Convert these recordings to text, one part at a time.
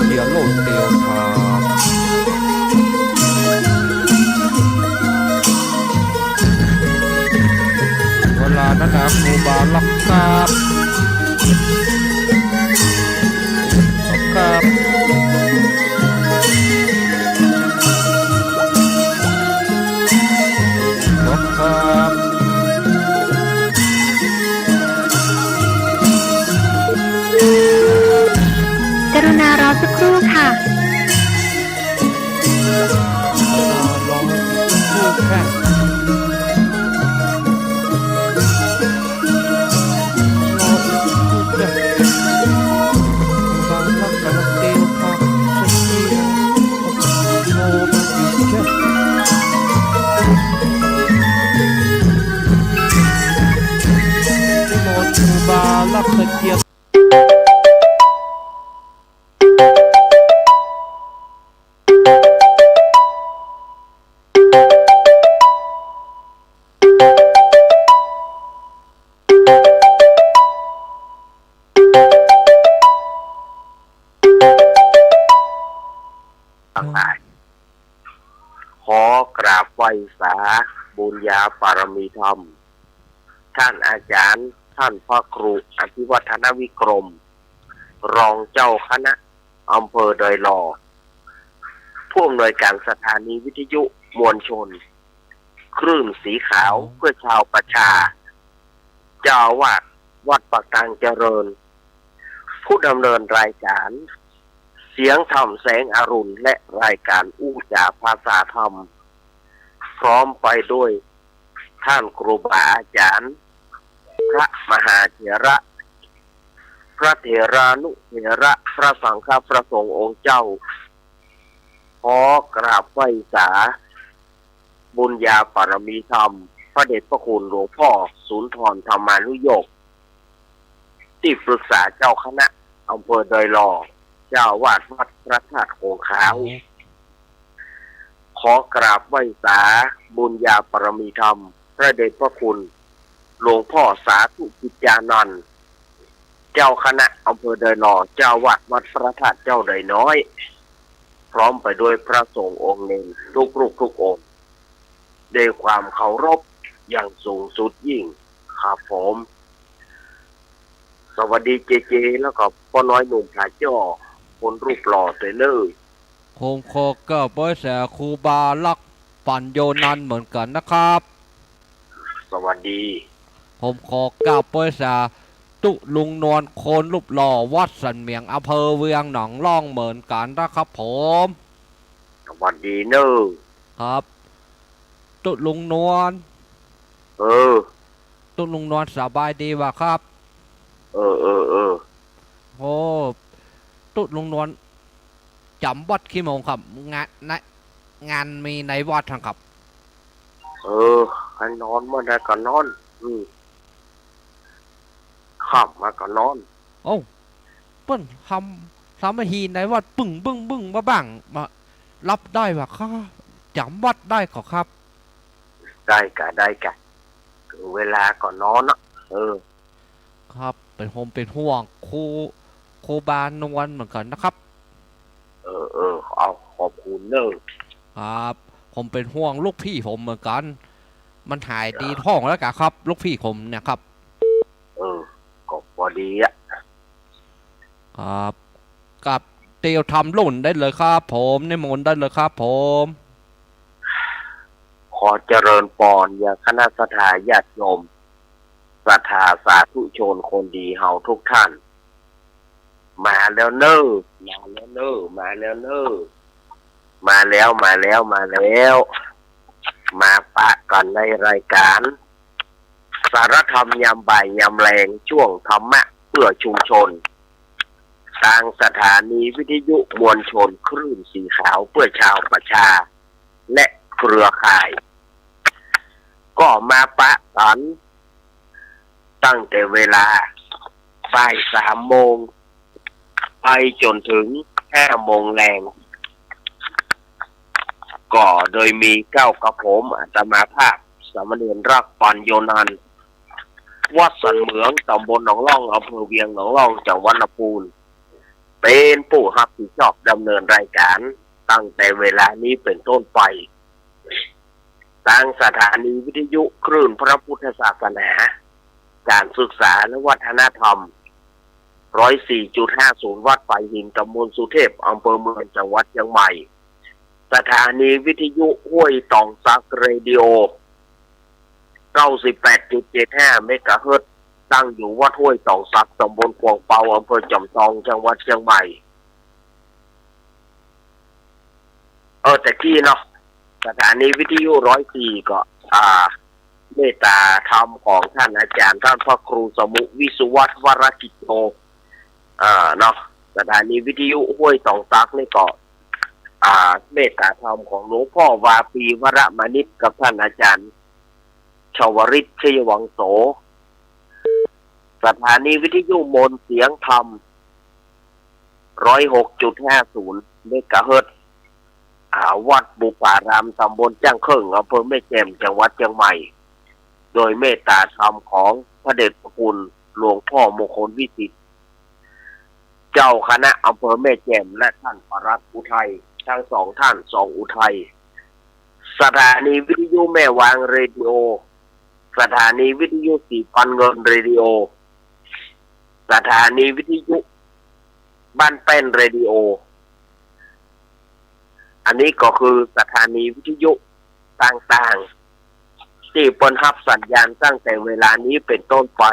เดียวโลดเดียวทางเวลานั้นนะครูบาลักครับครับครับกรุณารอสักครู่ค่ะลองพูดแค่ลักตะเกียบทั้งหลายขอกราบไหว้สาบุญญาปารมีธรรมท่านอาจารย์ท่านพระครูอภิวัฒนวิกรมรองเจ้าคณะอำเภอดอยหล่อผู้อำนวยการสถานีวิทยุมวลชนคลื่นสีขาวเพื่อชาวประชาเจ้าอาวาสวัดปากกลางเจริญผู้ดำเนินรายการเสียงธรรมแสงอรุณและรายการอู้จาภาษาธรรมพร้อมไปด้วยท่านครูบาอาจารย์พระมหาเถระพระเถรานุเถระพระสังฆพระสงฆ์องค์เจ้าขอกราบไหว้สาบุญญาปารมีธรรมพระเดชพระคุณหลวงพ่อสุนทรธรรมานุโยคที่ปรึกษาเจ้าคณะอำเภอดอยหล่อเจ้าวาดวัดพระธาตุโขงขาวขอกราบไหว้สาบุญญาปารมีธรรมพระเดชพระคุณหลวงพ่อสาธุกิจจานันท์เจ้าคณะอำเภอดอยหล่อเจ้าวาดวัดพระธาตุเจ้าดอยน้อยพร้อมไปด้วยพระสงฆ์องค์เนรทุกรูปทุกองค์ด้วยความเคารพอย่างสูงสุดยิ่งครับผมสวัสดีเจเจแล้วก็พ่อน้อยหนุ่มผาจ้อคนรูปหล่อเตยเลยผมขอก็บอยแสครูบาลักปัญโยนันเหมือนกันนะครับสวัสดีผมขอกราบปอยสาตุลุงนวลโคนรูปหล่อวัดสันเมียงอำเภอเวียงหนองล่องเหมือนกันนะครับผมสวัสดีเนอครับตุลุงนวลตุลุงนวลสบายดีวะครับโอ้ตุลุงนวลจำวัดขี้โมงครับงานมีในวัดทางครับใครนอนมาได้ก็นอนขับมาก็นอนโอ้เปิ้นทำให้ฮีในวัดปึ้งบึ้งมาบ้างมารับได้วะครับจำวัดได้ขอครับได้กะถึงเวลาก็นอนอ่ะครับเป็นห่วงครูบานวลเหมือนกันนะครับเอาขอบคุณเนอะครับผมเป็นห่วงลูกพี่ผมเหมือนกันมันหายดีท้องแล้วกะครับลูกพี่ผมเนี่ยครับก็พอดีอ่ะครับกับเตียวทำลุ่นได้เลยครับผมในมนได้เลยครับผมขอเจริญปอนอย่าคณะสัตยาญาติโยมศรัทธาสาธุชนคนดีเฮาทุกท่านมาแล้วเนอะมาแล้วมาปะกันในรายการสารธรรมยามบ่ายยามแรงช่วงธรรมะเพื่อชุมชนทางสถานีวิทยุมวลชนคลื่นสีขาวเพื่อชาวประชาและเครือข่ายก็มาปะกันตั้งแต่เวลาบ่าย3 โมงไปจนถึง5 โมงแรงก็โดยมี9 กระผมอาตมาภาพสามเณรรักปัญโยนันท์วัดสันเหมืองตำบลหนองล่องอำเภอเวียงหนองล่องจังหวัดลำพูน เป็นผู้รับผิดชอบดำเนินรายการตั้งแต่เวลานี้เป็นต้นไปทางสถานีวิทยุคลื่นพระพุทธศาสนาการศึกษาและวัฒนธรรม 104.50 วัดไฟหินตำบลสุเทพอำเภอเมืองจังหวัดเชียงใหม่สถานีวิทยุห้วยตองซักเรดิโอ 98.75 เมกะเฮิรตซ์ตั้งอยู่วัดห้วยตองซักตำบลกวางเปาอำเภอจอมทองจังหวัดเชียงใหม่แต่ที่เนาะสถานีวิทยุ104ก็เมตตาธรรมของท่านอาจารย์ท่านพระครูสมุวิสุวัฒน์วรกิจโตเนาะสถานีวิทยุห้วยตองซักนี่ก็เมตตาธรรมของหลวงพ่อวาปีวรมณิตกับท่านอาจารย์ชวริตชยวังโสสถานีวิทยุมนเสียงธรรม 106.50 เมกะเฮิรตซ์วัดบุปารามตำบลจ้างเครื่องอำเภอแม่แจ่มจังหวัดเชียงใหม่โดยเมตตาธรรมของพระเดชพระคุณหลวงพ่อมงคลวิสิทธิ์เจ้าคณะอำเภอแม่แจ่มและท่านปรัตน์อุทัยทั้งสองท่านสองอุทัยสถานีวิทยุแม่วางเรดิโอสถานีวิทยุสีพันเงินเรดิโอสถานีวิทยุบ้านแป้นเรดิโออันนี้ก็คือสถานีวิทยุต่างๆที่เปิดรับสัญญาณตั้งแต่เวลานี้เป็นต้นไป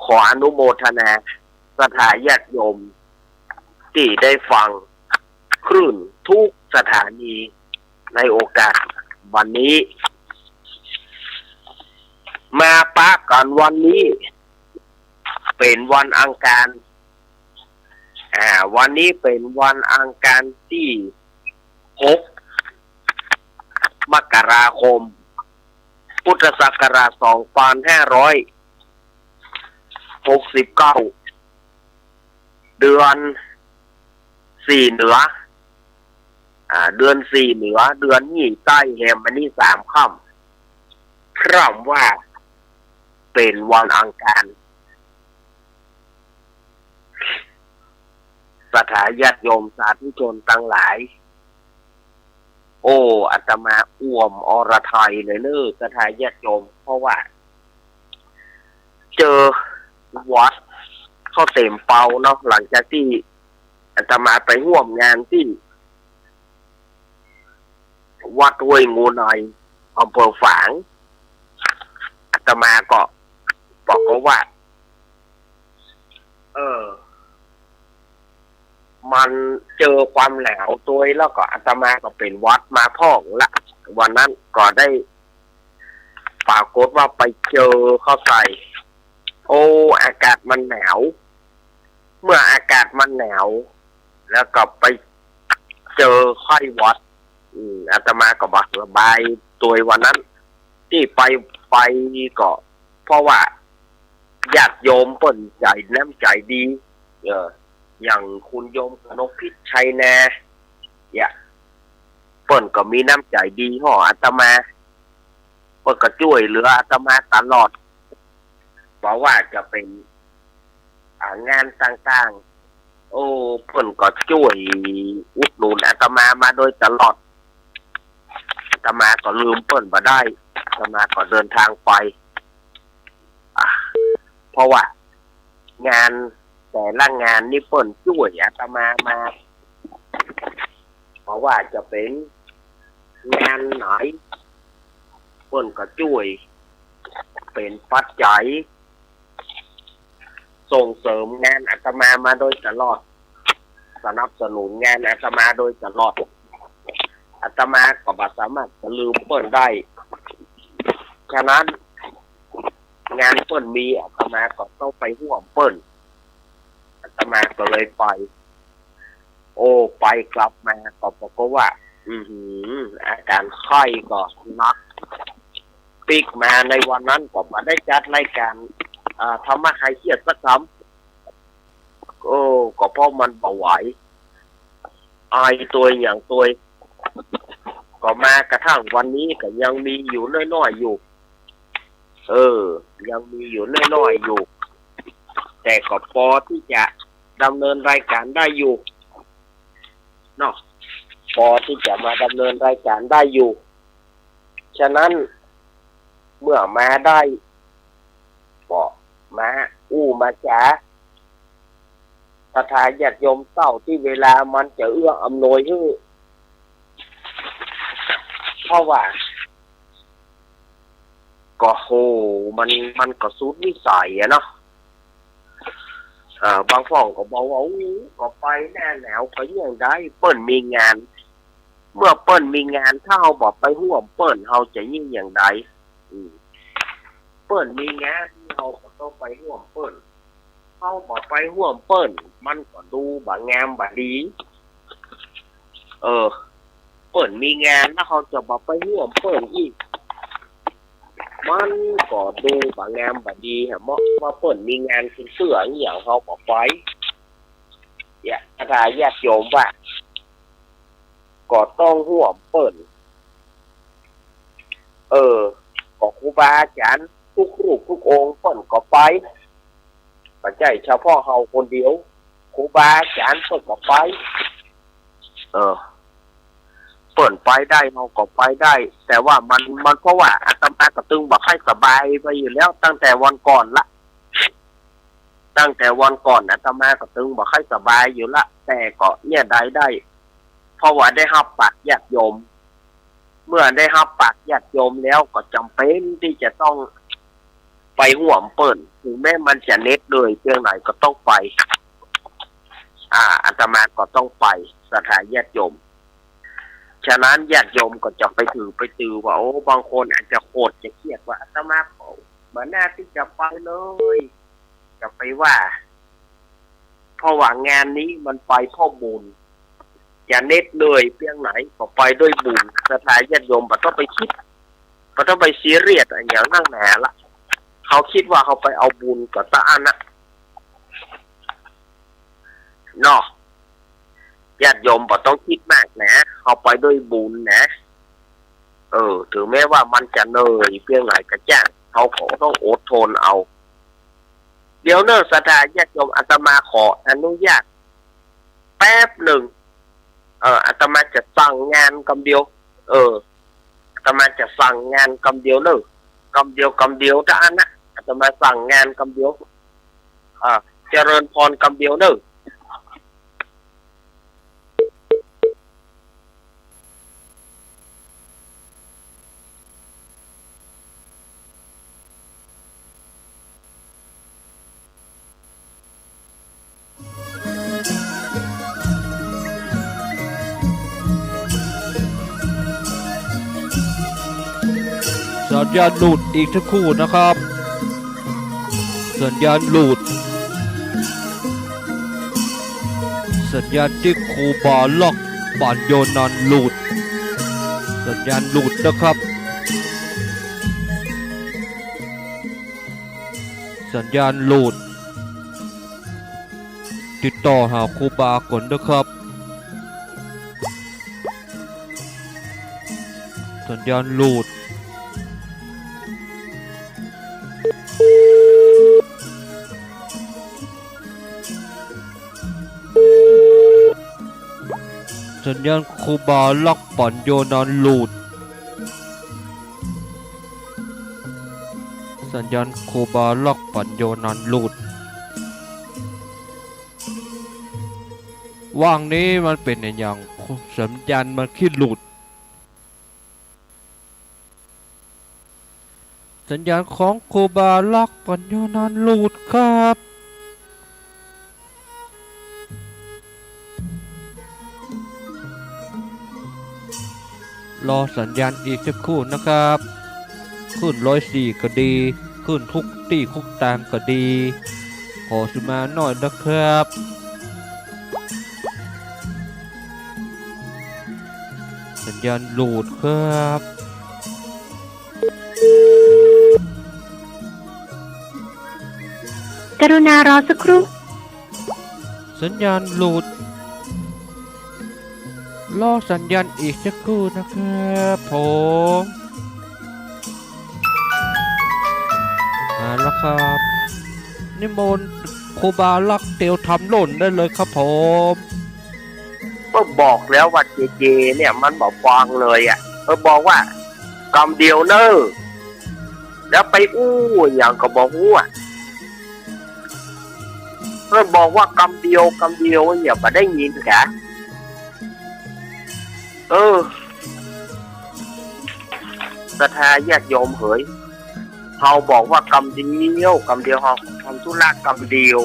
ขออนุโมทนาสถาญาติโยมที่ได้ฟังคลื่นทุกสถานีในโอกาสวันนี้มาปะกันวันนี้เป็นวันอังคารวันนี้เป็นวันอังคารที่6 มกราคมพุทธศักราช 2569 เดือน4เหนือเดือน4เหนือเดือนยี่ใต้แฮมอันนี้3ค่ำคำว่าเป็นวันอังคารสถาญาติโยมสาธุชนทั้งหลายโอ้อาตมาอ้วมอรไทยเลยเนอะสถาญาติโยมเพราะว่าเจอวัดเข้าเต็มเป่าเนาะหลังจากที่อาตมาไปร่วมงานที่วัดห้วยงูหน่อยอำเภอฝางอาตมาก็บอกเขาว่ามันเจอความแหลวตัวแล้วก็อาตมาก็เป็นวัดมาพ่องละวันนั้นก็ได้ปรากฏว่าไปเจอเข้าใส่อากาศมันหนาวเมื่ออากาศมันหนาวแล้วก็ไปเจอไข้หวัดอาตมาก็บอกระบายตัววันนั้นที่ไปก็เพราะว่าญาติโยมเปิ้นใจน้ำใจดีอย่างคุณโยมกนกพิชัยแน่เปิ้นก็มีน้ำใจดีห่ออาตมาเปิ้นก็ช่วยเหลืออาตมาตลอดบอกว่าจะเป็นงานต่างๆเปิ้นก็ช่วยอุดหนุนอาตมามาโดยตลอดอาตมาก็ลืมเปิ้นบ่ได้อาตมาก็เดินทางไปเพราะว่างานแต่ละงานนี่เปิ้นช่วยอาตมามาเพราะว่าจะเป็นงานไหนเปิ้นก็ช่วยเป็นปัจจัยส่งเสริมงานอาตมามาโดยตลอดสนับสนุนงานอาตมาโดยตลอดอาตมาก็บ่สามารถจะลืมเปิ้นได้ฉะนั้นงานเปิ้นมีอาตมาก็ต้องไปร่วมเปิ้นอาตมาก็เลยไปไปกลับมาก็บอกว่าอาการไข้ก็นักปีกมาในวันนั้นก็มาได้จัดรายการธรรมะคลายเครียดสักคำก็เพราะมันเบาไหวอายตัวอย่างตัวก็มากระทั่งวันนี้ก็ยังมีอยู่น้อยๆอยู่ยังมีอยู่น้อยๆอยู่แต่ก็พอที่จะ ดำเนินรายการได้อยู่เนาะพอที่จะมาดำเนินรายการได้อยู่ฉะนั้นเมื่อมาได้ก็มามาจ๋าศรัทธาญาติโยมเศร้าที่เวลามันจะเอื้ออำนวยให้เพราะว่าก็โหมันก็สุดวิสัยอะเนาะบางฝ่องก็บอกว่าก็ไปแน่แนวก็ยังได้เปิ้นมีงานเมื่อเปิ้นมีงานถ้าเราบอกไปห่วมเปิ้นเราจะยิ่งอย่างใดเปิ้นมีงานเราก็ต้องไปห่วมเปิ้นเขาบอกไปห่วมเปิ้นมันก็ดูบ่งามบ่ดีเปิ้นมีงานแล้วเขาจะบอกไปห่วมเปิ้นอีกมันก็ดูบ่งามบ่ดีฮะเมื่อว่าเปิ้นมีงานคือเสื้ออย่างเขาบอกไปอย่าถ้าญาติโยมว่าก็ต้องห่วมเปิ้นก็ครูบาอาจารย์ทุกรูปทุกองค์เปิ้นก็ไปไม่ใช่เฉพาะเฮาคนเดียวครูบาอาจารย์เปิ้นก็ไปเปิ้นไปได้เฮาก็ไปได้แต่ว่ามันเพราะว่าอาตมาก็ตึงบ่ค่อยสบายไปอยู่แล้วตั้งแต่วันก่อนละตั้งแต่วันก่อนอาตมาก็ตึงบ่ค่อยสบายอยู่ละแต่ก็เนี่ยได้เพราะว่าได้รับปากญาติโยมเมื่อได้รับปากญาติโยมแล้วก็จำเป็นที่จะต้องไปห่วมเปิ้นถึงแม้มันจะเน็ตเลยเพียงไหนก็ต้องไปอาตมาก็ต้องไปสถานญาติโยมฉะนั้นญาติโยมก็จะไปตือว่าบางคนอาจจะโกรธจะเครียดว่าอาตมาเหมือนหน้าที่จะไปเลยจะไปว่าเพราะว่างานนี้มันไปเพราะบุญอย่าเน็ตเลยเพียงไหนก็ไปด้วยบุญสถานญาติโยมก็ต้องไปคิดก็ต้องไปซีเรียสอย่างนั่งแหนละเขาคิดว่าเขาไปเอาบุญกับตาอันนะเนาะญาติโยมก็ต้องคิดมากนะเขาไปด้วยบุญนะถึงแม้ว่ามันจะเหนื่อยเพียงไหนก็จ้างเขาคงต้องอดทนเอาเดี๋ยวเนอะสถานญาติโยมอาตมาขออนุญาตแป๊บหนึ่งอาตมาจะสั่งงานกำเดียวอาตมาจะสั่งงานกำเดียวเนอะกำเดียวถ้าอันนะอาตมาสั่งงานกำเดียวเจริญพรกำเดียวเนอะสัญญาณหลุดอีกสักครู่นะครับสัญญาณหลุดสัญญาณที่ครูบาล็อกปัญโยนันหลุดสัญญาณหลุดนะครับสัญญาณหลุดติดต่อหาครูบาก่อนนะครับสัญญาณหลุดสัญญาณครูบาล็อกปัญโยนันหลุดสัญญาณครูบาล็อกปัญโยนันหลุดว่างนี้มันเป็นอย่างสัญญาณมันคิดหลุดสัญญาณของครูบาล็อกปัญโยนันหลุดครับรอสัญญาณอีกสักครู่นะครับขึ้น104ก็ดีขึ้นทุกที่ทุกตามก็ดีขอสุมาหน่อยนะครับสัญญาณหลุดครับกรุณารอสักครู่สัญญาณหลุดรอสัญญาณอีกสักครู่นะครับผมมาแล้วครับนิมนต์ค รูบาลักเตียวทำหล่นได้เลยครับผม ก็บอกแล้วว่าเจเจเนี่ยมันบอกฟังเลยอ่ะบอกว่ากำเดียวเนอแล้วไปอู้อย่างก็บอกอู้อ่ะบอกว่ากำเดียวอย่ามาได้ยินแกศรัทธาญาติโยมเหยเขาบอกว่ากำเดียวเขาทำธุระกำเดียว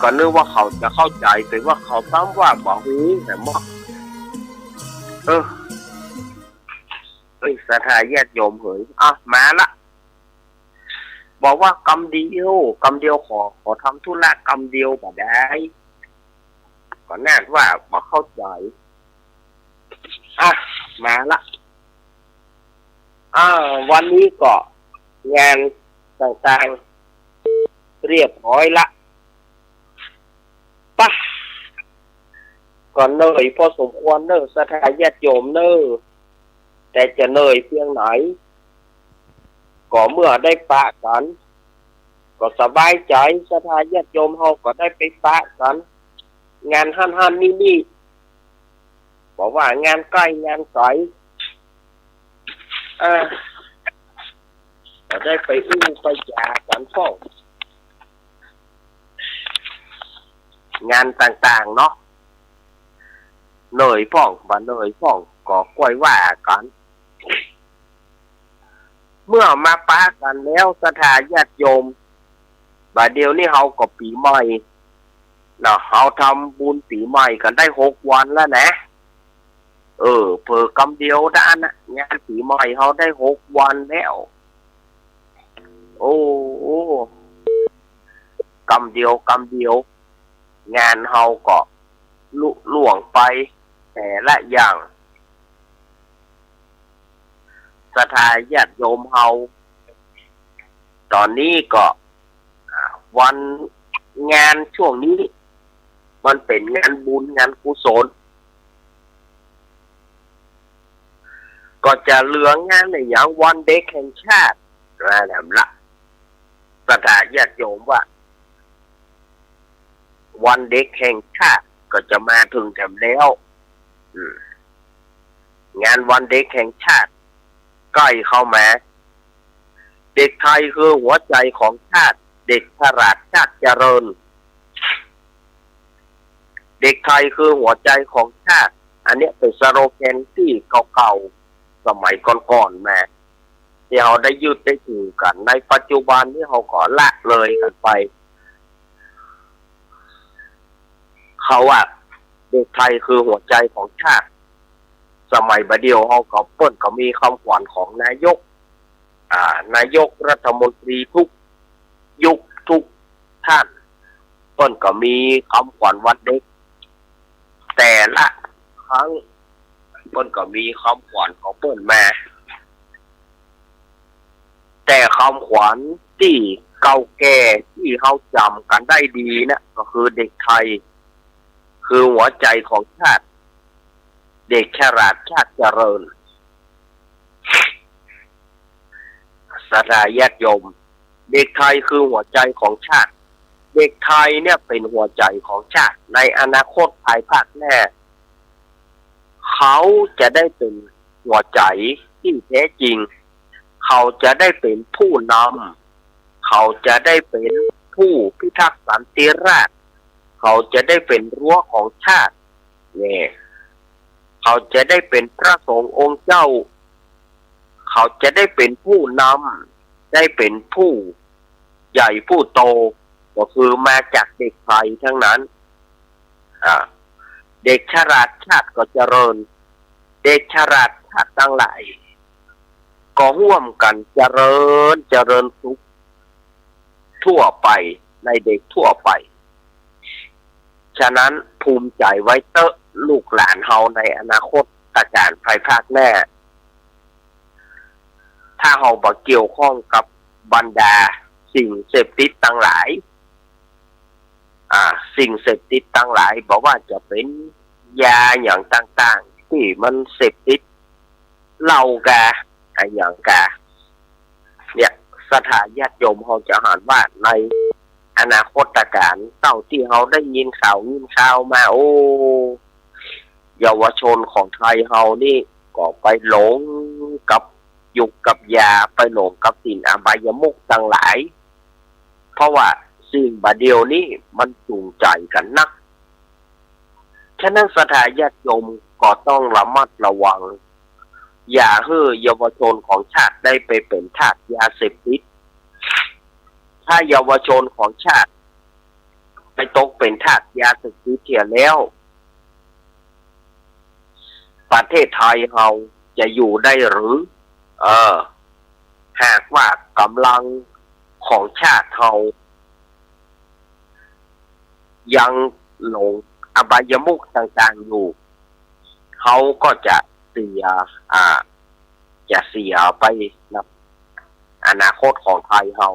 ก็นึกว่าเขาจะเข้าใจแต่ว่าเขาซ้ำว่าบอกหูแต่หมดศรัทธาญาติโยมเหยมาละบอกว่ากำเดียวขอทำธุระกำเดียวก็ได้ก็น่าว่าบอกเข้าใจมาละวันนี้ก็งานต่างๆเรียบร้อยละป่ะก็เหนื่อยพอสมควรเนอะศรัทธาญาติโยมเนอะแต่จะเหนื่อยเพียงไหนก็เมื่อได้ปะกันก็สบายใจศรัทธาญาติโยมเฮาก็ได้ไปปะกันงานหันนี่บอกว่างานใกล้งานไกลก็ได้ไปอู้ไปจากันฟ้องงานต่างๆเนาะเหนื่อยฟ้องบ่เหนื่อยฟ้องก็ค่อยว่ากันเมื่อมาปะกันแล้วศรัทธาญาติโยมบัดเดี๋ยวนี้เฮาก็ปีใหม่เนาะเฮาทำบุญปีใหม่กันได้6 วันแล้วนะเพิ่กำเดียวด้านนะงานปีใหม่เฮาได้6 วันแล้วโอ้กำเดียวงานเฮาก็ล่วงไปแต่ละอย่างศรัทธาญาติโยมเฮาตอนนี้ก็วันงานช่วงนี้มันเป็นงานบุญงานกุศลก็จะเหลืองานในอย่างวันเด็กแห่งชาติอะไรละศรัทธาญาติโยมว่าวันเด็กแห่งชาติก็จะมาถึงแถมแล้วงานวันเด็กแห่งชาติใกล้เข้ามาเด็กไทยคือหัวใจของชาติเด็กฉลาดชาติเจริญเด็กไทยคือหัวใจของชาติอันนี้เป็นสโลแกนที่เก่าๆสมัยก่อนๆมาที่เราได้ยึดได้ถือกันในปัจจุบันที่เราก็ละเลยกันไปเขาว่าเด็กไทยคือหัวใจของชาติสมัยบัดเดียวเราก็เปิ้นก็มีคำขวัญของนายกรัฐมนตรีทุกยุคทุกท่านเปิ้นก็มีคำขวัญวันเด็กแต่ละครั้งเปิ้นก็มีคำขวัญของเปิ้นมาแต่คำขวัญที่เก่าแก่ที่เราจำกันได้ดีนะก็คือเด็กไทยคือหัวใจของชาติเด็กฉลาดชาติเจริญศรัทธาญาติโยมเด็กไทยคือหัวใจของชาติเด็กไทยเนี่ยเป็นหัวใจของชาติในอนาคตภายภาคหน้าเขาจะได้เป็นหัวใจที่แท้จริงเขาจะได้เป็นผู้นำเขาจะได้เป็นผู้พิทักษ์สันติราษฎร์เขาจะได้เป็นรั้วของชาติเนี่ยเขาจะได้เป็นพระสงฆ์องค์เจ้าเขาจะได้เป็นผู้นำได้เป็นผู้ใหญ่ผู้โตก็คือมาจากเด็กไทยทั้งนั้นเด็กฉลาดชาติก็เจริญเด็กฉลาดชาติทั้งหลายก็ร่วมกันเจริญสุขทั่วไปในเด็กทั่วไปฉะนั้นภูมิใจไว้เตอะลูกหลานเฮาในอนาคตการภายภาคหน้าถ้าเฮาบ่เกี่ยวข้องกับบรรดาสิ่งเสพติดทั้งหลายสิ่งเสพติดทั้งหลายบอกว่าจะเป็นยาอย่างต่างๆที่มันเสพติดเหล้ากาอย่างกาเนี่ยศรัทธาญาติโยมเฮาจะหานว่าใน อนาคตการเต่าที่เราได้ยินข่าวมาโอ้เยาวชนของไทยเรานี่ก็ไปหลงกับยุกกับยาไปหลงกับสิ่งอบายมุขต่างหลายเพราะว่าสิ่งบาเดียวนี้มันจูงใจกันนักฉะนั้นสถาญาติโยมก็ต้องระมัดระวังอย่าให้เยาวชนของชาติได้ไปเป็นทาสยาเสพติดถ้าเยาวชนของชาติไปตกเป็นทาสยาเสพติดเสียแล้วประเทศไทยเราจะอยู่ได้หรือหากว่ากำลังของชาติเรายังหลงอบายมุขต่างๆอยู่เขาก็จะเสียไปนะอนาคตของไทยเขา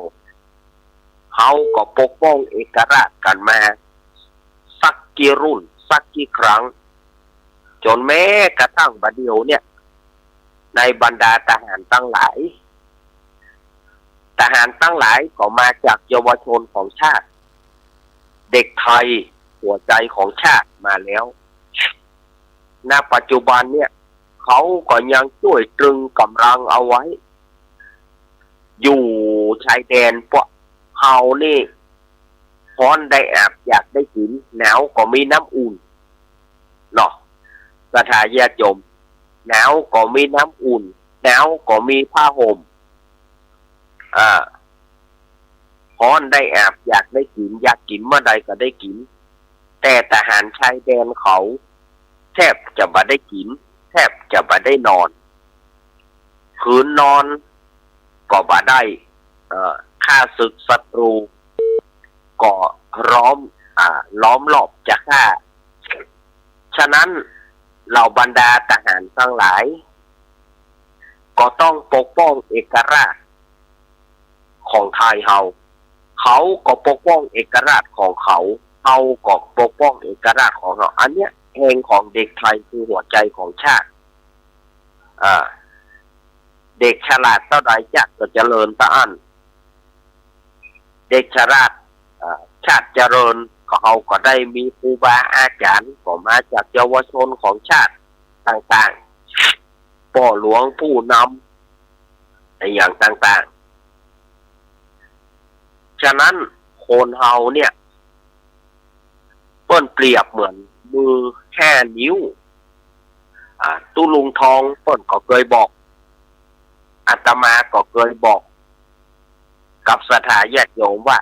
ก็ปกป้องเอกราชกันมาสักกี่รุ่นสักกี่ครั้งจนแม้กระทั่งบัดเดียวเนี่ยในบรรดาทหารตั้งหลายก็มาจากเยาวชนของชาติเด็กไทยหัวใจของชาติมาแล้วณปัจจุบันเนี่ยเขาก็ยังช่วยตรึงกำลังเอาไว้อยู่ชายแดนพวกเขานี่ร้อนได้อาบอยากได้กินหนาวก็มีน้ำอุ่นเนาะสถาญาติโยมหนาวก็มีน้ำอุ่นหนาวก็มีผ้าห่มร้อนได้อาบอยากได้กินอยากกินเมื่อใดก็ได้กินแต่ทหารชายแดนเขาแทบจะบ่ได้กินแทบจะบ่ได้นอนคืนนอนก็บ่ได้ฆ่าศึกศัตรูก็ล้อมรอบจะฆ่าฉะนั้นเหล่าบรรดาทหารทั้งหลายก็ต้องปกป้องเอกราชของไทยเขาก็ปกป้องเอกราชของเขาก็ปกป้องเอกราชของเราอันเนี้ยเพลงของเด็กไทยคือหัวใจของชาติเด็กฉลาดเท่าใดชาติก็เจริญตะอันเด็กฉลาดชาติเจริญเขาก็ได้มีครูบาอาจารย์ก็มาจากเยาวชนของชาติต่างๆพ่อหลวงผู้นำอย่างต่างๆฉะนั้นคนเฮาเนี่ยเปิ้นเปรียบเหมือนมือแค่นิ้วตุลุงทองเปิ้นก็เคยบอกอาตมาก็เคยบอกกับสถาญาติโยมว่า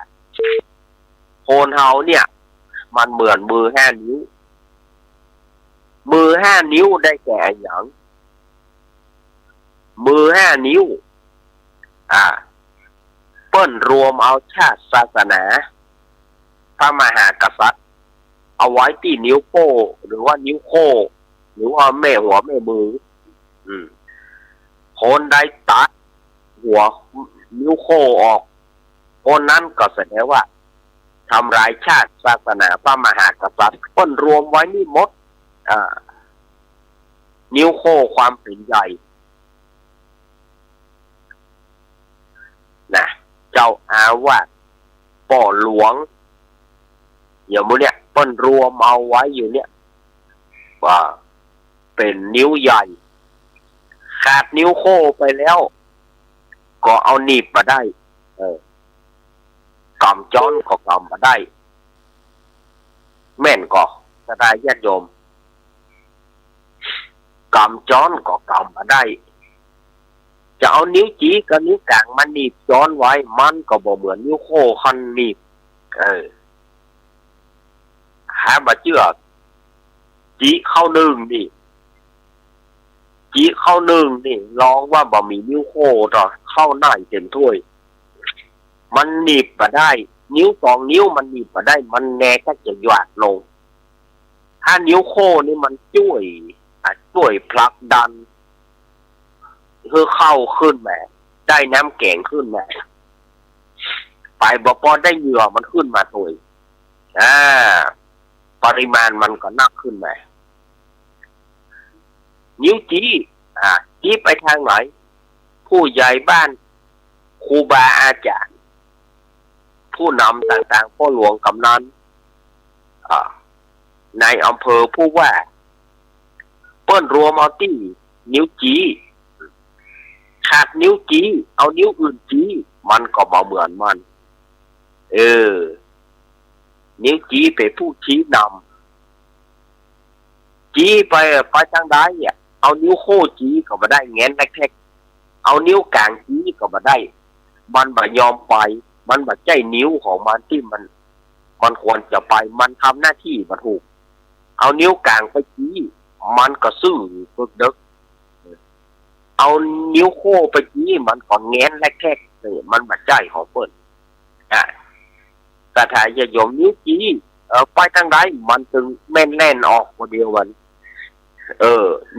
คนเฮาเนี่ยมันเหมือนมือ5 นิ้วมือ5 นิ้วได้แก่อย่างมือ5 นิ้วเปิ้นรวมเอาชาติศาสนาพระมหากษัตริย์เอาไว้ที่นิ้วโป้หรือว่านิ้วโค้หรือว่าแม่หัวแม่มือคนใดตัดหัวนิ้วโค้ออกคนนั้นก็แสดงว่าทำลายชาติศาสนาพระมหากษัตริย์เปิ้นรวมไว้นี่หมดนิ้วโค้ความเป็นใหญ่นะเจ้าอาวาสป่อหลวงอย่างมื้อเนี่ยเปิ้นรวมเอาไว้อยู่เนี่ยว่าเป็นนิ้วใหญ่ขาดนิ้วโค้ไปแล้วก็เอาหนีบมาได้กำจ้อนก็กำมาได้แม่นก็จะได้ญาติโยมกำจ้อนก็กำมาได้จะเอานิ้วจี้กับนิ้วกลางมันหนีบจ้อนไว้มันก็บ่เหมือนนิ้วโค้คันหนีบหาบ่เชื่อจี้เข้านึ่งนี่จี้เข้านึ่งนี่ลองว่าบ่มีนิ้วโค้ต่อเข้าหน้าเต็มถ้วยมันหนีบมาได้นิ้ว2 นิ้วมันหนีบมาได้มันแน่ก็จะหยาดลงถ้านิ้วโค้นี่มันช่วยผลักดันคือเข้าขึ้นมาได้น้ำแกงขึ้นมาไปบ่พอได้เหงื่อมันขึ้นมาถวยปริมาณมันก็นักขึ้นมานิ้วจี้ไปทางไหนผู้ใหญ่บ้านครูบาอาจารย์ ผู้นำต่างๆพ่อหลวงกำนันในอำเภอผู้ว่าเปิ้นรวมเอาที่นิ้วจี้ขาดนิ้วจี้เอานิ้วอื่นจี้มันก็บ่เหมือนมันนิ้วจี้เป็นผู้ชี้นำจี้ไปทางใดเอานิ้วโค้จี้ก็บ่ได้แงนแท็กเอานิ้วกลางจี้ก็บ่ได้มันบ่ยอมไปมันบ่ใจนิ้วของมันที่มันควรจะไปมันทำหน้าที่บ่ถูกเอานิ้วกลางไปจี้มันก็ซื่อฝึกดึกเอานิ้วโค้ไปจี้มันก็แงนแท็กมันบ่ใจของเปิ้นกระถายจะยมนิ้วจี้ไปทางใดมันถึงแม่นแน่นออกคนเดียวมัน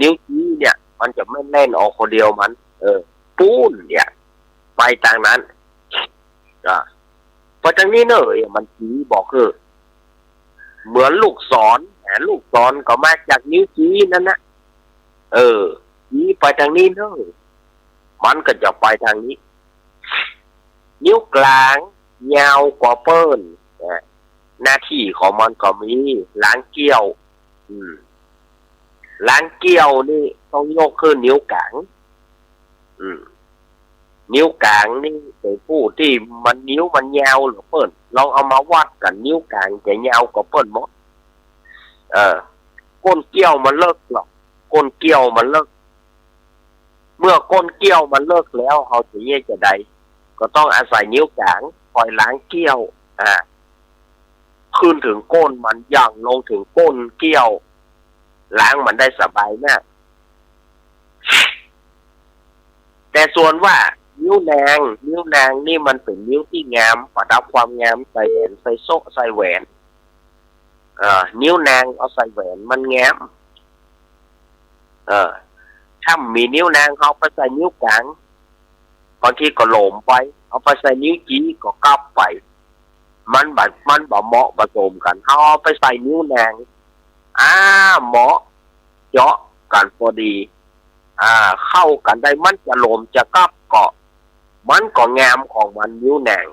นิ้วจี้เนี่ยมันจะแม่นแน่นออกคนเดียวมันปูนเนี่ยไปทางนั้นพอทางนี้เนอะมันจี้บอกคือเหมือนลูกศรลูกศรก็มาจากนิ้วจี้นั่นนะจี้ไปทางนี้เนอะมันก็จะไปทางนี้นิ้วกลางยาวกว่าเปิ้นหน้าที่ของมันก็มีล้างเกี้ยวล้างเกี้ยวนี่ต้องยกขึ้นนิ้วกลางนิ้วกลางนี่เป็นผู้ที่มันนิ้วมันยาวหรือเปิ้นลองเอามาวัดกันนิ้วกลางจะยาวกว่าเปิ้นหมดก้นเกี้ยวมันเลิกหรอกก้นเกี้ยวมันเลิกเมื่อก้นเกี้ยวมันเลิกแล้วเขาจะเย่จะใดก็ต้องอาศัยนิ้วกลางคอยล้างเกี้ยวขึ้นถึงก้นมันย่างลงถึงก้นเกี้ยวล้างมันได้สบายมากแต่ส่วนว่านิ้วนางนี่มันเป็นนิ้วที่งามประดับความงามใส่แหวนใส่โซ่ใส่แหวนนิ้วนางเอาใส่แหวนมันงามถ้ามีนิ้วนางเขาไปใส่นิ้วกลางบางทีก็โหลมไปเอาไปใส่นิ้วจี้ก็กลับไปมันบ่เหมาะผสมกันเอาไปใส่นิ้วนางเหมาะเจาะกันพอดีเข้ากันได้มันจะโหลมจะกลับเกาะมันก็งามของมันนิ้วนาง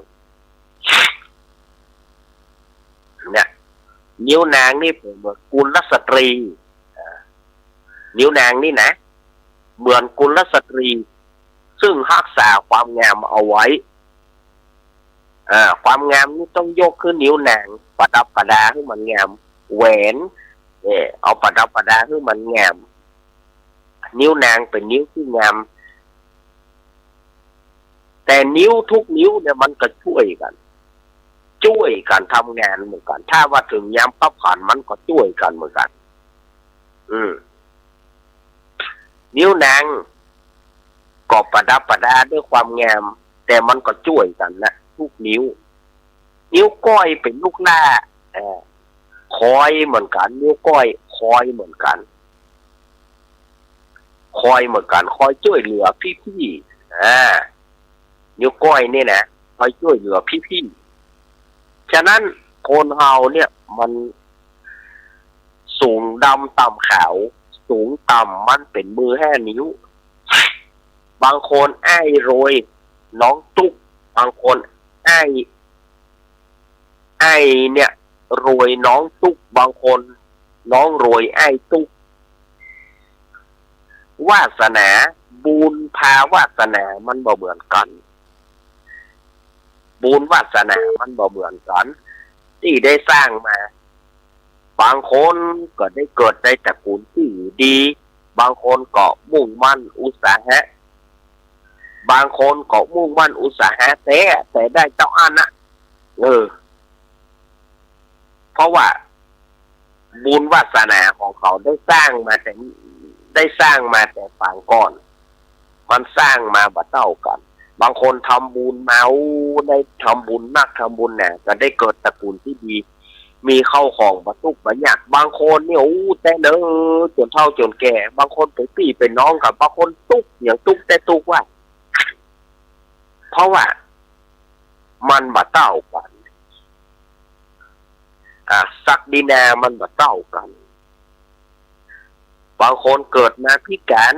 เนี่ยนิ้วนางนี่เป็นเหมือนกุลสตรีนิ้วนางนี่นะเหมือนกุลสตรีซึ่งรักษาความงามเอาไว้ความงามนี่ต้องยกขึ้นนิ้วนางประดับประดาให้มันงามแหวนเอาประดับประดาให้มันงามนิ้วนางเป็นนิ้วที่งามแต่นิ้วทุกนิ้วเนี่ยมันก็ช่วยกันทำงานเหมือนกันถ้าว่าถึงยามปั๊บผ่านมันก็ช่วยกันเหมือนกันนิ้วนางก็ประดับประดาด้วยความงามแต่มันก็ช่วยกันนะทุกนิ้วก้อยเป็นลูกหน้าคอยเหมือนกันนิ้วก้อยคอยเหมือนกันคอยช่วยเหลือพี่นิ้วก้อยนี่นะคอยช่วยเหลือพี่ฉะนั้นคนเฮาเนี่ยมันสูงดำต่ำขาวสูงต่ำมันเป็นมือ5 นิ้วบางคนอ้ายโรยน้องตุ๊กบางคนอ้ายเนี่ยโรยน้องตุ๊กบางคนน้องโรยอ้ายตุ๊กวาสนาบุญพาวาสนามันบ่เหมือนกันบุญวาสนามันบ่เหมือนกันที่ได้สร้างมาบางคนก็ได้เกิดในตระกูลที่ดีบางคนก็มุ่งมั่นอุตสาหะบางคนก็มุ่งมั่นอุตสาหะแต่ได้เจ้าอันนะเพราะว่าบุญวาสนาของเขาได้สร้างมาแต่ปางก่อนมันสร้างมาบ่เท่ากันบางคนทำบุญมาได้ทำบุญมากทำบุญเนี่ยก็ได้เกิดตระกูลที่ดีมีเข้าของบรรทุกบรรยากบางคนเนี่ยแต่เด้อจนเฒ่าจนแก่บางคนเป็นพี่เป็นน้องกับบางคนตุ๊กอย่างตุ๊กแต่ตุ๊กว่าเพราะว่ามันบ่เท่ากันศักดินามันบ่เท่ากันบางคนเกิดมาพิการ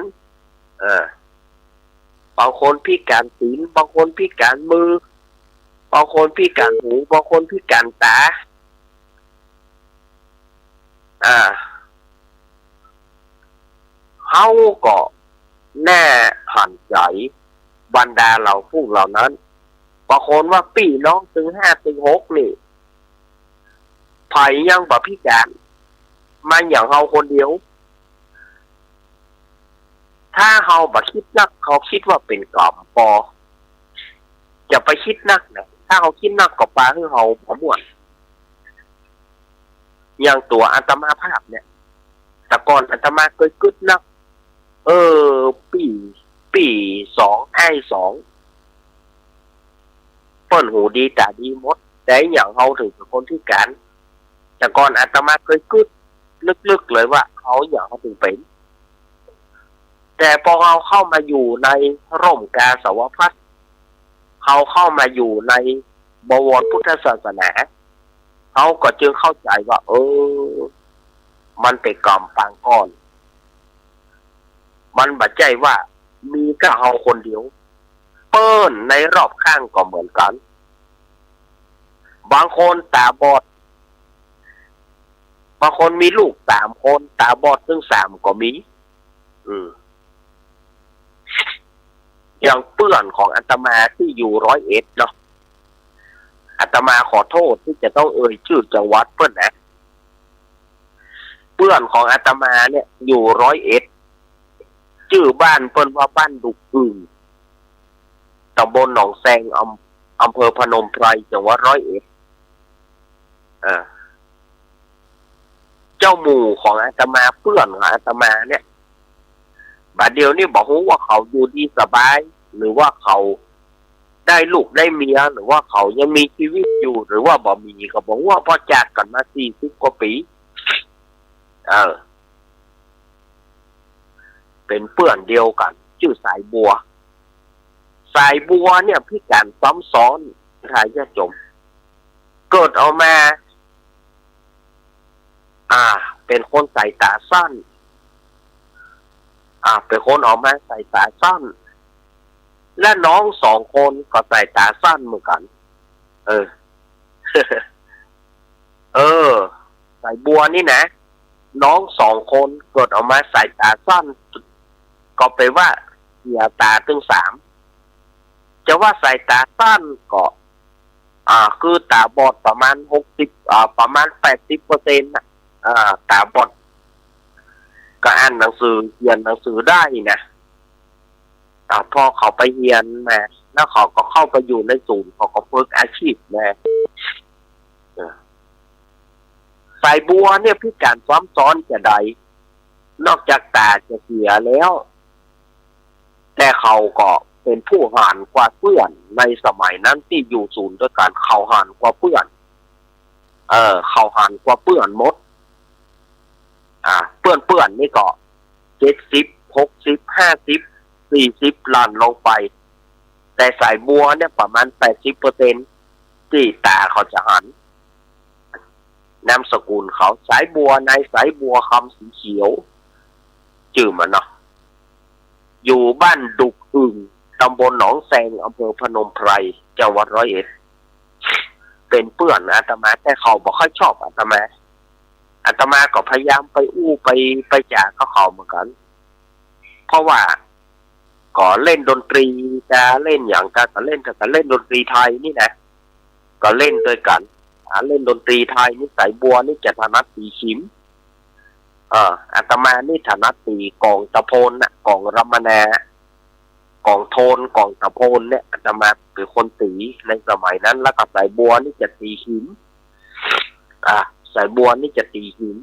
บางคนพิการศีลบางคนพิการมือบ บางคนพิการหูบางคนพิการตาเขาก็แน่หันใจบรรดาเหล่าผู้เหล่านั้นบางคนว่าปีน้องถึง5 ถึง 6นี่ไผยังบ่พิการมาอย่างเฮาคนเดียวถ้าเฮาบ่คิดนักเขาคิดว่าเป็นกรรมปอจะไปคิดนักนะถ้าเขาคิดนักก็ปาให้เฮาบ่ม่วนอย่างตัวอาตมาภาพเนี่ยแต่ก่อนอาตมาเคยกึดนักปี2 เปิ้นหูดีตาดีหมดแต่อย่างเฮาถึงเป็นคนพิการแต่ก่อนอาตมาเคยกึดลึกๆเลยว่าเขาอย่างเขาถึงเป็นแต่พอเราเข้ามาอยู่ในร่มกาสาวพัฒน์เขาเข้ามาอยู่ในบวรพุทธศาสนาเขาก็จึงเข้าใจว่ามันเป็นกรรมปางก้อนมันบัดใจว่ามีก็เฮาคนเดียวเปิ้นในรอบข้างก็เหมือนกันบางคนตาบอดบางคนมีลูก3 คนตาบอดถึง3ก็มีอย่างเพื่อนของอาตมาที่อยู่101เนาะอาตมาขอโทษที่จะต้องชื่อจังหวัดเพิ่นนะเพื่อนของอาตมาเนี่ยอยู่101ชื่อบ้านเพิ่นว่าบ้านดุกอึ่งตำบลหนองแซงอำเภอพนมไพรจังหวัด101เจ้าหมู่ของอาตมาเพื่อนของอาตมาเนี่ยบัดเดียวนี่บอกว่าเขาอยู่ดีสบายหรือว่าเขาได้ลูกได้เมียหรือว่าเขายังมีชีวิตอยู่หรือว่าบ่มีก็บอกว่าพอจากกันมา40 กว่าปีเป็นเพื่อนเดียวกันชื่อสายบัวเนี่ยพิการซ้ำซ้อนทายาทจมเกิดออกมาเป็นคนสายตาสั้นเป็นคนออกมาสายตาสั้นและน้อง2 คนก็สายตาสั้นเหมือนกันสายบัวนี่นะน้อง2 คนเกิดออกมาสายตาสั้นก็แปลว่าเสียตาถึง3จะว่าสายตาสั้นก็คือตาบอดประมาณ60ประมาณ 80% นะตาบอดก็อ่านหนังสือเรียนหนังสือได้นะพอเขาไปเรียนมาแล้วเขาก็เข้าไปอยู่ในศูนย์เขาก็ฝึกอาชีพมาสายบัวเนี่ยพิการซ้ำซ้อนจะใดนอกจากตาจะเสียแล้วแต่เขาก็เป็นผู้หาญกว่าเพื่อนในสมัยนั้นที่อยู่ศูนย์ด้วยกันเขาหาญกว่าเพื่อนเขาหาญกว่าเพื่อนหมดเพื่อนนี่ก็70 60 50 40ล้านลงไปแต่สายบัวเนี่ยประมาณ 80% ที่ตาเขาจะหันนามสกุลเขาสายบัวนายสายบัวคำสีเขียวชื่อมันเนาะอยู่บ้านดุกอึ่งตำบลหนองแซงอำเภอพนมไพรจังหวัด101เป็นเพื่อนอาตมาแต่เขาบ่ค่อยชอบอาตมาก็พยายามไปไปจากเขาเหมือนกันเพราะว่าก็เล่นดนตรีจะเล่นอย่างการเล่นดนตรีไทยนี่นะก็เล่นด้วยกันเล่นดนตรีไทยนี่สายบัวนี่จะถนัดตีขิมอาตมานี่ถนัดตีกองตะโพนน่ะกองรัมนากองโทนกองตะโพนเนี่ยอาตมาเป็นคนตีในสมัยนั้นแล้วก็สายบัวนี่จะตีขิมสายบัวนี่จะตีหิน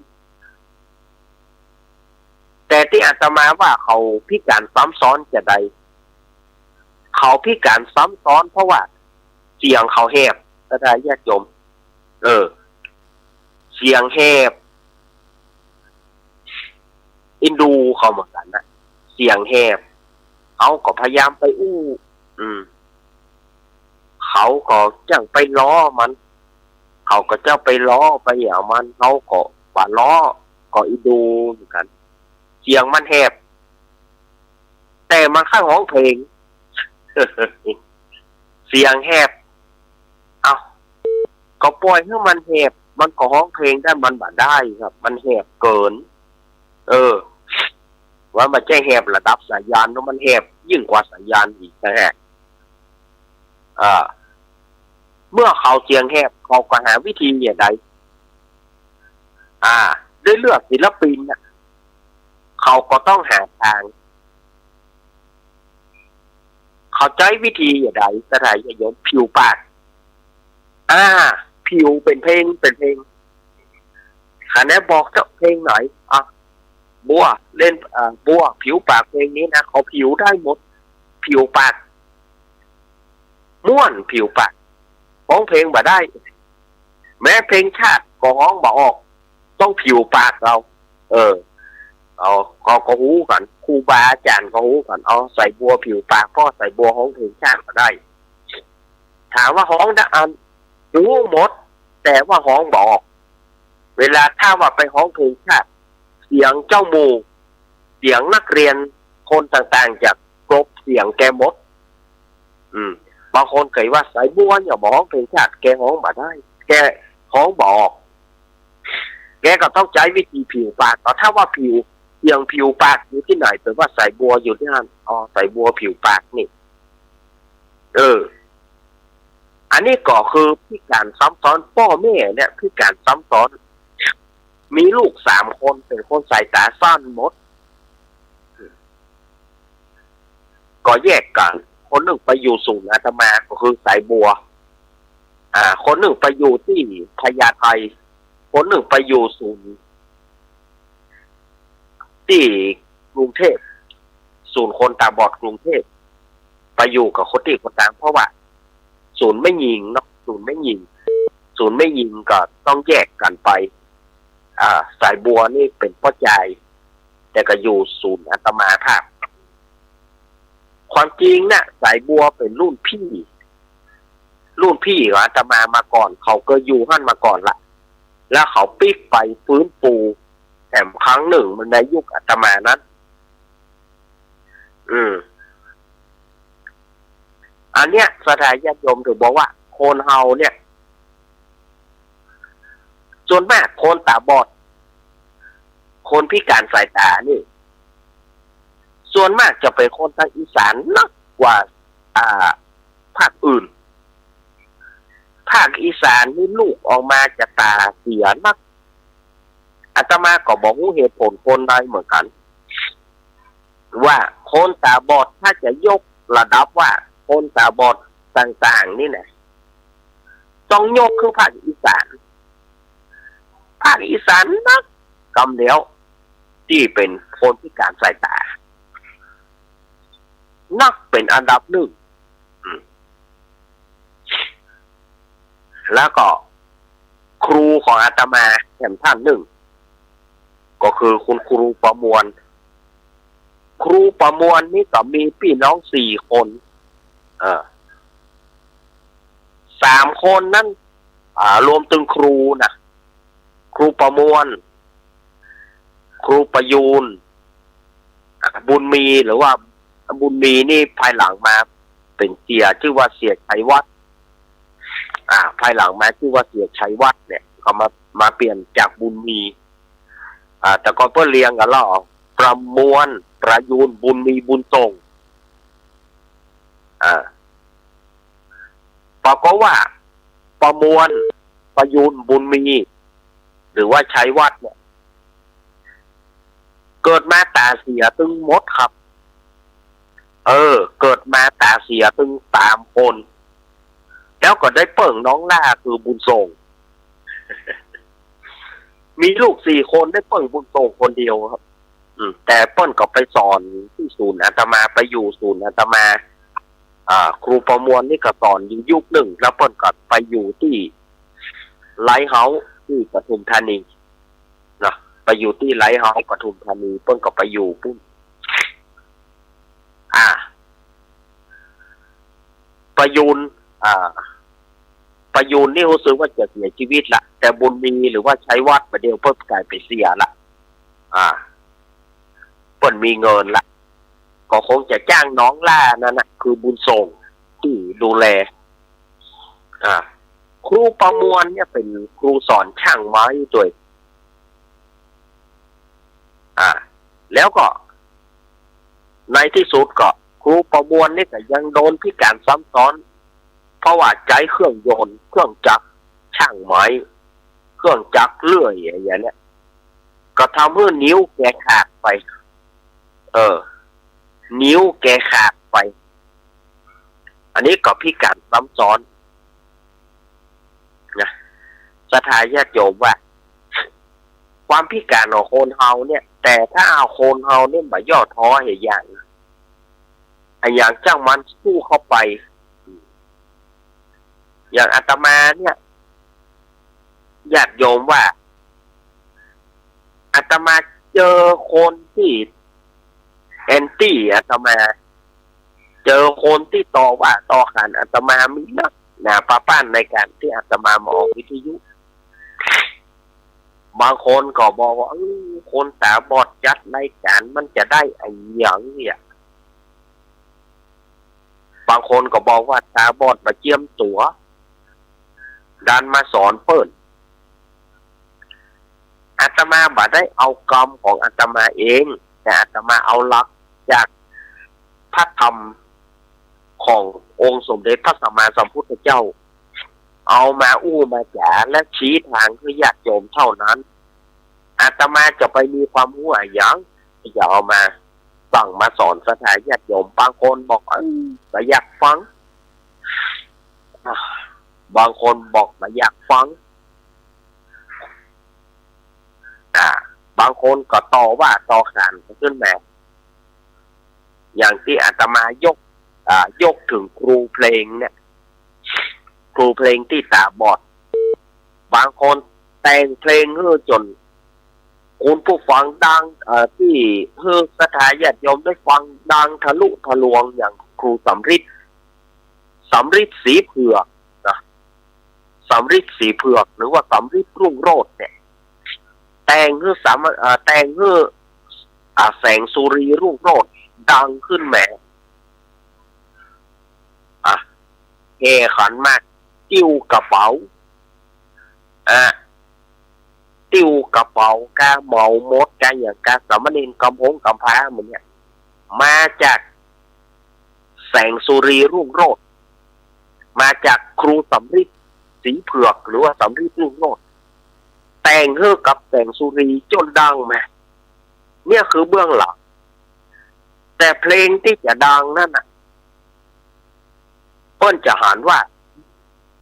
แต่ที่อาตมาว่าเขาพิการซ้ำซ้อนจะใดเขาพิการซ้ำซ้อนเพราะว่าเสียงเขาแหบก็ได้ญาติโยมเสียงแหบอินดูเขาเหมือนกันนะเสียงแหบเขาก็พยายามไปเขาก็จังไปล้อมันเขาก็จะไปล้อไปอย่างมันเขาก็ป่าล้อก็อินดูเหมือนกันเสียงมันแหบแต่มันข้างห้องเพลง เสียงแหบ ก็ปล่อยให้มันแหบมันก็ร้องเพลงได้มันบ่ได้ครับ มันแหบเกิน ว่ามันจะแหบระดับสายยานแล้วมันแหบยิ่งกว่าสายยานอีกนะฮะเมื่อเขาเสียงแหบเขาก็หาวิธีอย่างใดได้เลือกศิลปินน่ะเขาก็ต้องหาทางเขาใช้วิธีอย่างใดสถานยมผิวปากผิวเป็นเพลงคะแนนบอกเจ้าเพลงไหนบัวเล่นบัวผิวปากเพลงนี้นะเขาผิวได้หมดผิวปากม่วนผิวปากร้องเพลงบ่ได้แม้เพลงชาติก็ร้องบ่ออกต้องผิวปากเราก็หูกันครูบาอาจารย์ก็หูกันเอาใส่บัวผิวปากพ่อใส่บัวร้องเพลงชาติก็ได้ถามว่าร้องได้รู้หมดแต่ว่าร้องบ่ออกเวลาถ้าว่าไปร้องเพลงชาติเสียงเจ้าหมู่เสียงนักเรียนคนต่างๆจากกรบเสียงแกหมดบางคนเคยว่าใส่บัวอย่าร้องเพลงชาติแกร้องบ่ได้แกร้องบ่ออกแกก็ต้องใช้วิธีผิวปากแต่ถ้าว่าผิวเพียงผิวปากอยู่ที่ไหนแปลว่าใส่บัวอยู่ที่นั่นใส่บัวผิวปากนี่อันนี้ก็คือพิการซ้ำซ้อนพ่อแม่เนี่ยพิการซ้ำซ้อนมีลูก3 คนเป็นคนสายตาสั้นหมดก็แยกกันคนหนึ่งไปอยู่ศูนย์อาตมาก็คือสายบัวคนหนึ่งไปอยู่ที่พญาไทคนหนึ่งไปอยู่ศูนย์ที่กรุงเทพศูนย์คนตาบอดกรุงเทพไปอยู่กับคนที่คนต่างเพราะว่าศูนย์ไม่ยิงเนาะศูนย์ไม่ยิงก็ต้องแยกกันไปสายบัวนี่เป็นพ่อใจแต่ก็อยู่ศูนย์อาตมาภาพความจริงนะสายบัวเป็นรุ่นพี่ของอาตมาก่อนเขาก็อยู่หั่นมาก่อนละแล้วเขาปิกไปฟื้นฟูแถมครั้งหนึ่งมันในยุคอาตมานั้นอันเนี้ยสถานญาติโยมถึงบอกว่าคนเฮาเนี่ยส่วนมากคนตาบอดคนพิการสายตานี่ส่วนมากจะเป็นคนทางอีสานนักกว่าภาคอื่นภาคอีสานนี่ลูกออกมาจะตาเสียนักอาตมาก็บอกเหตุผลคนใดเหมือนกันว่าคนตาบอดถ้าจะยกระดับว่าคนตาบอดต่างๆนี่นะต้องยกคือภาคอีสานนักกำเดียวที่เป็นคนพิการสายตานักเป็นอันดับหนึ่งแล้วก็ครูของอาตมาแห่งท่านหนึ่งก็คือคุณครูประมวลนี่ก็มีพี่น้อง4 คน3 คนนั้นรวมถึงครูนะครูประมวลครูประยูนบุญมีหรือว่าบุญมีนี่ภายหลังมาเป็นเสียชื่อว่าเสียชัยวัฒน์ภายหลังมาชื่อว่าเสียชัยวัฒน์เนี่ยเขามาเปลี่ยนจากบุญมีแต่ก่อนเพื่อเรียงกันแล้วประมวลประยูนบุญมีบุญทรงปรากฏว่าประมวลประยูนบุญมีหรือว่าชัยวัฒน์เนี่ยเกิดมาตาเสียตึงหมดครับเกิดมาตาเสียตึง3 คนแล้วก็ได้เปิ่งน้องล่าคือบุญทรงมีลูก4 คนได้เปิ่งบุญทรงคนเดียวครับแต่เปิ้ลก็ไปสอนที่ศูนย์อาตมาไปอยู่ศูนย์อาตมาครูประมวลนี่ก็สอนอยู่ยุคหนึ่งแล้วเปิ้ลก็ไปอยู่ที่ไลท์เฮาส์ที่ปทุมธานีนะไปอยู่ที่ไลท์เฮาส์ปทุมธานีเปิ้ลก็ไปอยู่ปุ๊บประยูนนี่รู้สึกว่าจะเสียชีวิตละแต่บุญมีหรือว่าใช้วัดประเดี๋ยวเพิ่มกลายไปเสียละเปิ้ลมีเงินละก็คงจะจ้างน้องล่านั่นนะคือบุญส่งที่ดูแลค รูประมวลเนี่ยเป็นครูสอนช่างไม้ด้วยแล้วก็ในที่สุดก็ครูประมวลนี่ก็ยังโดนพิการซ้ำซ้อนเพราะว่าใจเครื่องยนต์เครื่องจักรช่างไม้เครื่องจักรเลื่อยอย่างเนี้ยก็ทำให้นิ้วแกขาดไปนิ้วแกขาดไปอันนี้ก็พิการซ้ำซ้อนนะศรัทธาญาติโยมว่าความพิการของคนเฮาเนี่ยแต่ถ้าเอาคนเฮาเนี่ยมาย่อท้ออย่างจ้างมันสู้เข้าไปอย่างอาตมาเนี่ยญาติโยมว่าอาตมาเจอคนที่แอนตี้อาตมาเจอคนที่ต่อว่าต่อขานอาตมามีนักป้าป้านในการที่อาตมามาออกวิทยุบางคนก็บอกว่าคนตาบอดจัดรายการมันจะได้ไอ้หยังเนี่ยบางคนก็บอกว่าตาบอดมาเจียมตัวดันมาสอนเปิ้นอาตมาบ่ได้เอากรรมของอาตมาเองแต่อาตมาเอาหลักจากพระธรรมขององค์สมเด็จพระสัมมาสัมพุทธเจ้าเอามาอู้มาจ๋าและชี้ทางให้ญาติโยมเท่านั้นอาตมาจะไปมีความรู้อะไรอย่างอย่าเอามาสั่งมาสอนศรัทธาญาติโยมบางคนบอกไม่อยากฟังบางคนบอกไม่อยากฟังบางคนก็ต่อว่าต่อขานขึ้นมาอย่างที่อาตมายกถึงครูเพลงเนี่ยครูเพลงที่ตาบอดบางคนแต่งเพลงให้จนคุณผู้ฟังดังที่เพื่อศรัทธาญาติโยมได้ฟังดังทะลุทะลวงอย่างครูสำริดสีเผือกนะสำริดสีเผือกหรือว่าสำริดรุ่งโรจน์เนี่ยแต่งให้แสงสุรีรุ่งโรจน์ดังขึ้นแหมเฮขันมากติ้วกระเป๋าติ้วกระเป๋ากาเมามดกาอย่างกาสามเณรกำพงกำพร้าเหมือนเนี่ยมาจากแสงสุรีรุ่งโรจน์มาจากครูสำริดสีเผือกหรือว่าสำริดรุ่งโรจน์แต่งให้กับแสงสุรีจนดังมาเนี่ยคือเบื้องหลังแต่เพลงที่จะดังนั่นน่ะเปิ้นจะหันว่า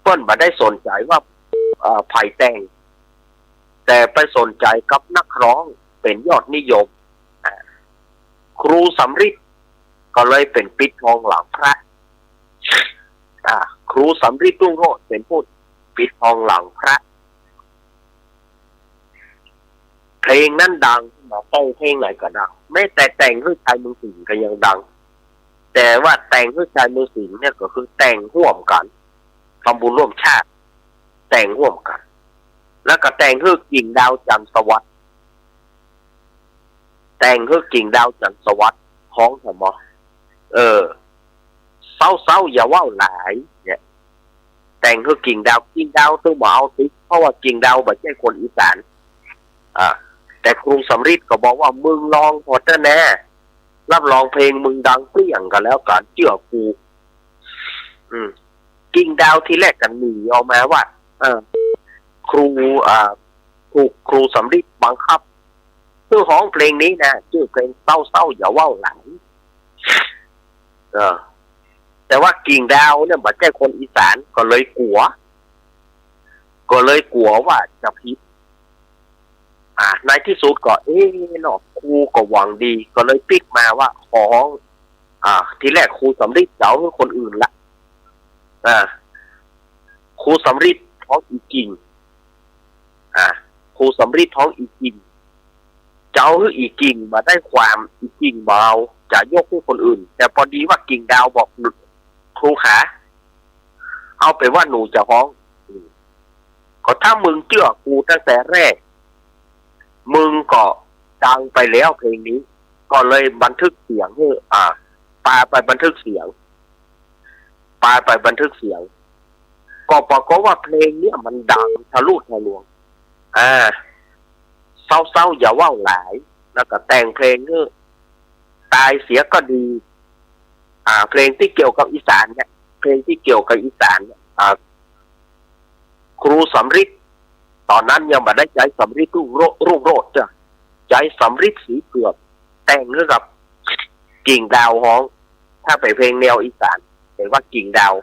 เปิ้นไม่ได้สนใจว่าไผ่แต่งแต่ไปสนใจกับนักร้องเป็นยอดนิยมครูสำริดก็เลยเป็นปิดทองหลังพระครูสำริดรุ่งโรจน์เป็นผู้ปิดทองหลังพระเพลงนั้นดังต้องเพลงไหนก็ดังไม่แต่แต่งให้ชายเมืองสิงห์ก็ยังดังแต่ว่าแต่งให้ชายเมืองสิงห์เนี่ยก็คือแต่งร่วมกันทำบุญร่วมชาติแต่งร่วมกันแล้วก็แต่งให้กิ่งดาวจันทร์สวัสดิ์แต่งให้กิ่งดาวจันทร์สวัสดิ์ท้องสมอเศร้าอย่าว่าหลายเนี่ยแต่งให้กิ่งดาวต้องมาเอาสิเพราะว่ากิ่งดาวไม่ใช่คนอีสานแต่ครูสำริดก็บอกว่ามึงลองพอเถอะแน่รับรองเพลงมึงดังเปรี้ยงกันแล้วกันเชื่อกูกิ่งดาวที่แรกกันหนีออกมาว่าครูสำริดบังคับชื่อของเพลงนี้นะชื่อเพลงเศร้าอย่าว่าหลายแต่ว่ากิ่งดาวเนี่ยไม่ใช่คนอีสานก็เลยกลัวว่าจะผิดในที่สุดก็เนาะครูก็หวังดีก็เลยปิกมาว่าของทีแรกครูสำริดเจ้าคือคนอื่นละครูสำริดท้องอีกิ่งครูสำริดท้องอีกิ่งเจ้าคืออีกิ่งมาได้ความอีกิ่งเบาจะยกให้คนอื่นแต่พอดีว่ากิ่งดาวบอกครูขาเอาไปว่าหนูจะฟ้องก็ถ้ามึงเชื่อกูตั้งแต่แรกมึงก็ดังไปแล้วเพลงนี้ก็เลยบันทึกเสียงให้ปาไปบันทึกเสียงก็ ปรากฏว่าเพลงเนี้ยมันดังทะลุทะลวงเศร้าๆอย่าว่าวหลายแล้วก็แต่งเพลงเนี่ยตายเสียก็ดีเพลงที่เกี่ยวกับอีสานเนี่ยเพลงที่เกี่ยวกับอีสานเนี่ยครูสำริดตอนนั้นยังไม่ได้ใจสำริดรุ่งโรจน์จ้ะใจสำริดสีเผือกแต่งเรื่องกับกิ่งดาวฮ้องถ้าไปเพลงแนวอีสานเห็นว่ากิ่งดาว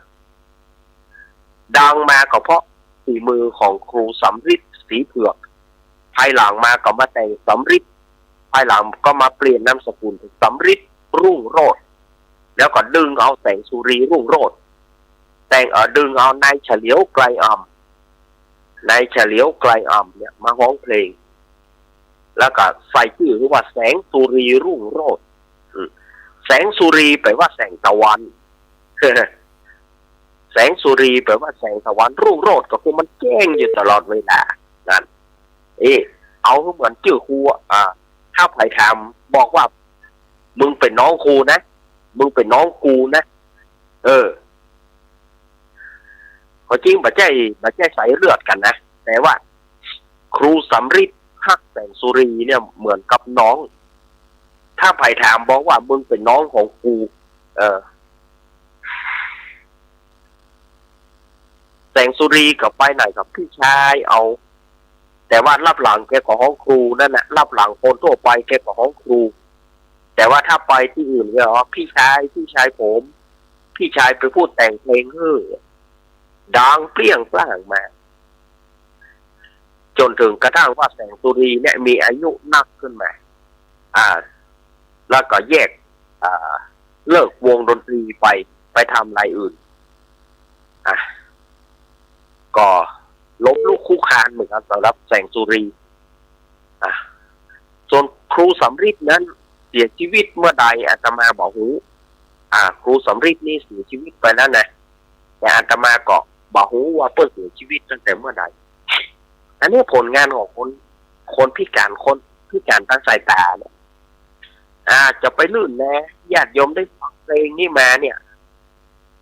ดังมาก็เพราะฝีมือของครูสำริดสีเผือกภายหลังมาก็มาแต่งสำริดภายหลังก็มาเปลี่ยนนามสกุลเป็นสำริดรุ่งโรจน์แล้วก็ดึงเอาแสงสุรีรุ่งโรจน์แต่งดึงเอานายเฉลียวไกลอ่ำนายเฉลียวไกลอ่ำเนี่ยมาร้องเพลงแล้วก็ใส่ชื่อว่าแสงสุรีรุ่งโรจน์แสงสุรีแปลว่าแสงตะวันแสงสุรีแปลว่าแสงตะวันรุ่งโรจน์ก็คือมันแจ้งอยู่ตลอดเวลานั่นเอาเหมือนชื่อครูถ้าใครถามบอกว่ามึงเป็นน้องครูนะมึงเป็นน้องกูนะก็จริงบัดใจใส่เลือดกันนะแต่ว่าครูสำริดฮักแสงสุรีเนี่ยเหมือนกับน้องถ้าใครถามบอกว่ามึงเป็นน้องของกูแสงสุรีกับไปไหนกับพี่ชายเอาแต่ว่ารับหลังแกของห้องครูนั่นนะรับหลังคนทั่วไปแกของห้องครูแต่ว่าถ้าไปที่อื่นก็พี่ชายผมพี่ชายไปพูดแต่งเพลงดังเปรี้ยงปร้างมาจนถึงกระทั่งว่าแสงสุรีเนี่ยมีอายุนักขึ้นมาแล้วก็แยกเลิกวงดนตรีไปทำอะไรอื่นก็ล้มลุกคลุกคลานเหมือนกันสำหรับแสงสุรีส่วนครูสำริดนั้นเสียชีวิตเมื่อใดอาตมาบอกหูครูสำริดนี่เสียชีวิตไปแล้วนะแต่อาตมาก็บอกหูว่าเพิ่งเสียชีวิตตั้งแต่เมื่อใดอันนี้ผลงานของคนพิการทางสายตาเนี่ยจะไปลื่นนะญาติโยมได้ฟังเพลงนี่มาเนี่ย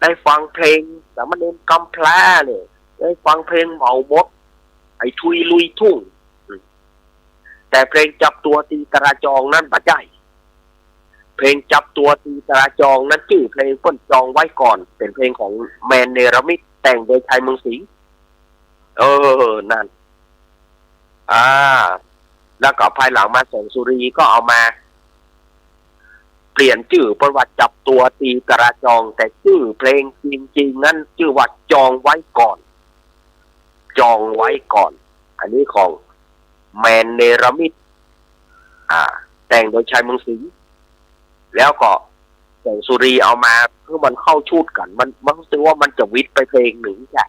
ได้ฟังเพลงสามเณรกำพร้าเนี่ยได้ฟังเพลงเมาบดไอ้ทุยลุยทุ่งแต่เพลงจับตัวตีตราจองนั้นปัจจัยเพลงจับตัวตีตราจองนั้นชื่อเพลงเปิ้นจองไว้ก่อนเป็นเพลงของแมนเนรมิตแต่งโดยชัยเมืองสิงห์นั่นแล้วก็ภายหลังมาแสงสุรีก็เอามาเปลี่ยนชื่อเป็นว่าจับตัวตีตราจองแต่ชื่อเพลงจริงๆนั้นชื่อว่าจองไว้ก่อนอันนี้ของแมนเนรมิตแต่งโดยชัยเมืองสิงห์แล้วก็แสงสุรีเอามาเพื่อมันเข้าชุดกันมันรู้สึกว่ามันจะวิทย์ไปเพลงหนึ่งจ้ะ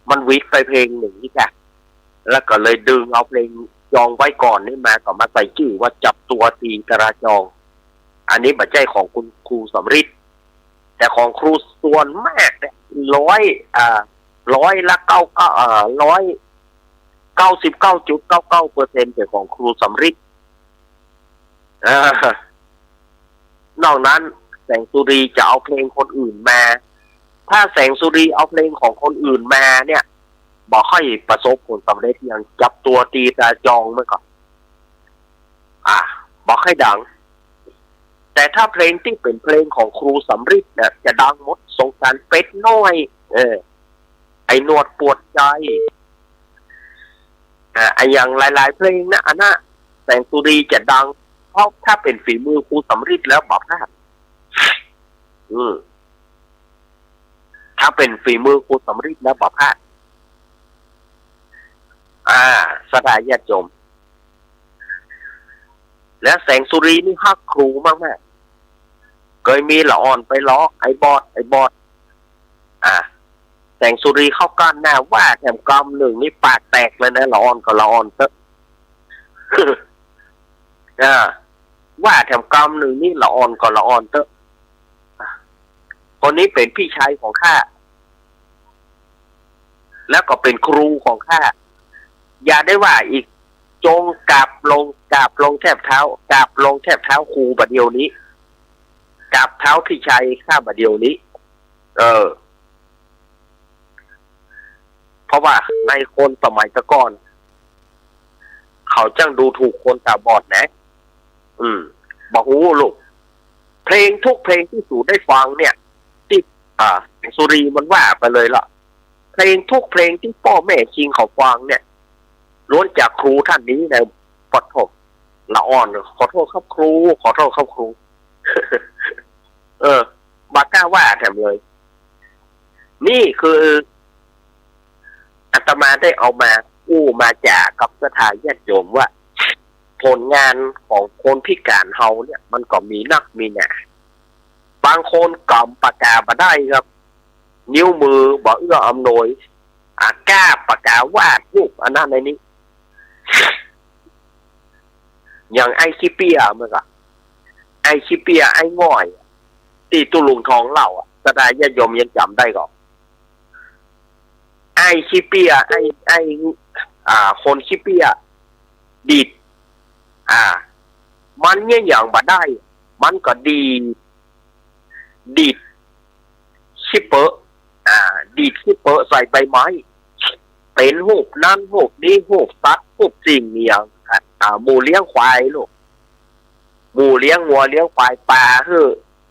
มันวิทย์ไปเพลงหนึ่งจ้ะแล้วก็เลยดึงเอาเพลงจองไว้ก่อนนี่มาก็มาใส่ชื่อว่าจับตัวตีตราจองอันนี้บัจจัยของคุณครูสำริดแต่ของครูส่วนมากเนี่ย100 ละ 99.99%เป็นของครูสำริดนอกนั้นแสงสุรีจะเอาเพลงคนอื่นมาถ้าแสงสุรีเอาเพลงของคนอื่นมาเนี่ยบอกให้ประสบผลสำเร็จอย่างจับตัวตีตาจองเมื่อก่อนบอกให้ดังแต่ถ้าเพลงที่เป็นเพลงของครูสำริดเนี่ยจะดังหมดสงสารเป็ดน้อยไอ้หนวดปวดใจไอ้อย่างหลายๆเพลงนะแสงสุรีจะดังเพราะถ้าเป็นฝีมือครูสำริดแล้วบอกนะถ้าเป็นฝีมือครูสำริดแล้วบอกพลาดสดายญาติโยมและแสงสุรีนี่ฮักครูมากๆเคยมีละอ่อนไปล้อไอ้บอดแสงสุรีเข้าก้านหน้าว่าแถมกำหนึ่งนี่ปากแตกเลยนะละอ่อนก็ละอ่อนเถอะว่าแถมกำหนึ่งนี่ละอ่อนก็ละอ่อนเถอะคนนี้เป็นพี่ชายของข้าแล้วก็เป็นครูของข้าอย่าได้ว่าอีกจงกราบลงแทบเท้ากราบลงแทบเท้าครูบัดเดียวนี้กราบเท้าพี่ชายข้าบัดเดียวนี้ เพราะว่าในคนสมัยตะก่อนเขาจังดูถูกคนตาบอดนะบอกหูลูกเพลงทุกเพลงที่สู่ได้ฟังเนี่ยที่สุรีมันว่าไปเลยล่ะเพลงทุกเพลงที่พ่อแม่ชิงเขาฟังเนี่ยล้วนจากครูท่านนี้นะขอโทษละอ่อนขอโทษครับครูขอโทษครับครู บากล้าว่าแถมเลยนี่คืออาตมาได้เอามาอู้มาจากกับสถานญาติโยมว่าผลงานของคนพิการเฮาเนี่ยมันก็มีนักมีหนาบางคนกำปากกามาได้ครับนิ้วมือบ่เอื้ออำนวยกล้าปากกาวาดรูปอันนั้นในนี้อย่างไอคิเปียมันก็ไอคิเปียไอง่อยตีตุลุงทองเหล่าสถานญาติโยมยังจำได้ก่อนไอคิเปียไอคนคิเปียดีดมันเนี่ยอย่างบ่ได้มันก็ดีดชิปเปอร์ดีดชิปเปอร์ใส่ใบไม้เป็นหูกนั่นหูกนี้หูกตัดหูกสิ่งเนี่ยหมูเลี้ยงควายลูกหมูเลี้ยงวัวเลี้ยงควายปลา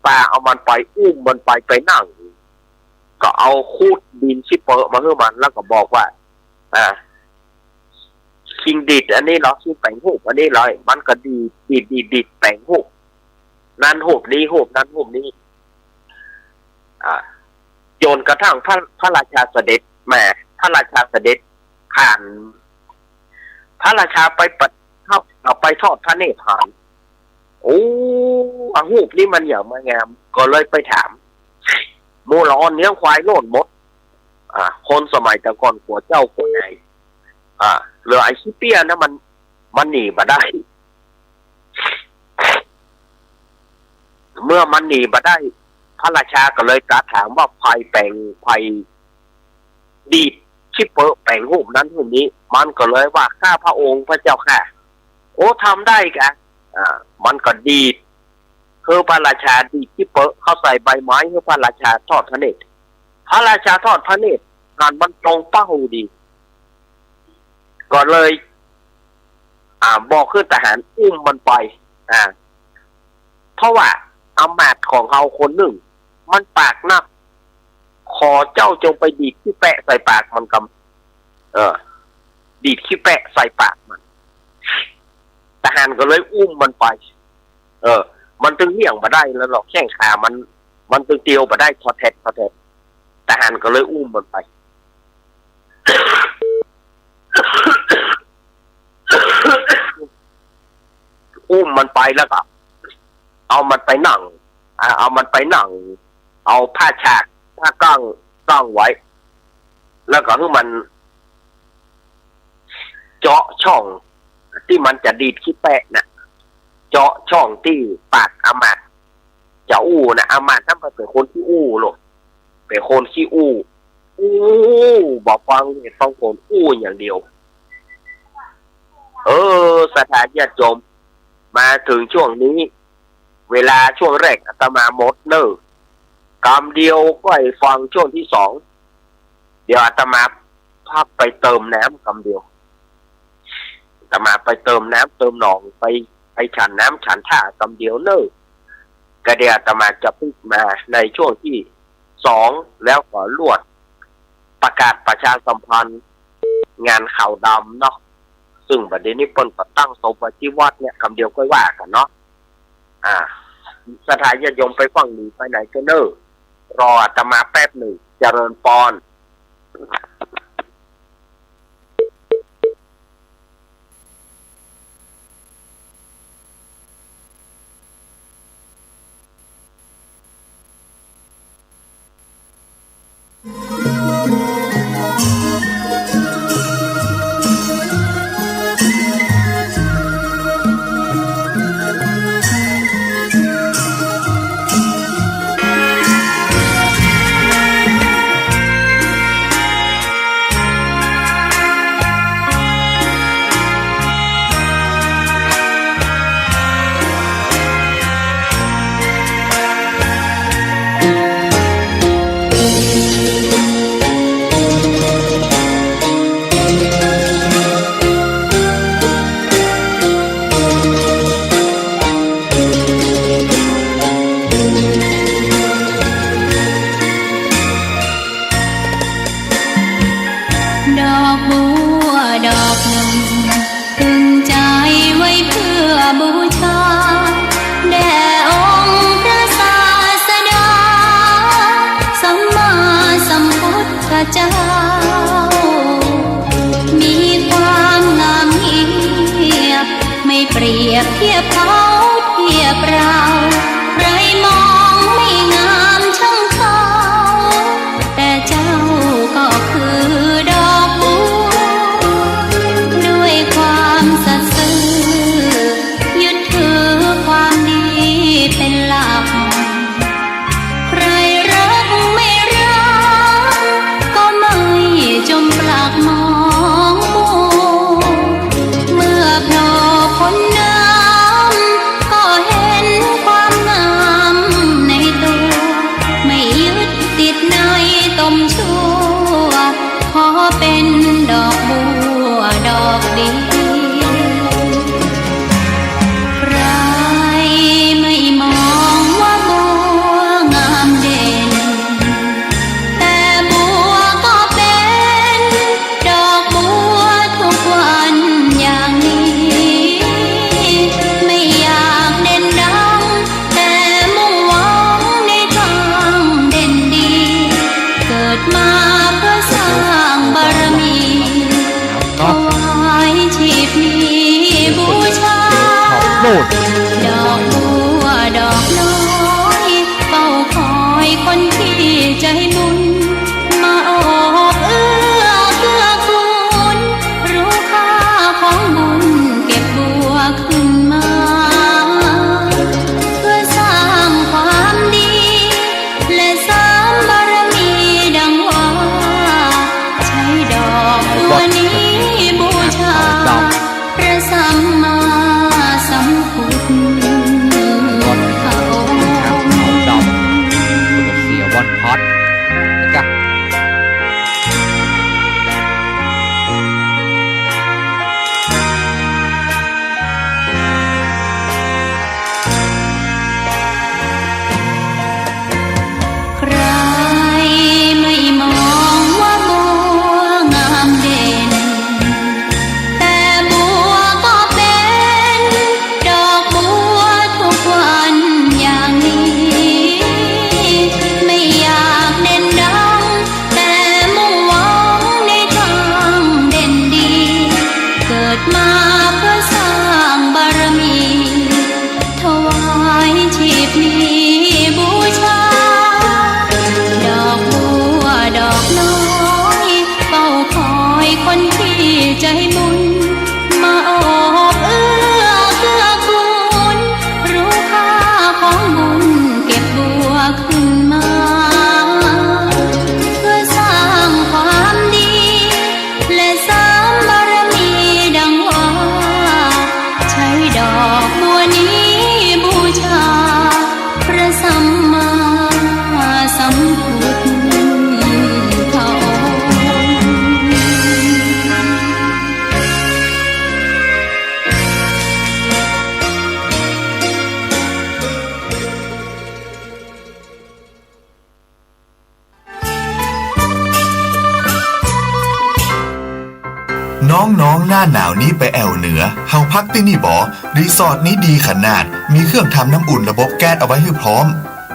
ปลาเอามันไปอุ้มมันไปนั่งก็เอาคูดดินชิปเปอร์มาให้มันแล้วก็บอกว่าคิงดิดอันนี้เหรอคิงแปลงหูกอันนี้เลยมันก็ดีดแปลงหูกนั่นหูกนี้หูกนั้นหูกนี้โยนกระทั่งพระราชาเสด็จแม่พระราชาเสด็จผ่านพระราชาไปไปทอดพระเนตรผ่านโอ้หูกนี่มันอย่างมางามก็เลยไปถามโมลอนเนื้อควายโน่นมดคนสมัยแต่ก่อนหัวเจ้าหัวไหนเหลือไอชิเปียนะมันหนีมาได้เมื่อมันหนีมาได้พระราชาก็เลยตรัสถามว่าไฟดีดชิปเปอร์แปลงหูปนั้นหูปนี้มันก็เลยว่าข้าพระองค์พระเจ้าค่ะโอ้ทำได้กะมันก็ดีดคือพระราชาดีดชิปเปอร์เข้าใส่ใบไม้คือพระราชาทอดพระเนตรพระราชาทอดพระเนตรงานมันตรงเป้าดีก็เลยบอกขึ้นทหารอุ้มมันไปเพราะว่าอำมาตย์ของเขาคนหนึ่งมันปากนักขอเจ้าจงไปดีดขี้แปะใส่ปากมันกำดีดขี้แปะใส่ปากมันทหารก็เลยอุ้มมันไปมันตึงเหี้ยงมาได้แล้วหรอกแข้งขามันตึงเตียวมาได้ทอแทะทหารก็เลยอุ้มมันไปอุ้มมันไปแล้วก็เอามันไปนั่งเอาผ้าฉากผ้ากั้งไว้แล้วก็ให้มันเจาะช่องที่มันจะดีดขี้แปะนะเจาะช่องที่ปากอามาตย์จะอู้นะอามาตย์นั่นเป็นคนที่อู้หรอกเป็นคนที่อู้บอกฟังเนี่ยต้องคนอู้อย่างเดียวสถานญาติโยมมาถึงช่วงนี้เวลาช่วงแรกอาตมาหมดกำเดียวก็ให้ฟังช่วงที่สองเดี๋ยวอาตมาพักไปเติมน้ำกำเดียวอาตมาไปเติมน้ำเติมหนองไปฉันน้ำฉันท่ากำเดียวก็เดี๋ยวอาตมาจะพูดมาในช่วงที่สองแล้วก็ลวดประกาศประชาสัมพันธ์งานข่าวดำเนาะซึ่งประเด็นนี้เปิ้นก็ตั้งโซฟาที่วัดเนี่ยคำเดียวก็ว่ากันเนาะสถานญาติโยมไปฟังหนีไปไหนก็รออาตมาแป๊บหนึ่งเจริญปอน ติดในต้มชั่วขอเป็นดอกบัวดอกเดียวใครไม่มองว่าบัวงามเด่นแต่บัวก็เป็นดอกบัวทุกวันอย่างนี้ไม่อยากเด่นดังแต่มุ่งหวังในทางเด่นดีเกิดมาเพื่อสร้างบารมีถวายชีพนี้บูชา โลด ดอกบัวดอกน้อยเฝ้าคอยคนที่ใจบุญมาโอบเอื้อเกื้อกูลรู้ค่าของบุญเก็บบัวขึ้นมาเพื่อสร้างความดีและสร้างบารมีดังว่าใช้ดอกบัวนี้บูชาพระสัมมาสัมพุทธพระองค์ เอาดำเสียวันพัดจ้ะ ใครไม่มองว่าบัวงามเด่นแต่บัวก็เป็นดอกบัวทุกวันอย่างนี้ไม่อยากเด่นดังแต่มุ่งหวังในทางเด่นดีเกิดมาเพื่อสร้างบารมีถวายชีพนี้บูชาดอกบัวดอกน้อยเฝ้าคอยคนที่ใจบุญมาโอบเอื้อเกื้อกูลรู้ค่าของบุญเก็บบัวขึ้นมาเพื่อสร้างความดีและสร้างบารมีดังว่าใช้ดอกบัวนี้บูชาพระสัมมาสัมพุทธพระองค์ น้องๆหน้าหนาวนี้ไปแอวเหนือเฮาพักที่นี่บ่รีสอร์ทนี้ดีขนาดมีเครื่องทำน้ำอุ่นระบบแก๊สเอาไว้ให้พร้อม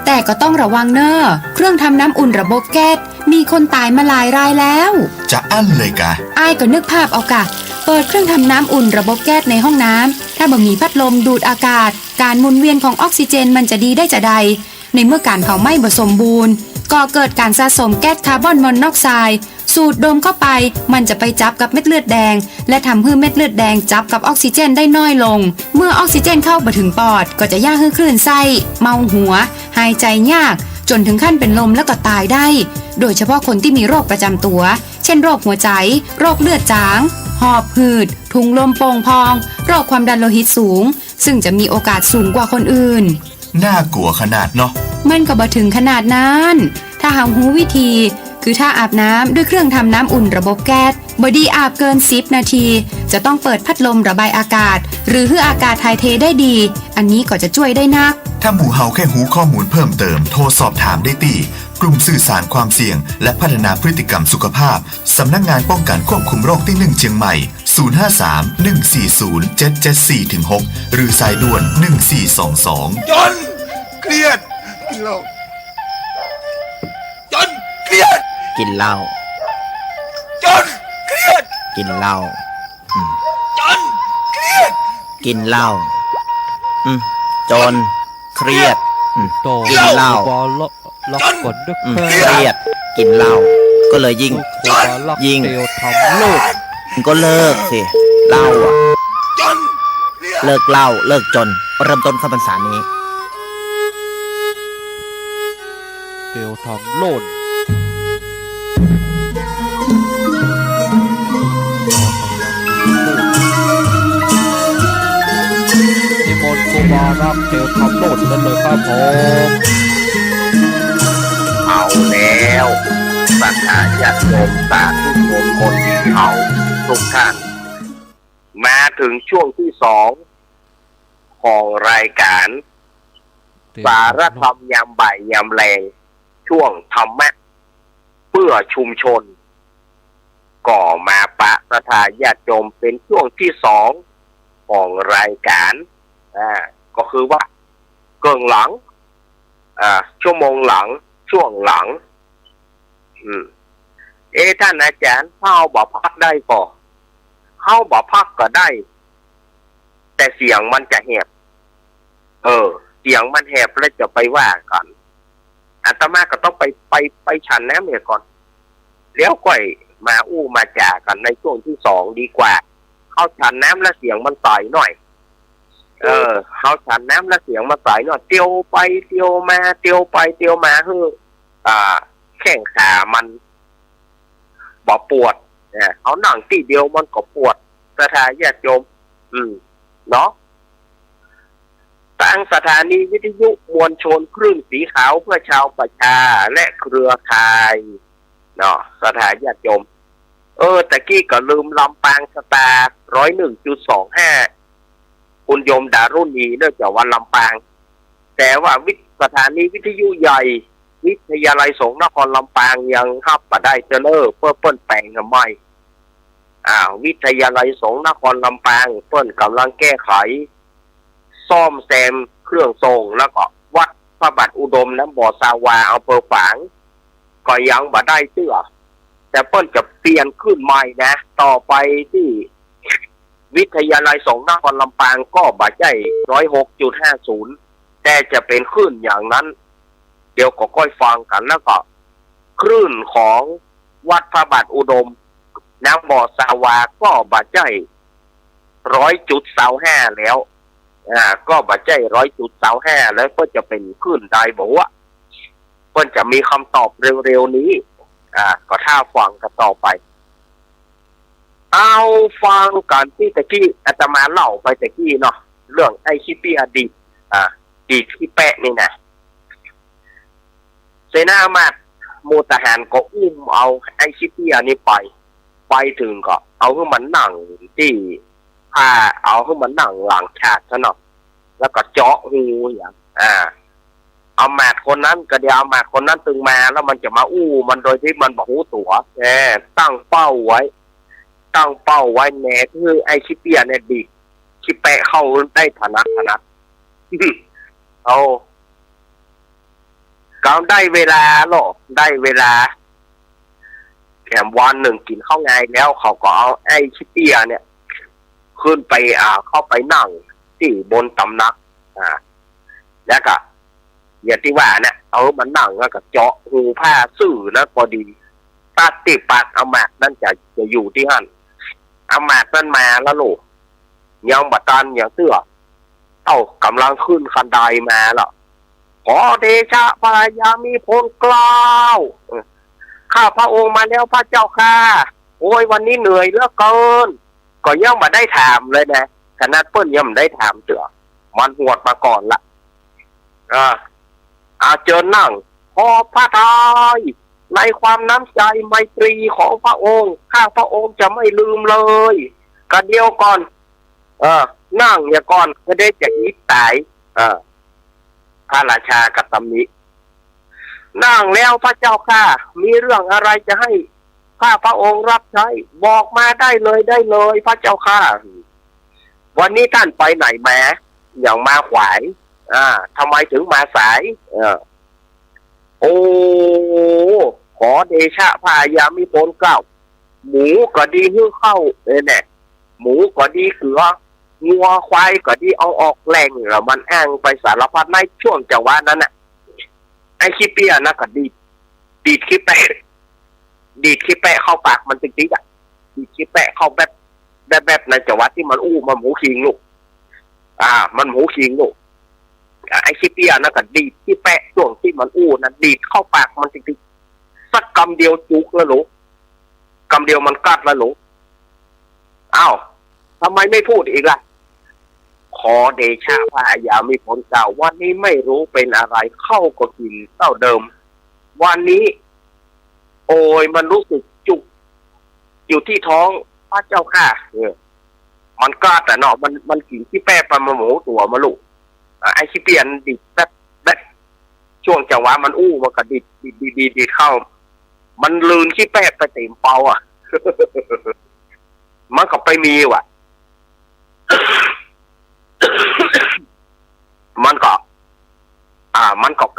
แต่ก็ต้องระวังเนอะเครื่องทำน้ำอุ่นระบบแก๊สมีคนตายมาหลายรายแล้ว จะอั้นเลยกะ อ้ายก็นึกภาพเอากะเปิดเครื่องทำน้ำอุ่นระบบแก๊สในห้องน้ำถ้าบ่มีพัดลมดูดอากาศการหมุนเวียนของออกซิเจนมันจะดีได้จะใดในเมื่อการเผาไหม้บ่สมบูรณ์ก็เกิดการสะสมแก๊สคาร์บอนมอนอกไซด์สูดดมเข้าไปมันจะไปจับกับเม็ดเลือดแดงและทำให้เม็ดเลือดแดงจับกับออกซิเจนได้น้อยลงเมื่อออกซิเจนเข้าไปถึงปอดก็จะย่าให้คลื่นไส้เมาหัวหายใจยากจนถึงขั้นเป็นลมแล้วก็ตายได้โดยเฉพาะคนที่มีโรคประจำตัวเช่นโรคหัวใจโรคเลือดจางหอบหืดถุงลมโป่งพองโรคความดันโลหิตสูงซึ่งจะมีโอกาสสูงกว่าคนอื่น น่ากลัวขนาดเนาะ มันก็บ่ถึงขนาดนั้นถ้าหารู้วิธีคือถ้าอาบน้ำด้วยเครื่องทำน้ำอุ่นระบบแก๊สบดีอาบเกิน10 นาทีจะต้องเปิดพัดลมระบายอากาศหรือให้อากาศถ่ายเทได้ดีอันนี้ก็จะช่วยได้นัก ถ้าหมู่เฮาแค่หูข้อมูลเพิ่มเติมโทรสอบถามได้ที่กลุ่มสื่อสารความเสี่ยงและพัฒนาพฤติกรรมสุขภาพสำนักงานป้องกันควบคุมโรคที่1เชียงใหม่053-140-774-6หรือสายด่วน1422จนเครียดกินเหล้าจนเครียด กินเหล้า จนเครียด กินเหล้า จนเครียด กินเหล้าจนเครียด โต กินเหล้า บอลล็อกกดด้วย เครียด กินเหล้าก็เลยยิ่ง ยิงเดียวทำโลก ก็เลิกสิเหล้าอ่ะ จนเครียด เลิกเหล้าเลิกจนเริ่มต้นเข้าพรรษานี้ เดียวทำโลดนิมนต์ครูบารับเดียวทำโลดนั่นเลยครับผม เอาแล้ แล้วศรัทธาญาติโยมสาธุชนคนดีเขาทุกท่านมาถึงช่วงที่สองของรายการสารธรรมยามบ่ายยามแรงช่วงธรรมะเพื่อชุมชนก่อมาปะศรัทธาญาติโยมเป็นช่วงที่สองของรายการก็คือว่าเกินหลังชั่วโมงหลังช่วงหลังท่านอาจารย์เข้าบอกพักได้ก่อเข้าบอกพักก็ได้แต่เสียงมันจะแหบเสียงมันแหบแล้วจะไปว่ากันอาตมาก็ต้องไปฉันน้ำเนี่ยก่อนแล้วก่อยมามาจ่ากันในช่วงที่สองดีกว่าเข้าฉันน้ำแล้วเสียงมันใสหน่อยเขาฉันน้ำแล้วเสียงมาใสหน่อยเตียวไปเตียวมาเตียวไปเตียวมาแข้งขามันบ่ปวดเขาหนังตีเดียวมันก็ปวดสถานญาติโยมเนาะตั้งสถานีวิทยุมวลชนคลื่นสีขาวเพื่อชาวประชาและเครือข่ายเนาะสถานญาติโยมตะกี้ก็ลืมลำปางสตาร์ 101.25คุณโยมดารุณีเนื่องจากวันลำปางแต่ว่าสถานีวิทยุใหญ่วิทยาลัยสงฆ์นครลำปางยังฮับมาได้เจริญเพื่อเปิ้นแปลงทำไมวิทยาลัยสงฆ์นครลำปางเปิ้นกำลังแก้ไขซ่อมแซมเครื่องทรงแล้วก็วัดพระบาทอุดมน้ำบ่อสาวาอำเภอฝางก็ยังมาได้เตื้อแต่เปิ้นจะเปลี่ยนขึ้นใหม่นะต่อไปที่วิทยาลัยสงฆ์นครลำปางก็บาดใจ 106.50 แต่จะเป็นคลื่นอย่างนั้นเดี๋ยวก็ค่อยฟังกันแล้วก็คลื่นของวัดพระบาทอุดมน้ำบ่อสาวาก็บาดใจ 100.25 แล้วก็บาดใจ 100.25 แล้วก็จะเป็นคลื่นใดบอกว่าเพิ่นจะมีคำตอบเร็วๆนี้ก็ท่าฟังกันต่อไปเอาฟังกันที่ตะกี้อาตมาเล่าไปตะกี้เนาะเรื่องไอ้ชิเปียดีที่แปะนี่นะเสนามาตมูทหารก็อุ้มเอาไอ้ชิเปียนี่ไปถึงก็เอาให้มันนั่งที่เอาให้มันนั่งหลังฉากซะเนาะแล้วก็เจาะหูอย่างเอาหมาดคนนั้นก็เดี๋ยวเอาหมาดคนนั้นตึงมาแล้วมันจะมามันโดยที่มันบอกหูตัวตั้งเป้าไว้แน่คือไอ้ชิเปียเนี่ยดีชิแปะเข้าได้ถนัดเอาก็ได้เวลาหรอได้เวลาแถมวันหนึ่งกินข้าวไงแล้วเขาก็เอาไอ้ชิเปียเนี่ยขึ้นไปเข้าไปนั่งที่บนตำหนักแล้วก็อย่างที่ว่าเนี่ยเอามันนั่งแล้วก็เจาะหูผ้าซื่อแล้วพอดีตัดติปัดเอาหมากนั่นจะอยู่ที่หั่นเอาหมากนั่นมาแล้วลูกยังบัดตันอย่างเสื้อกำลังขึ้นคันไดมาแล้วขอเดชะพายามีพลกล้าวข้าพระองค์มาแล้วพระเจ้าค่ะโอ้ยวันนี้เหนื่อยเหลือเกินก็ยังมาได้ถามเลยนะขนาดเปิ้ลยังไม่ได้ถามเสือมันหวดมาก่อนละเจอนั่งพอพระทัยในความน้ำใจไมตรีของพระองค์ข้าพระองค์จะไม่ลืมเลยกระเดียวก่อนนั่งอย่าก่อนก็ได้จะอีกตายพระราชากัตตมินั่งแล้วพระเจ้าค่ะมีเรื่องอะไรจะให้ข้าพระองค์รับใช้บอกมาได้เลยพระเจ้าค่ะวันนี้ท่านไปไหนมาอย่างมาขวายทำไมถึงมาสายโอ้ขอเดชะพายามิพลเกล้าหมูก็ดีหื้อเข้าเนี่ยหมูก็ดีเขืองัวควายก็ดีเอาออกแหล่งแล้วมันอ้างไปสารพัดในช่วงจังหวะนั้นน่ะไอ้ขี้เปียนะก็ดีดขี้แปะเข้าปากมันจริงๆดีดขี้แปะเข้าแบบในจังหวะที่มันมันหมูคิงลูกมันหมูคิงลูกไอ้ขี้เปียนะก็ดีดขี้แปะช่วงที่มันนั้นดีดเข้าปากมันจริงๆสักกำเดียวจุกแล้วลูกกำเดียวมันกัดแล้วลูกทำไมไม่พูดอีกล่ะขอเดชะพายามีผลเก่าวันนี้ไม่รู้เป็นอะไรเข้าก็กินเท่าเดิมวันนี้ โอ้ยมันรู้สึกจุกอยู่ที่ท้องพระเจ้าค่ะมันกล้าแต่เนาะมันกินขี้แป้ปลาหมูตัวมาลูกไอ้ขี้เปียนดิบแบบช่วงจังหวะมันอู้มันก็ดิดเข้ามันลืนขี้แป้ไปเต็มเปาอ่ะ มันก็ไปมีว่ะ มันก็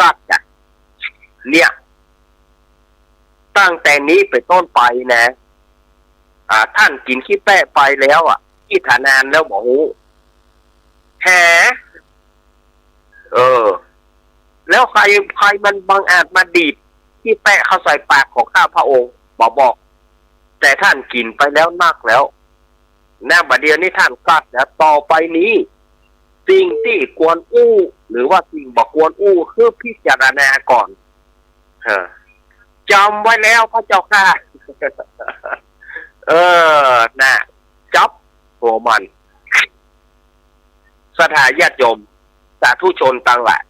กัดจ้ะเนี่ยตั้งแต่นี้ไปต้นไปนะท่านกินขี้แป้ไปแล้วอ่ะที่ฐานานแล้วบอกแหแล้วใครมันบังอาจมาดีดขี้แป้เข้าใส่ปากของข้าพระองค์บอกแต่ท่านกินไปแล้วนักแล้วแน่บัดเดียวนี้ท่านกัดแล้วต่อไปนี้สิ่งที่ควรอู้หรือว่าสิ่งบอกควรอู้คือพิจารณาก่อนจำไว้แล้วพระเจ้าค่ะ น่ะจับหัวมันสถาญาติโยมสาธุชนต่างหลาย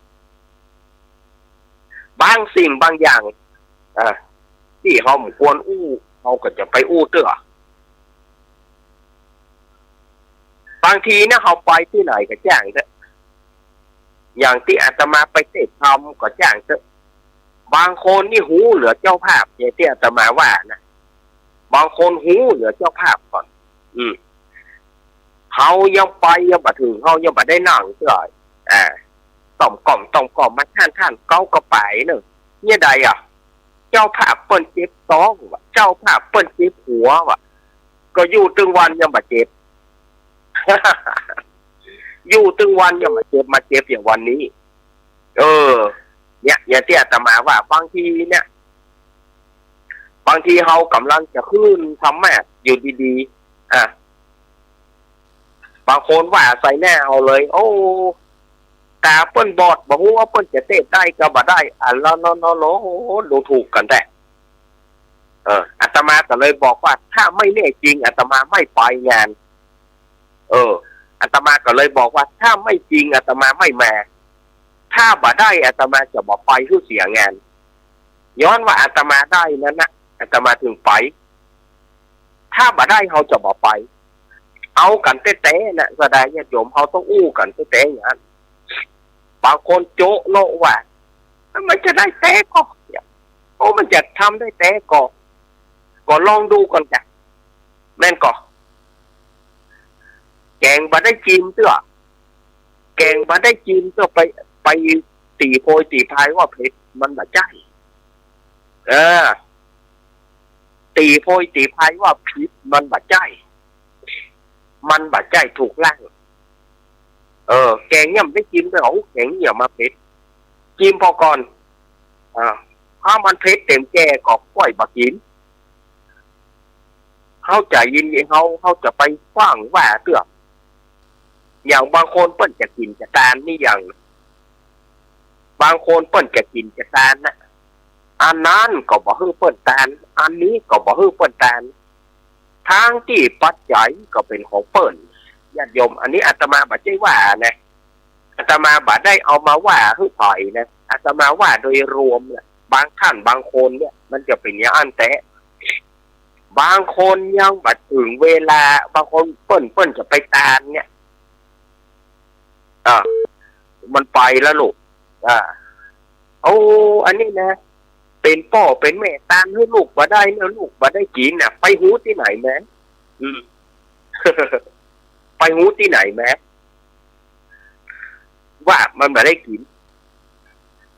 บางสิ่งบางอย่างที่เขาไม่ควรอู้เขาก็จะไปอู้เตื้อบางทีเนี่ยเขาไปที่ไหนก็จ้างเถอะอย่างที่อาตมาไปเทศธรรมก็จ้างเถอะบางคนนี่หูเหลือเจ้าภาพอย่างที่อาตมาว่านะบางคนหูเหลือเจ้าภาพก่อนเขายังไปยังมาถึงเขายังมาได้นั่งเลยต่อมกล่อมมาท่านเก้ากระป๋ายเนอะเนี่ยใดอ่ะเจ้าภาพเปิ้นเจ็บท้องวะเจ้าภาพเปิ้นเจ็บหัววะก็อยู่ตึงวันยังมาเจ็บ อยู่ตึงวันยังมาเจ็บอย่างวันนี้เนี่ยอย่างที่อาตมาว่าบางทีเนี่ยบางทีเขากำลังจะขึ้นทำแม่อยู่ดีๆบางคนว่าใส่แน่เอาเลยโอ้ตาเปิ้นบอดบอกว่าเปิ้นจะเตะได้ก็บ่ได้แล้วดูถูกกันแต่อาตมาก็เลยบอกว่าถ้าไม่แน่จริงอาตมาไม่ไปงานอาตมาก็เลยบอกว่าถ้าไม่จริงอาตมาไม่มาถ้าบ่ได้อาตมาจะบอกไปเพื่อเสียงานย้อนว่าอาตมาได้นั้นนะอาตมาถึงไปถ้าบ่ได้เขาจะบอกไปเอากันเต้ๆนะแสดงญาติโยมเขาต้องอู้กันเต้ๆอย่างนั้นบางคนโจ๊ะโลว่ามันจะได้เต้ก็มันจะทำได้เต้ก็ลองดูก่อนจ้ะแม่นก็แกงบ่ได้จีนเตื้อแกงบ่ได้จีนเตื้อไปตีโพยตีพายว่าเผ็ดมันบ่ใจตีโพยตีพายว่าผิดมันบ่ใจถูกล่างแกงเนี่ยไม่กินไปเอาแกงเนี่ยมาเผ็ดกินพอก่อนถ้ามันเผ็ดเต็มแก่ก็ก้อยบะกินเขาจะยินเขาจะไปฟังว่าเตื้ออย่างบางคนเปิ้นจะกินจะทานนี่อย่างบางคนเปิ้นจะกินจะทานนะอันนั้นก็บ่ฮื้อเปิ้นทานอันนี้ก็บ่ฮื้อเปิ้นทานทางที่ปัจจัยก็เป็นของเปิ้นญาติโยมอันนี้อาตมาบ่ใช่ว่านะอาตมาบ่ได้เอามาว่าฮื้อถอยนะอาตมาว่าโดยรวมเนี่ยบางท่านบางคนเนี่ยมันจะเป็นอย่างอันแต่บางคนยังบ่ถึงเวลาบางคนเปิ้นจะไปทานเนี่ยมันไปแล้วลูกอันนี้นะเป็นพ่อเป็นแม่ตามให้ลูกมาได้แล้วลูกมาได้กินน่ะไปหูที่ไหนแม่ ไปหูที่ไหนแม่ว่ามันมาได้กิน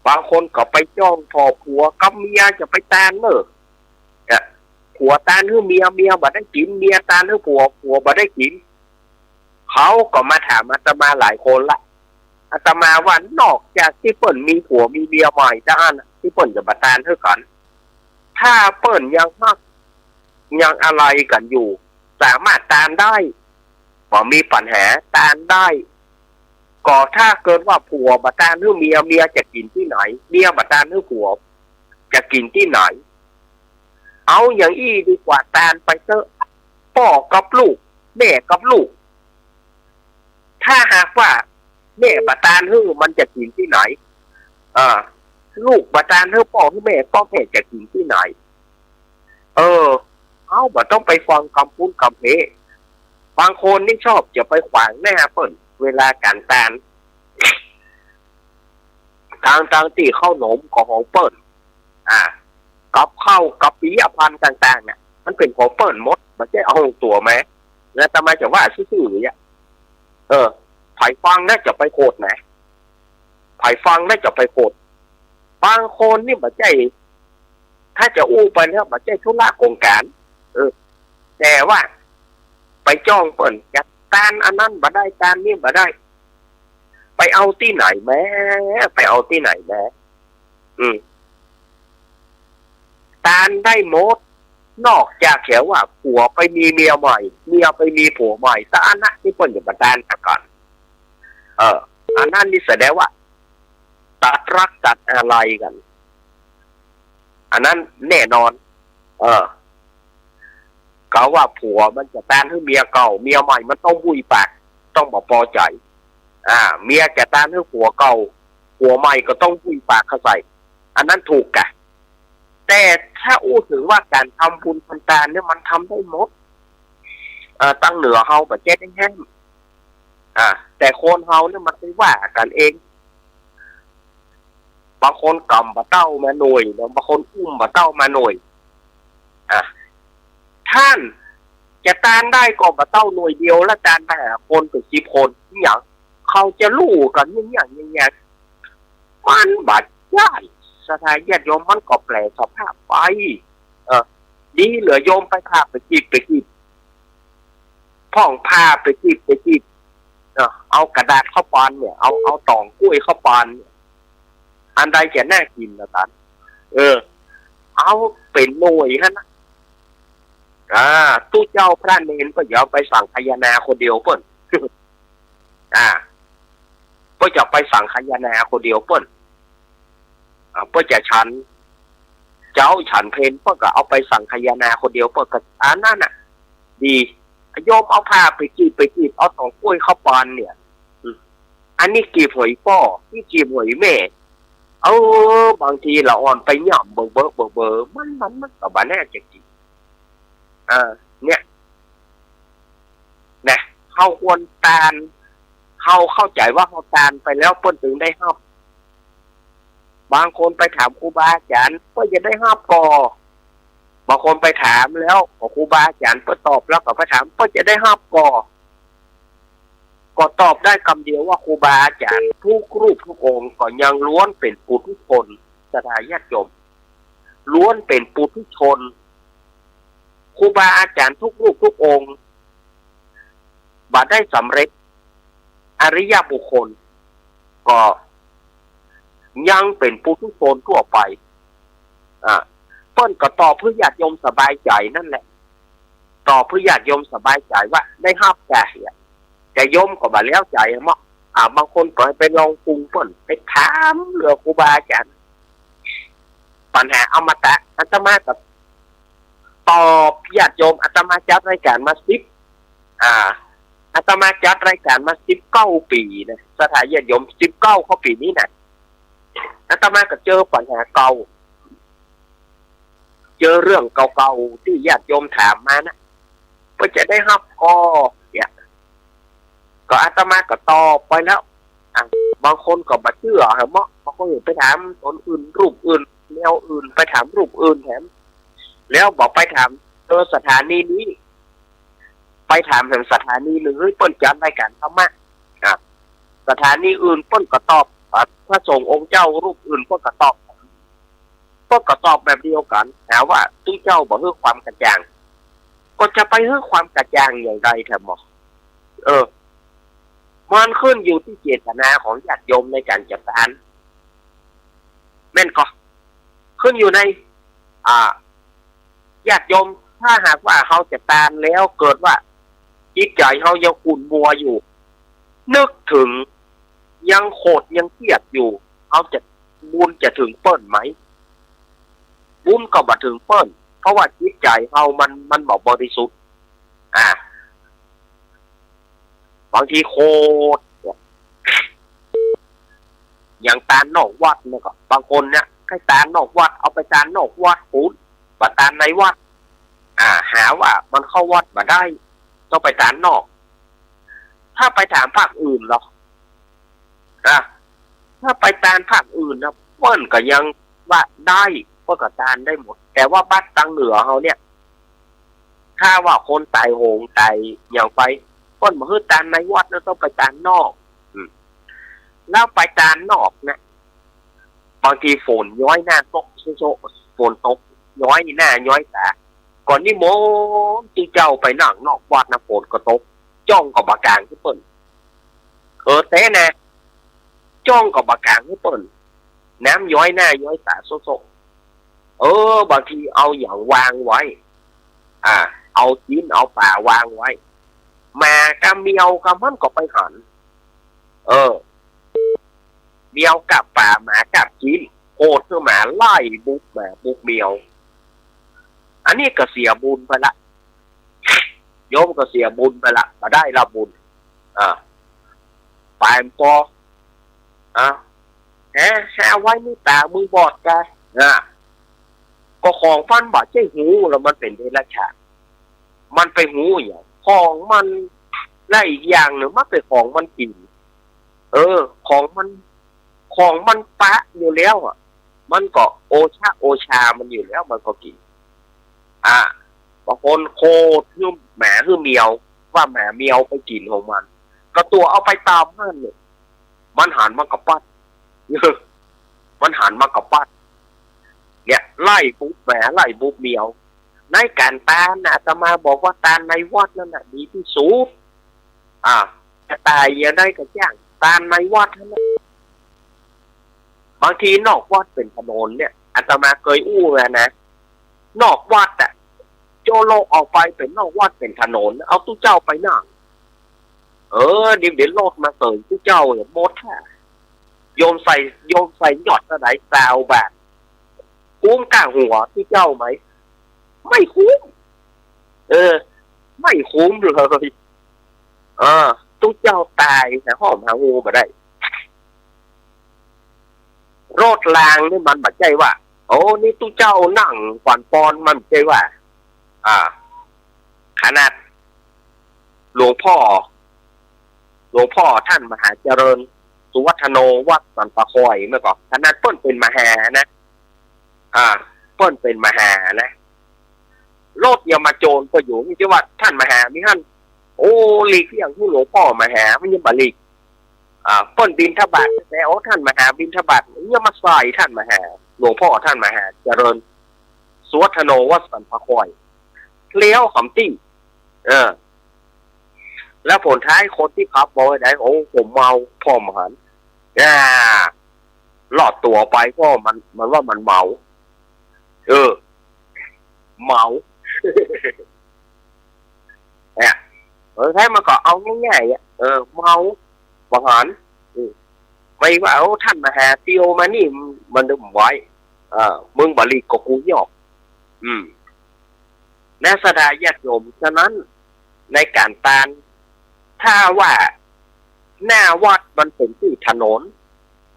บางคนก็ไปจ้องพอผัวกับเมียจะไปตานเนอะผัวตานให้เมียมาได้กินเมียตานให้ผัวมาได้กินเขาก็มาถามอาตมาหลายคนละอาตมาว่านอกจากที่เปิ้นมีผัวมีเมียใหม่ด้านที่เปิ้นจะมาตานเท่ากันถ้าเปิ้นยังอะไรกันอยู่สามารถตานได้ก็มีปัญหาตานได้ก็ถ้าเกิดว่าผัวมาตานให้เมียจะกินที่ไหนเมียมาตานให้ผัวจะกินที่ไหนเอาอย่างอี้ดีกว่าตานไปเถอะพ่อกับลูกแม่กับลูกถ้าหากว่าแม่ประทานให้มันจะกินที่ไหนลูกประทานให้พ่อให้แม่จะกินที่ไหน เอาบ่ต้องไปฟังคำพูดคำเพบางคนนี่ชอบจะไปขวางหน้าเปิ้นเวลาการตานทางที่เข้าหนมของเปิ้นกับข้าวกับปีอภันธ์ต่างๆเนี่ยมันเป็นของเปิ้นหมดมันจะเอาตัวไหมแล้วทำไมจะว่าซื่อๆเนี่ยไผ่ฟังน่าจะไปโคตรไหนไผ่ฟังน่าจะไปโคตรบางคนนี่มันใจถ้าจะอู้ไปแล้วมันใจธุระโครงการแต่ว่าไปจ้องเปิ้นจัดการอันนั้นมาได้การนี้มาได้ ไปเอาที่ไหนแม้ไปเอาที่ไหนแม้การได้หมดนอกจากแค่ว่าผัวไปมีเมียใหม่เมียไปมีผัวใหม่แต่อันนั้นที่เปิ้นอย่ามาดานก่อนอันนั้นนี่แสดงว่าตัดรักตัดอะไรกันอันนั้นแน่นอนเขาว่าผัวมันจะต้านให้เมียเก่าเมียใหม่มันต้องบุยปากต้องบอกพอใจเมียจะต้านให้ผัวเก่าผัวใหม่ก็ต้องบุยปากเขาใส่อันนั้นถูกกะแต่ถ้าอู้ถึงว่าการทำบุญทำทานเนี่ยมันทำได้หมดตั้งเหนือเฮาแบบเจ๊ได้แห้งแต่คนเฮาเนี่ยมันไม่ว่ากันเองบางคนกำบะเต้ามาหน่วยบางคนอุ้มบะเต้ามาหน่วยท่านจะตานได้ก็บะเต้าหน่วยเดียวและตานได้คนถึง10 คนอย่างเขาจะรู้กันอย่างมันบัดย่ายสถานญาติโยมมันก็แปลสภาพไปดีเหลือโยมไปพาไปจีบพ่องพาไปจีบเอากระดาษเข้าปานเนี่ยเอาตองกล้วยเข้าปานเนี่ยอันใดจะน่ากินนะท่านเอาเป็นหน่วยฮะนะตู้เจ้าพระเนรก็อย่าไปสั่งพญานาคนเดียวเปิ้นก็จะไปสั่งพญานาคนเดียวเปิ้นเพื่อจะฉันเจ้าฉันเพนเพื่อก็เอาไปสั่งพญานาคนเดียวเพื่อก็อันนั้นน่ะดีโยมเอาผ้าไปจีบเอาตองกล้วยเข้าปานเนี่ยอันนี้กีบหวยป้อที่กีบหวยแม่บางทีเราอ่อนไปหย่ำเบอมันก็บ้าแน่จริงเนี่ยนะเขาควรตานเขาเข้าใจว่าเขาตานไปแล้วเปิ้นถึงได้ห้ามบางคนไปถามครูบาอาจารย์ก็จะได้ห้ามก่อบางคนไปถามแล้วครูบาอาจารย์ก็ตอบแล้วก็ไปถามก็จะได้ห้ามก่อก็ตอบได้คำเดียวว่าครูบาอาจารย์ทุกรูปทุกองค์ก็ยังล้วนเป็นปุถุชนสถาญาติโยมล้วนเป็นปุถุชนครูบาอาจารย์ทุกรูปทุกองค์บัดได้สำเร็จอริยบุคคลก็ยังเป็นปุถุชนทั่วไปเปิ้นก็ตอบเพื่อญาติโยมสบายใจนั่นแหละตอบเพื่อญาติโยมสบายใจว่าได้ห้ามแต่โยมก็บ่แล้วใจมั้งบางคนก็ไปลองปรุงเปิ้นไปถามเรื่องครูบาอาจารย์ปัญหาอมตะอาตมากับตอบญาติโยมอาตมาจัดรายการมาอาตมาจัดรายการมา19 ปีนะสถานญาติโยม19เข้าปีนี้นะอาตมาก็เจอปัญหาเก่าเจอเรื่องเก่าๆที่ญาติโยมถามมานะเพื่อจะได้รับเนี่ยก็อาตมาก็ตอบไปแล้วบางคนก็มาเชื่อเหรอบางคนไปถามตนอื่นรูปอื่นแนวอื่นไปถามรูปอื่นแถมแล้วบอกไปถามสถานีนี้ไปถามถึงสถานีหรือเปิ้นจัดรายการธรรมะสถานีอื่นเปิ้นก็ตอบพระสงฆ์องค์เจ้ารูปอื่นเปิ้นก็ตอบแบบเดียวกันแต่ว่าตู้เจ้าบอกเพื่อความกระจ่างก็จะไปเพื่อความกระจ่างอย่างไรแถมบอกมันขึ้นอยู่ที่เจตนาของญาติโยมในการจัดการแม่นก็ขึ้นอยู่ในญาติโยมถ้าหากว่าเขาจะตานแล้วเกิดว่าจิตใจเขายังขุ่นมัวอยู่นึกถึงยังโคตรยังเครียดอยู่เขาจะบุญจะถึงเปิ้นไหมบุญก็บ่ถึงเปิ้นเพราะว่าจิตใจเขามันบอกบริสุทธิ์บางทีโคตรอย่างตานนอกวัดเนี่ยก็บางคนเนี่ยให้ตานนอกวัดเอาไปตานนอกวัดปูนปะตานในวัด หาว่ามันเข้าวัดมาได้ต้องไปตานนอก ถ้าไปถามภาคอื่นหรอกถ้าไปตานภาคอื่นนะเปิ้นก็ยังว่าได้เปิ้นก็ตานได้หมด แต่ว่าบ้านตังเหนือเขาเนี่ยถ้าว่าคนตายโหงตายอย่างไปเปิ้นมาฮื้อตานในวัดแล้วต้องไปตานนอกแล้วไปตานนอกเนี่ยบางทีฝนย้อยหน้าตกโซฝนตกย้อยหน้าย้อยตาก่อนนี่โมที่เจ้าไปนั่งนอกวัดนะฝนก็ตกจ้องกับบากางที่เปิ้นเต้นะจ้องกับบากางที่เปิ้นน้ำย้อยหน้าย้อยตาโซบางทีเอาอย่างวางไว้เอาจีนเอาป่าวางไว้มากำเมียวกำมันก็ไปหันเมียวกับป่าหมากับจีนโคตรหมาไล่บุกเมียวอันนี้ก็เสียบุญไปละโยมก็เสียบุญไปละก็ได้รับบุญไปพอแค่ไว้นี่ตามือบอดกันก็ของฟันบาดใจหูแล้วมันเป็นเดรัจฉานมันไปหูอย่างของมันและอีกอย่างหนึ่งมันเป็นของมันกินของมันปะอยู่แล้วมันก็โอชามันอยู่แล้วมันก็กินบางคนโคคือแหมคือเมียวว่าแหมเมียวไปกินของมันก็ตัวเอาไปตามมันเนี่ยมันหันมากับปัดมันหันมากับปัดเนี่ยไล่ปุ๊บแหมไล่ปุ๊บเมียวในการตานอาตมาบอกว่าตานในวัดนั่นน่ะดีที่สุดจะตายยังได้ก็ย่างตานในวัดนั่นแหละบางทีนอกวัดเป็นถนนเนี่ยอาตมาเคยอู้เลยนะนอกวัดโจโลออกไปเป็นนอกวัดเป็นถนนเอาตู้เจ้าไปนั่งเดี๋ยวโลดมาเสยตู้เจ้าเนี่ยหมดโยมใส่หยอดกระไดซาวแบบคุ้มกลางหัวตู้เจ้าไหมไม่คุ้มไม่คุ้มเลยตู้เจ้าตายแต่ห้อมหางูมาได้โรดลางนี่มันบัดใจว่าโอ้นี่ตู้เจ้านั่งกวนปอนมันใจว่าขนาดหลวงพ่อท่านมหาเจริญสุวัฒโนวัดสันปะคอยเมื่อก่อนขนาดเปิ้นเป็นมหานะเปิ้นเป็นมหานะโลดยามาโจรก็อยู่นี่ที่ว่าท่านมหามิท่านโอ้หลีกอย่างที่หลวงพ่อมหาไม่ยังบาลีกเปิ้นบินทบาทแต่โอ้ท่านมหาบินทบาทยังมาใส่ท่านมหาหลวงพ่อท่านมหาเจริญสุวัฒโนวัดสันปะคอยเลี้ยวขำติ้งแล้วผลท้ายคนที่ขับบอกได้โอ้ผมเมาพ่อมหันหลอดตัวไปพ่อมันว่ามันเมาเมาเนี่ยท้ายมันก็เอาง่ายๆเมาบางหันไม่ว่าท่านมาหาเตียวมานี่มันดึงไว้มึงบาลีก็กูยอกและสดาญาติโยมฉะนั้นในการตานถ้าว่าหน้าวัดมันเป็นที่ถนน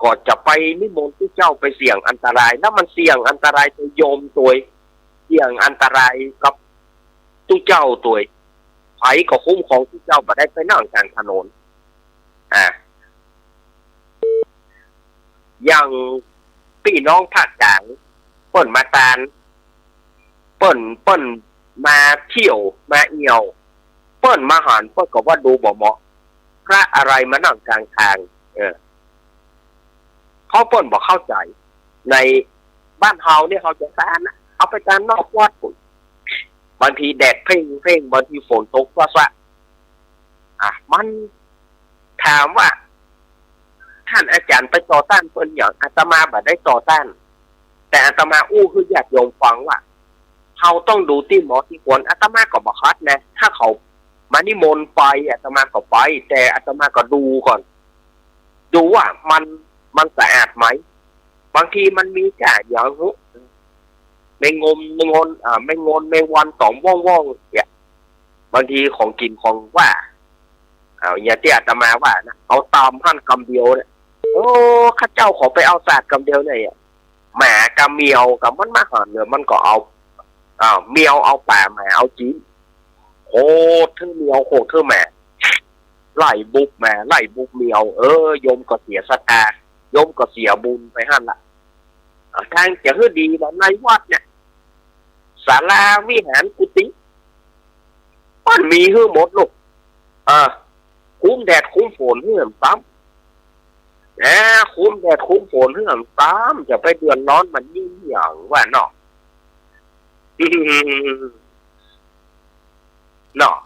ก็จะไปนิมนต์ที่เจ้าไปเสี่ยงอันตรายแล้วมันเสี่ยงอันตรายตัวโยมตัวเสี่ยงอันตรายกับตู้เจ้าตัวไผก็คุ้มของตู้เจ้ามาได้ไปนั่งกลางถนนอย่างพี่น้องภาคกลางเปิ้นมาตานเปิ้นมาเที่ยวมาเอี่ยวเปิ้นมาหันเปิ้นก็ว่าดูบ่เหมาะพระอะไรมานั่งกลางทางเขาเปิ้นบอกเข้าใจในบ้านเฮาเนี่ยเขาจะตานนะเอาไปตานนอกวัดปุ่นบางทีแดดเพ่งบางทีฝนตกว่ามันถามว่าท่านอาจารย์ไปต่อต้านเปิ้นอย่างอาตมาบ่ได้ต่อต้านแต่อาตมาอู้คืออยากโยมฟังว่าเขาต้องดูที่หมอที่ควรอาตมาก็บอกคัดนะถ้าเขามานิมนต์ไปอาตมาก็ไปแต่อาตมาก็ดูก่อนดูว่ามันสะอาดไหมบางทีมันมีจ่าอย่างไม่งนแมงวันตอมว่องเนี่ยบางทีของกินของว่าอย่างที่อาตมาว่านะเอาตามหั่นกำเดียวเนี่ยโอ้ข้าเจ้าขอไปเอาศาสตร์กำเดียวเนี่ยหมากำเมียวกับมันมาหันเนี่ยมันก็เอา เมียวเอาป่าแหมาเอาจีนโคตรเธอเมียวโคตรเธอแหม่ไล่บุกแหม่ไล่บุกเมียวโยมก็เสียศรัทธาโยมก็เสียบุญไปหั่นละทางจะคือดีแบบในวัดเนี่ยศาลาวิหารกุฏิมันมีฮื้อหมดลูกคุ้มแดดคุ้มฝนเฮื่อมซ้ำคุ้มแดดคุ้มฝนเฮื่อมซ้ำจะไปเดือนร้อนมันยิ่งอย่างว่าเนาะเนาะ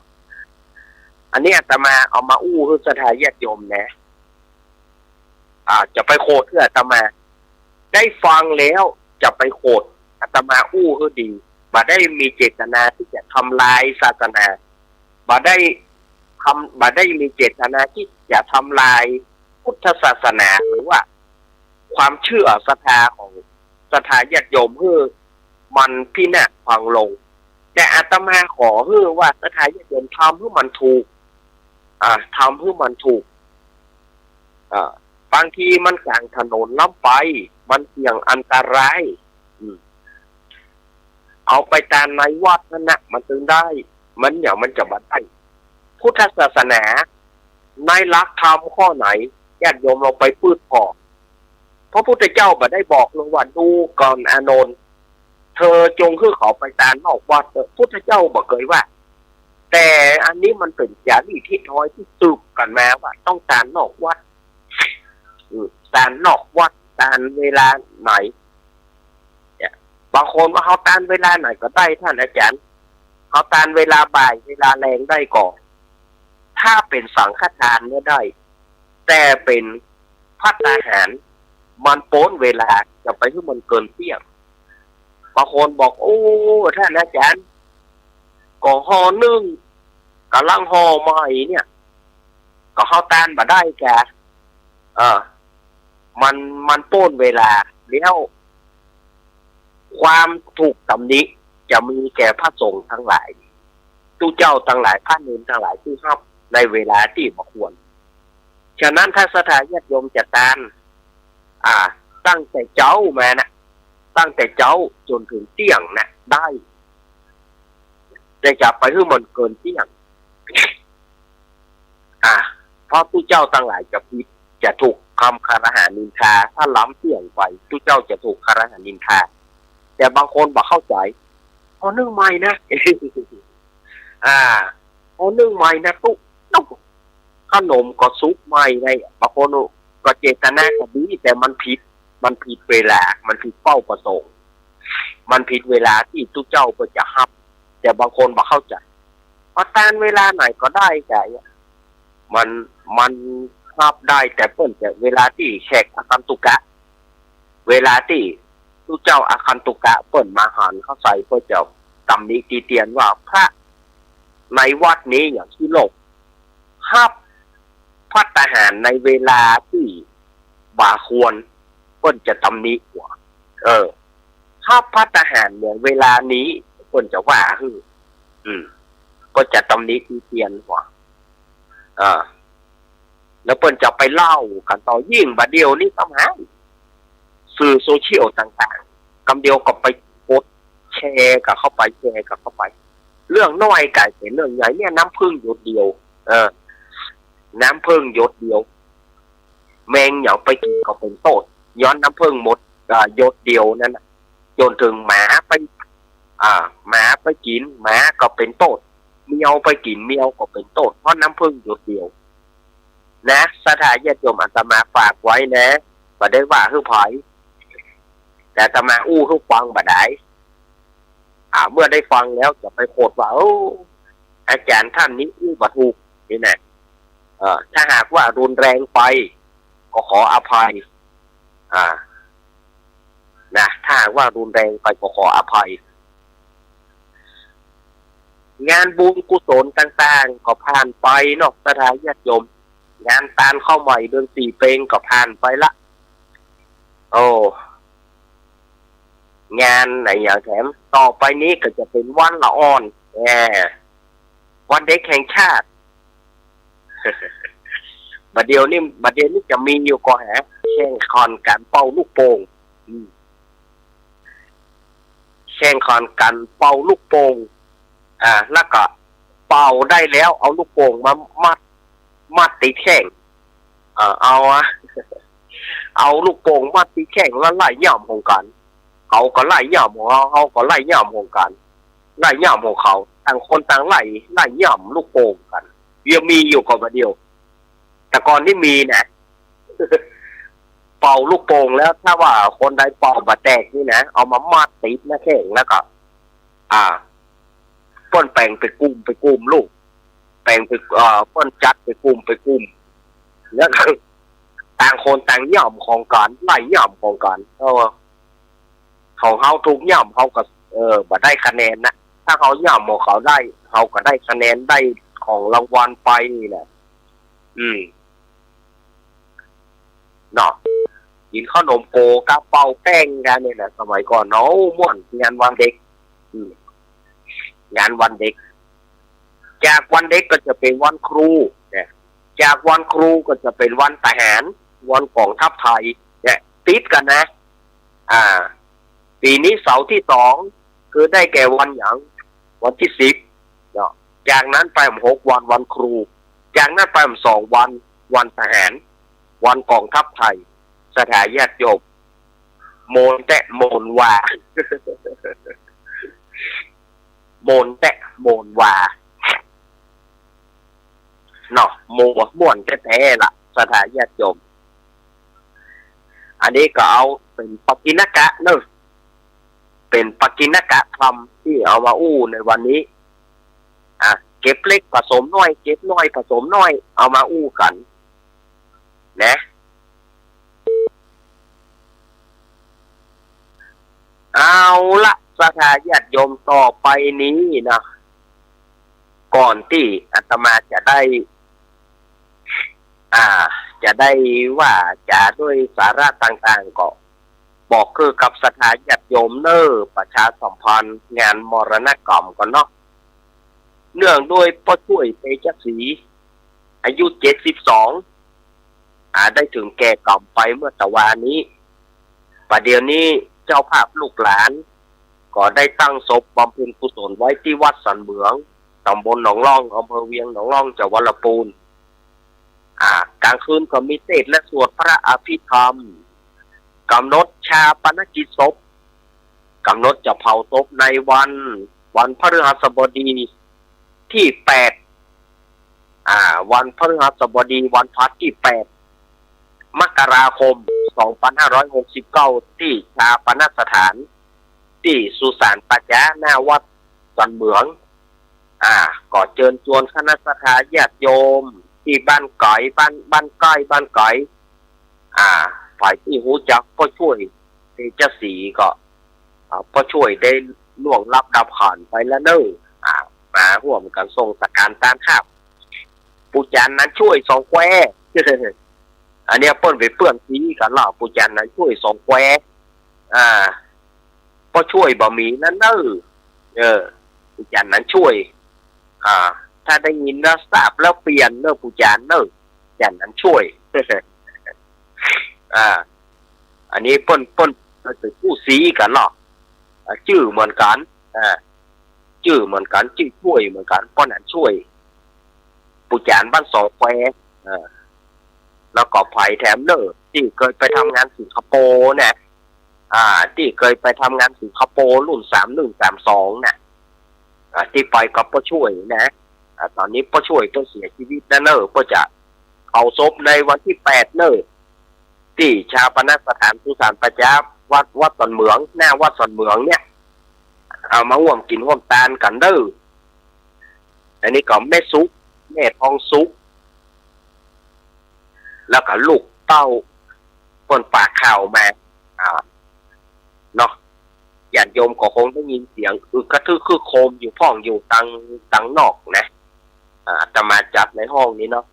อันนี้อาตมาเอามาอู้คือสถานญาติโยมนะจะไปโคดเพื่ออาตมาได้ฟังแล้วจะไปโคดอาตมาอู้คือดีบ่ได้มีเจตนาที่จะทำลายศาสนาบ่ได้มีเจตนาที่จะทำลายพุทธศาสนาหรือว่าความเชื่อศรัทธาของศรัทธาญาติโยมเพื่อมันพินาศพังลงแต่อาตมาขอเพื่อว่าศรัทธาญาติโยมทำให้มันถูกทำให้มันถูกบางทีมันกลางถนนล้ำไปมันเสี่ยงอันตรายเอาไปตามในวัดนั่นนะมันถึงได้มันอย่างมันจะบัดได้พุทธศาสนาในหลักธรรมข้อไหนญาติโยมเราไปพูดพอพระพุทธเจ้าบัดได้บอกลงว่าดูก่อนอานนท์เธอจงคือเขาไปตามนอกวัดพุทธเจ้าบอกเลยว่าแต่อันนี้มันเป็นจารีตที่น้อยที่สืบกันมาว่าต้องตามนอกวัดตามนอกวัดตามเวลาไหนบางคนว่าเขาตามเวลาไหนก็ได้ท่านอาจารย์เขาตามเวลาบ่ายเวลาแรงได้ก่อนถ้าเป็นสังฆทานเนี่ยได้แต่เป็นภัตตาหารมันโป้นเวลาจะไปที่มันเกินเที่ยงบางคนบอกโอ้ท่านอาจารย์ก็ห่อนึ่งกำลังห่อใหม่เนี่ยก็เขาตานมาได้แกมันโป้นเวลาแล้วความถูกตำหนิจะมีแก่พระสงฆ์ทั้งหลายตู้เจ้าทั้งหลายพระเนรทั้งหลายที่ห้ามในเวลาที่บ่ควรฉะนั้นถ้าศรัทธาญาติโยมจะตานตั้งแต่เจ้ามานะตั้งแต่เจ้าจนถึงเที่ยงนะได้จะไปให้มันเกินเที่ยงเพราะตู้เจ้าทั้งหลายจะถูกคำคารหานินทาถ้าล้ำเที่ยงไปตู้เจ้าจะถูกคารหานินทาแต่บางคนบอกเข้าใจพอนึ่งใหม่นะพอนึ่งใหม่นะตุ๊กขนมก็ซุปใหม่ได้บางคนก็เจตนาก็ดีแต่มันผิดเวลามันผิดเป้าประสงค์มันผิดเวลาที่ตู้เจ้าก็จะฮับแต่บางคนบอกเข้าใจพอตานเวลาไหนก็ได้ไงมันฮับได้แต่เพิ่นแต่เวลาที่แขกอาคันตุกะเวลาที่ตู้เจ้าอาคันตุกะเปิ่นมาหันเข้าใส่เพื่อจะตำหนิตีเตียนว่าพระในวัดนี้อย่างที่โลกฮับภัตตาหารในเวลาที่บ่าควรเปิ้นจะตำหนิกว่าฮับภัตตาหารเนี่ยเวลานี้เปิ้นจะว่าก็จะตำหนิตีเตียนกว่าแล้วเปิ้นจะไปเล่ากันต่อยิ่งบัดเดียวนี่ต้องหาสื่อโซเชียลต่างๆกำเดียวก็ไปโพสแชร์กับเข้าไปเรื่องน้อยกลายเป็นเรื่องใหญ่เนี่ยน้ำพึ่งหยดเดียวน้ำพึ่งหยดเดียวแมงเหยาไปกินก็เป็นโทษย้อนน้ำพึ่งหมดหยดเดียวนั่นจนถึงหมาไปกินหมาก็เป็นโทษเมียวไปกินเมียวก็เป็นโทษเพราะน้ำพึ่งหยดเดียวนะสถานญาติโยมอาตมาฝากไว้นะบ่ได้ว่าคือไผแต่อาตมาอู้คือฟังบ่ได้เมื่อได้ฟังแล้วจะไปโคดว่าอาจารย์ท่านนี้อู้บ่ถูกนี่นะถ้าหากว่ารุนแรงไปก็ขออภัยนะถ้าหากว่ารุนแรงไปก็ขออภัยงานบุญกุศลต่างๆก็ผ่านไปเนาะสถานญาติโยมงานตานเข้าใหม่เดือน4เพลงก็ผ่านไปละงานไหนอย่างแถมต่อไปนี้ก็จะเป็นวันละอ่อนวันเด็กแห่งชาติ บัดเดียวนี่จะมีอยู่ก็แข่งขันการเป่าลูกโป่ง ข่งขันกันเป่าลูกโป่งแล้วก็เป่าได้แล้วเอาลูกโป่งมามัดตีแข่งเอาลูกโป่งมัดตีแข่งแล้วไล่ย่ำของกันเขาก็ไล่ย่ำของเขาก็ไล่ย่ำของกันไล่ย่ำของเขาต่างคนต่างไล่ย่ำลูกโป่งกันยังมีอยู่ก่อนมาเดียว แต่ก่อนที่มีนะเป่าลูกโป่งแล้วถ้าว่าคนใดเป่าบาแตกนี่นะเอามามัดติดหน้าแข้งแล้วก็ป้นแปลงไปกุมลูกแปลงไปป้นจัดไปกุมแล้วก็ต่างคนต่างย่ำของกันไล่ย่ำของกันของเขาทุกย่ำเขาก็บ่ได้คะแนนนะถ้าเขาย่ำของเขาได้เขาก็ได้คะแนนได้ของรางวัลไปนี่แหละเนาะกินขนมโกกระเป๋าแป้งกันเนี่ยนะสมัยก่อนเนาะม่วนงานวันเด็กงานวันเด็กจากวันเด็กก็จะเป็นวันครูเนี่ยจากวันครูก็จะเป็นวันทหารวันกองทัพไทยเนี่ยติดกันนะปีนี้เสาร์ที่2คือได้แก่วันอย่างวันที่10เนาะจากนั้นไป6 วันวันครูจากนั้นไป2 วันวันทหารวันกองทัพไทยสถาญาติโยมโมนแตะโมนวาโมนแตะโมนวาเนาะม่วนแท้ๆล่ะสถาญาติโยมอันนี้ก็เอาเป็นปกิณกะเนอะเป็นปกิณกะคำที่เอามาอู้ในวันนี้เก็บเล็กผสมน้อยเก็บน้อยผสมน้อยเอามาอู้กันนะเอาละสถาญาติโยมต่อไปนี้นะก่อนที่อาตมาจะได้ว่าจะด้วยสาระต่างๆก็บอกคือกับสถาญาติโยมประชาสัมพันธ์งานมรณกรรมก่อนเนาะเนื่องด้วยพ่อช่วยเตชะศรีอายุ72ได้ถึงแก่กรรมไปเมื่อตะวันนี้ประเดี๋ยวนี้เจ้าภาพลูกหลานก็ได้ตั้งศพบำเพ็ญกุศลไว้ที่วัดสันเหมืองตำบลหนองล่องอำเภอเวียงหนองล่องจังหวัดลำพูนกลางคืนก็มีเทศน์และสวดพระอภิธรรมกำหนดชาปนกิจศพกำหนดจะเผาศพในวันพฤหัสบดีที่8วันพฤหัสบดีวันพัดที่8มกราคม2569ที่ชาปนสถานที่สุสานปัจจาหน้าวัดสันเหมืองก็เชิญชวนคณะสัตยาติโยมที่บ้านไก่บ้านใกล้บ้านไก่ฝ่ายที่หูจักพ่อช่วยเตชะศรีก็พ่อช่วยได้ล่วงลับดับขันไปแล้วเนอะมาร่วมกันส่งสการต้านข้าวปูจันนั้นช่วย2 แควอันนี้เปิ้นไปเปื้อนสีกันล่ะปูจันนั้นช่วย2 แควพ่อช่วยบ่มีนั่นเนอะปูจันนั้นช่วยถ้าได้ยินแล้วทราบแล้วเปลี่ยนเนอะปูจันเนอะจันนั้นช่วยอันนี้เปิ้นเป็นผู้สีกันหรอชื่อเหมือนกันชื่อเหมือนกันชื่อช่วยเหมือนกันป้อนนั้นช่วยปูจานบ้าน2 แควแล้วก็ไผ่แถมเนอที่เคยไปทำงานสิงคโปร์เนี่ยที่เคยไปทำงานสิงคโปร์รุ่น3132น่ะที่ไปกับป้าช่วยนะตอนนี้ป้าช่วยต้องเสียชีวิตนะเนอะป้าจะเอาศพในวันที่8เนอะที่ชาปนสถานสุสานปัจจาวัดสันเหมืองหน้าวัดสันเหมืองเนี่ยเอามาร่วมกินร่วมทานกันเด้ออันนี้ก็แม่ซุกแม่ทองซุกแล้วก็ลูกเต้าคนปากข่าวมาเนาะญาติโยมก็คงได้ยินเสียงกระทืบคือโคมอยู่พ่องอยู่ตังนอกนะจะมาจัดในห้องนี้เนาะ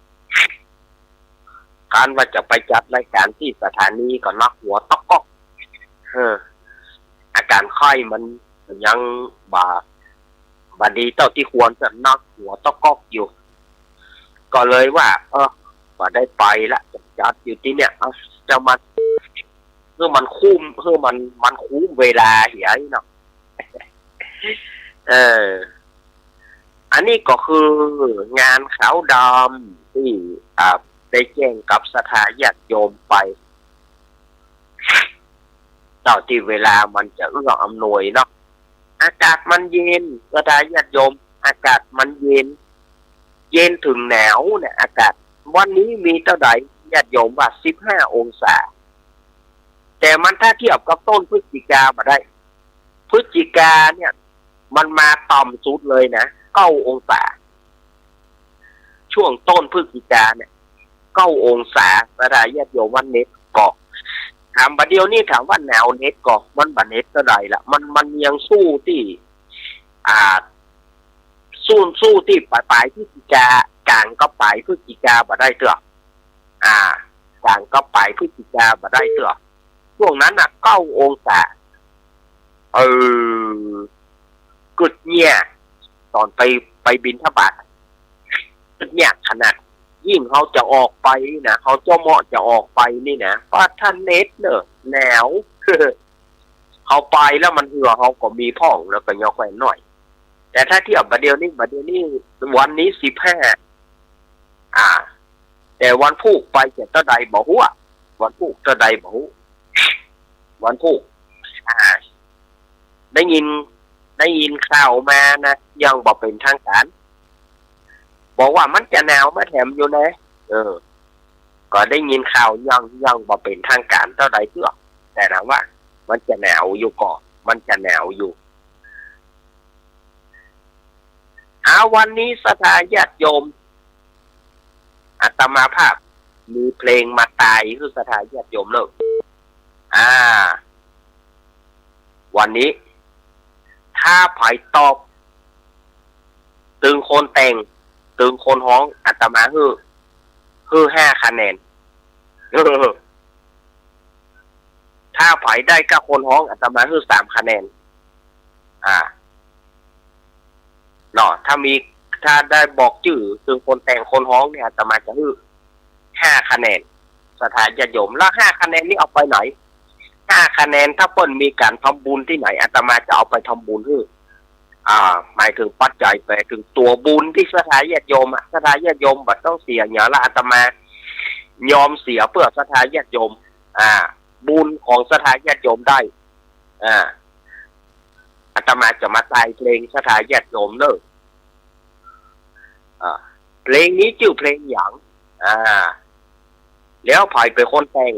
การว่าจะไปจัดรายการที่สถานีก็นักหัวตอกก๊อกอาการไข้มันยังบาดีเท่าที่ควรจะนักหัวตอกก๊อกอยู่ก็เลยว่าว่าได้ไปละจะจัดอยู่ที่เนี่ยจะมาเพื่อมันคุ้มเวลาเหี้ยเนาะ เออ อันนี้ก็คืองานขาวดำที่ได้แจ้งกับสถาญาติโยมไปต่อที่เวลามันจะเอื้ออำนวยเนาะอากาศมันเย็นสถาญาติโยมอากาศมันเย็น เย็นถึงหนาวเนี่ยอากาศวันนี้มีเท่าไหร่ญาติโยมว่า15 องศาแต่มันถ้าเทียบกับต้นพฤศจิกามาได้พฤศจิกาเนี่ยมันมาต่ำสุดเลยนะ9 องศาช่วงต้นพฤศจิกาเนี่ย9 องศาสถาญาติโยมวันเน็ตก็ถามบัดเดียวนี่ถามว่าหนาวเน็ตก็มันบัดเน็ตเท่าไหร่ละมันยังสู้ที่สู้ที่ปลายพฤศจิกากลางก็ปลายพฤศจิกาบ่ได้เถอะกลางก็ปลายพฤศจิกาบ่ได้เถอะช่วงนั้นน่ะ9 องศากึดเนี่ยตอนไปบิณฑบาตกึดเนี่ยขนาดยิ่งเขาจะออกไปนะเขาเจ้าเหมาะจะออกไปนี่นะว่าท่านเน็ตเนอะหนาวเขาไปแล้วมันเหือเขาก็มีพ่องแล้วก็ยกแหวนหน่อยแต่ถ้าเทียบบัดเดียวนี้วันนี้15แต่วันพุธไปจะเท่าใดบ่ฮู้วันพุธเท่าใดบ่ฮู้วันพุธได้ยินข่าวมานะยังบอกเป็นทางการบอกว่ามันจะหนาวมาแถมอยู่นะก็ได้ยินข่าวยังบอกเป็นทางการเท่าใดเพื่อแต่ถามว่ามันจะหนาวอยู่ก่อนมันจะหนาวอยู่วันนี้สถาญาติโยมอาตมาภาพมีเพลงมาตายคือสถาญาติโยมเลิกวันนี้ถ้าไผ่ตอบตึงคนแต่งตึงคนฮ้องอาตมาคือ5 คะแนนถ้าไผ่ได้กับคนฮ้องอาตมาคือ3 คะแนนเนาะถ้าได้บอกชื่อตึงคนแต่งคนฮ้องเนี่ยอาตมาจะคือ5 คะแนนสถาญาติโยมแล้ว5 คะแนนนี้เอาไปไหน5 คะแนนถ้าเปิ้นมีการทำบุญที่ไหนอาตมาจะเอาไปทำบุญคือหมายถึงปัจจัยไปถึงตัวบุญที่สถาญาติโยมสถาญาติโยมบัดต้องเสียอย่างละอาตมายอมเสียเพื่อสถาญาติโยมบุญของสถาญาติโยมได้อาตมาจะมาตายเพลงสถาญาติโยมเนอะเพลงนี้ชื่อเพลงหยังแล้วไผ่เป็นคนแต่ง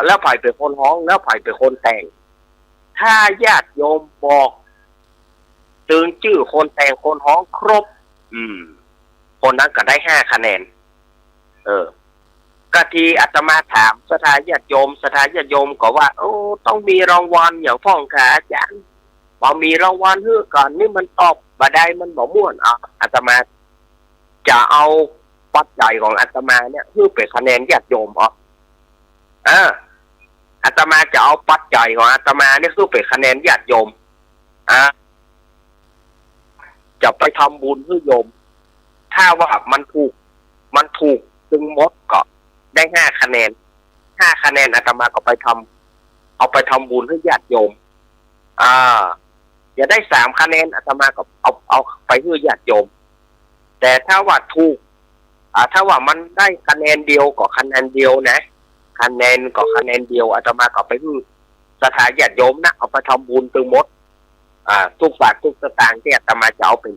แล้วไผ่เป็นคนฮ้องแล้วไผ่เป็นคนแต่งถ้าญาติโยมบอกตึงชื่อคนแต่งคนฮ้องครบคนนั้นก็ได้5 คะแนนกะทีอาตมาถามสถาญาติโยมก็ว่าต้องมีรางวัลอย่างพ่องค่ะอาจารย์บอกมีรางวัลเพื่อก่อนนี่มันตอบบ่ได้มันบ่ม่วนอาตมาจะเอาปัจจัยของอาตมาเนี่ยเพื่อเป็นคะแนนญาติโยมอาตมาจะเอาปัจจัยของอาตมาเนี่ยคือเป็นคะแนนญาติโยมจะไปทำบุญเพื่อโยมถ้าว่ามันถูกจึงมดก็ได้5 คะแนน5 คะแนนอาตมาก็เอาไปทำบุญเพื่อญาติโยมจะได้3 คะแนนอาตมาก็เอาไปเพื่อญาติโยมแต่ถ้าว่าถูกถ้าว่ามันได้คะแนนเดียวก็คะแนนเดียวนะคะแนนก็คะแนนเดียวอาตมาก็ไปเพื่อสถาญาติโยมนะเอาไปทำบุญตึงมดทุกบาททุกสตางค์ที่อาตมาจะเอาเป็น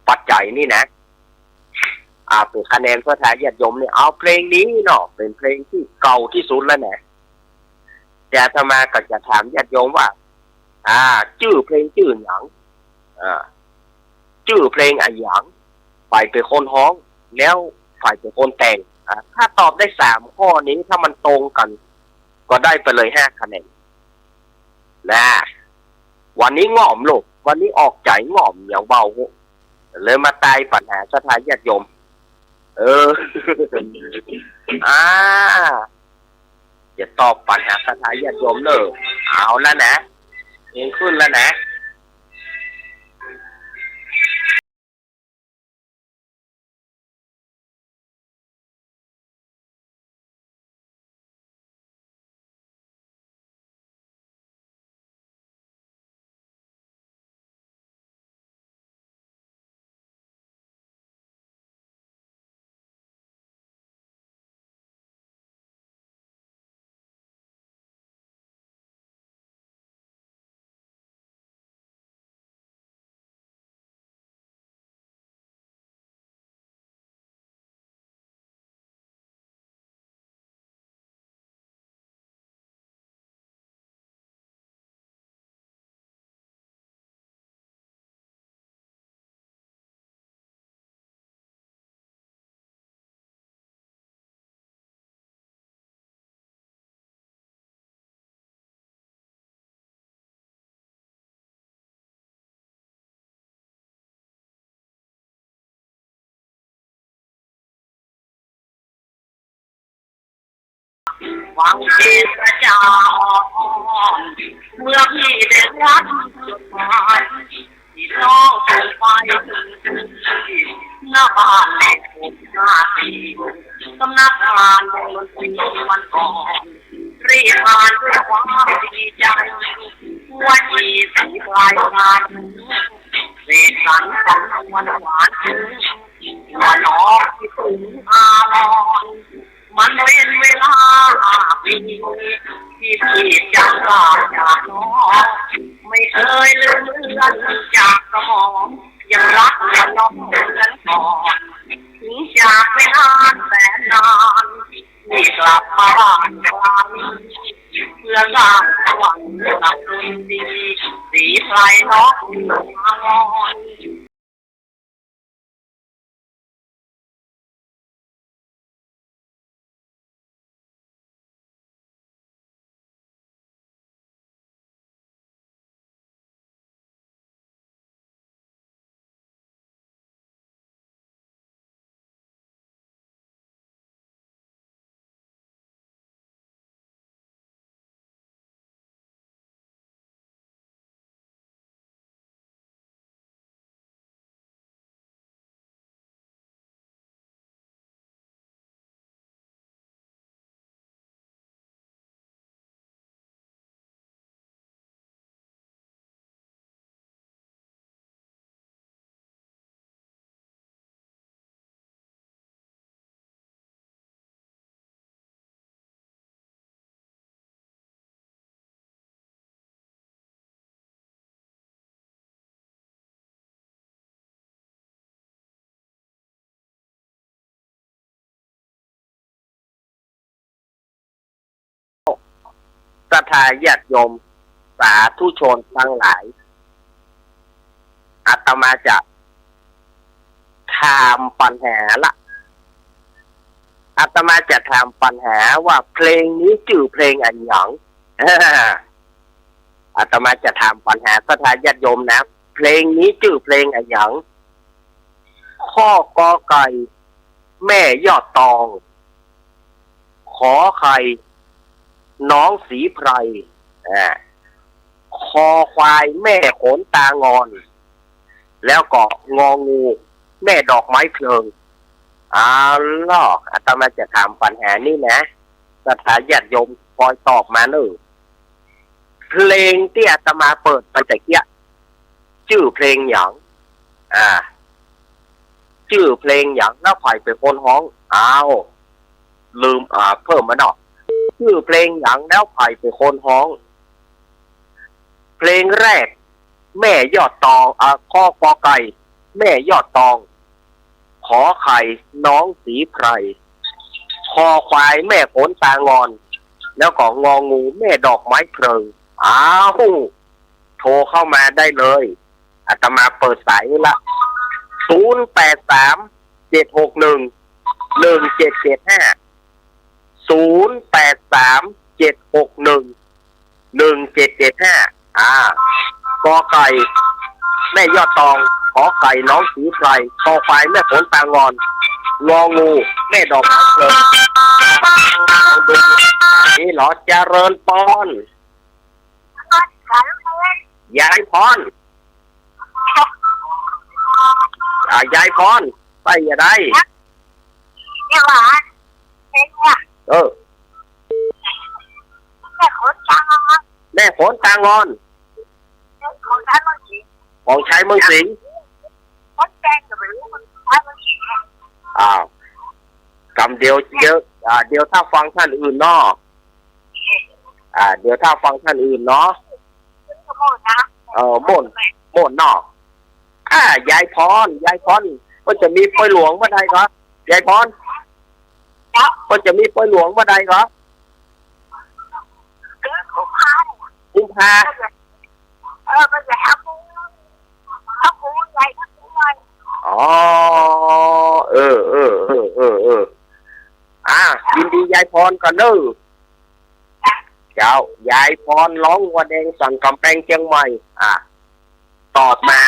ปัจจัยนี่นะเป็นคะแนนสถาญาติโยมเนี่ยเอาเพลงนี้เนาะเป็นเพลงที่เก่าที่สุดแล้วนะแต่อาตมาก็จะถามญาติโยมว่าชื่อเพลงชื่อหยังชื่อเพลงอะไรหยังฝ่ายเป็นคนฮ้องแล้วฝ่ายเป็นคนแต่งถ้าตอบได้3 ข้อนี้ถ้ามันตรงกันก็ได้ไปเลย5 คะแนนนะวันนี้ง่อมโลกวันนี้ออกใจง่อมอย่างเบาเลยมาตายปัญหาสถาญาติโยมจะตอบปัญหาสถาญาติโยมเลยเอาแล้วนะเองขึ้นแล้วนะ ฟังเสียงพระเจ้าเมื่อพี่ได้รับจดหมายที่น้องส่งไปถึงที่หน้าบ้านเลข654สำนักงานวงดนตรีวันก่อนรีบอ่านด้วยความดีใจวันที่สีปลายงานเสกสรรของวันหวานถึงว่าน้องที่ถึงอารอนมันเป็นเวลาปีที่พี่จะกลับจากน้องไม่เคยลืมเลือนจากสมองยังรักยังน้องเหมือนก่อนถึงจากไปนานแสนนานนี่กลับมาบ้านครั้งเพื่อสร้างสวรรค์กับดนตรีสีไพรน้องมางอนศรัทธาญาติโยมสาธุชนทั้งหลายอาตมาจะถามปัญหาละอาตมาจะถามปัญหาว่าเพลงนี้ชื่อเพลงอันหยังอาตมาจะถามปัญหาศรัทธาญาติโยมนะเพลงนี้ชื่อเพลงอันหยังข้อกอไก่แม่ยอดตองขอไข่น้องสีไพรคอควายแม่ขนตางอน แล้วก็งองูแม่ดอกไม้เพลิงล่ะอาตมาจะถามปัญหานี่นะศรัทธาญาติโยมคอยตอบมาหนึ่งเพลงที่อาตมาเปิดไปตะเกียชื่อเพลงหยังชื่อเพลงหยังแล้วใครเป็นคนฮ้องลืมเพิ่มมาหน่อยชื่อเพลงหยังแล้วใครเป็นคนฮ้องเพลงแรกแม่ยอดตองข้อกอไก่แม่ยอดตองขอไข่น้องสีไพรคอควายแม่ขนตางอนแล้วก็งองูแม่ดอกไม้เพลิงโทรเข้ามาได้เลยอาตมาเปิดสายละ0837611775 0837611775กอไก่แม่ยอดตองขอไก่น้องสีไพรคอควายแม่ขนตางอนงองูแม่ดอกไม้เพลิงนี่เหรอเจริญพรยายพรยายพรไปอย่าได้แม่ขนตางอนของใช้เมืองสิงห์กำเดียวเยอะเดี๋ยวถ้าฟังท่านอื่นเนาะเดี๋ยวถ้าฟังท่านอื่นเนาะม่นเนาะยายพรก็จะมีป่วยหลวงเมื่อใดครับยายพรก็จะมีป่วยหลวงเมื่อใดครับกุมภายินดียายพรก่อนเด้อเจ้ายายพรร้องวัวแดงสั่งกำแพงเชียงใหม่ตอบมา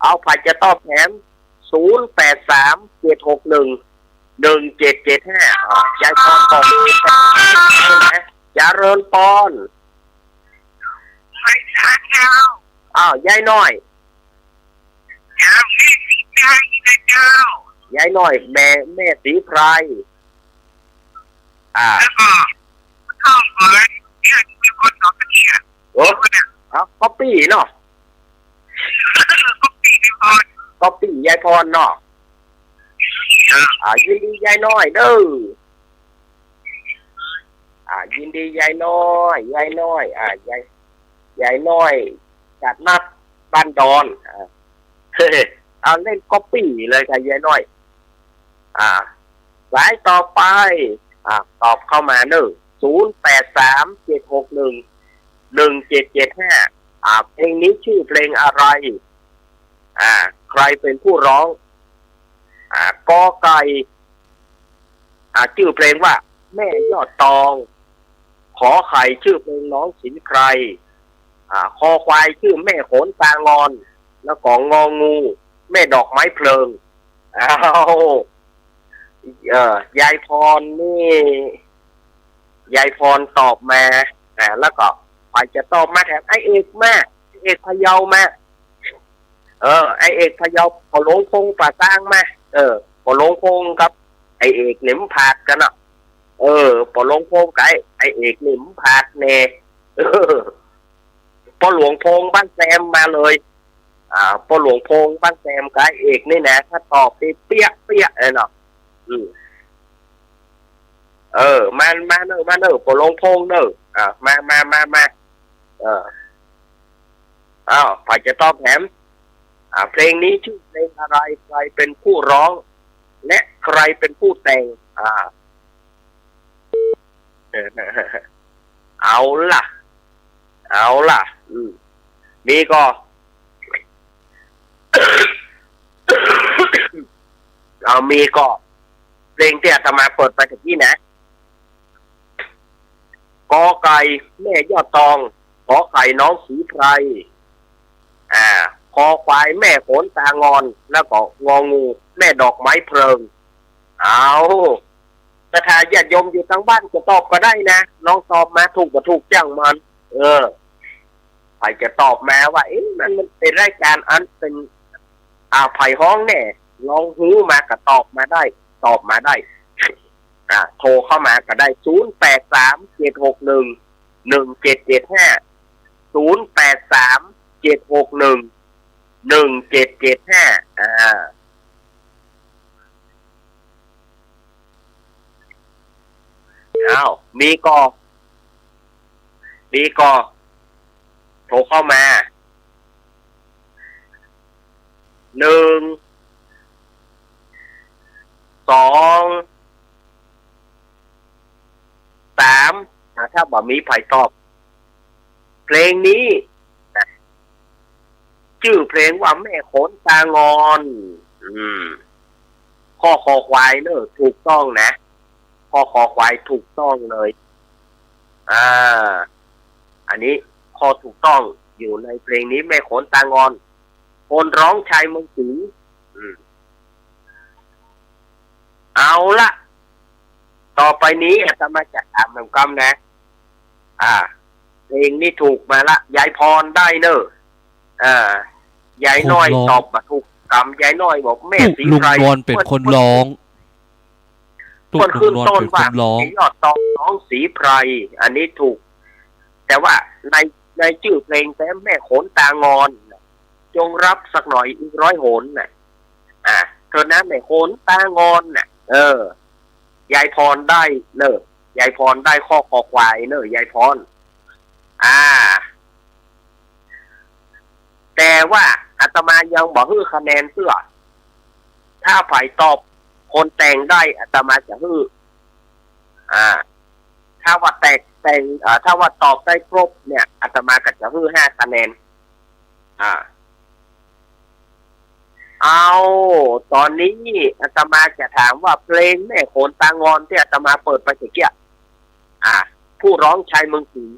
เอาผัดจะตอบแถม0837611775 1775ยายพรบอกนะอย่าเริญปอนไม่ทานเจ้ายายน้อยยายน้อยแม่สีไพรแล้วก็เข้าเลยเนี่ยมีคนตอบเนี่ยโอ้ก๊อปปี้เนาะก๊อปปี้ยายพรเนาะยินดียายน้อยเด้อยินดียายน้อยยายน้อยยายน้อยจัดนัดบ้านดอนเอาเล่นก๊อปปี้เลยค่ะยายน้อยสายต่อไปตอบเข้ามา0837611775เพลงนี้ชื่อเพลงอะไรใครเป็นผู้ร้องกอไก่ชื่อเพลงว่าแม่ยอดตองขอไข่ชื่อเพลงน้องสินใครคอควายชื่อแม่โขนตางอนแล้วก็งองูแม่ดอกไม้เพลิงยายพรนี่ยายพรตอบมาแล้วก็ไปจะตอบมาแถมไอเอกแม่เอกพะเยามาไอเอกพะเยาพอหลงคงป่าสร้างมาพอหลงคงกับไอเอกหนิมผาดกันอ่ะพอหลงคงกับไอเอกหนิมผาดเน่พอหลวงพงบ้านแซมมาเลยพอหลวงพงบ้านแซมกับไอเอกนี่นะถ้าตอบเปี้ยเลยเนาะมาเนอะพอหลวงพงเนอะมาฝ่ายจะตอบแถมเพลงนี้ชื่อเพลงอะไรใครเป็นผู้ร้องและใครเป็นผู้แต่งเอาล่ะมีก็ มีก็เพลงที่อาตมาเปิดไปถึงที่นะกอไก่แม่ยอดตองขอไข่น้องสีไพรคอควายแม่โขนตางอนแล้วก็งองูแม่ดอกไม้เพลิงแต่ถ้าญาติโยมอยู่ทางบ้านจะตอบก็ได้นะน้องตอบมาถูกก็ถูกจ้างมันใครจะตอบมาว่ามันเป็นรายการอันเป็นไผ่ห้องแน่ลองหูมาก็ตอบมาได้โทรเข้ามาก็ได้มีก็โทรเข้ามา1 2 3ถ้าบ่มีไผตอบเพลงนี้ชื่อเพลงว่าแม่โขนตางอนข้อคอควายเนอะถูกต้องนะข้อคอควายถูกต้องเลยอันนี้ข้อถูกต้องอยู่ในเพลงนี้แม่โขนตางอนคนร้องชายเมืองสิงห์เอาละต่อไปนี้อาตมาจะถามคำกำนะเพลงนี้ถูกมาละยายพรได้เนอะยายน้อยตอบมาถูกกำยายน้อยบอกแม่สีไพรลุงนวลเป็นคนร้องคนขึ้นต้นว่าแม่ยอดตองน้องสีไพรอันนี้ถูกแต่ว่าในชื่อเพลงแต่แม่โขนตางอนจงรับสักหน่อยอีก100 หนเธอนะแม่โขนตางอนยายพรได้เนอะยายพรได้ข้อคอควายเนอะยายพรแต่ว่าอาตมายังบอกฮื้อคะแนนเสื้อถ้าฝ่ายตอบคนแต่งได้อาตมาจะฮื้อถ้าว่าถ้าว่าตอบได้ครบเนี่ยอาตมาก็จะฮื้อ5 คะแนนเอาตอนนี้อาตมาจะถามว่าเพลงแม่โขนตางอนที่อาตมาเปิดไปเมื่อกี้ผู้ร้องชายเมืองสิงห์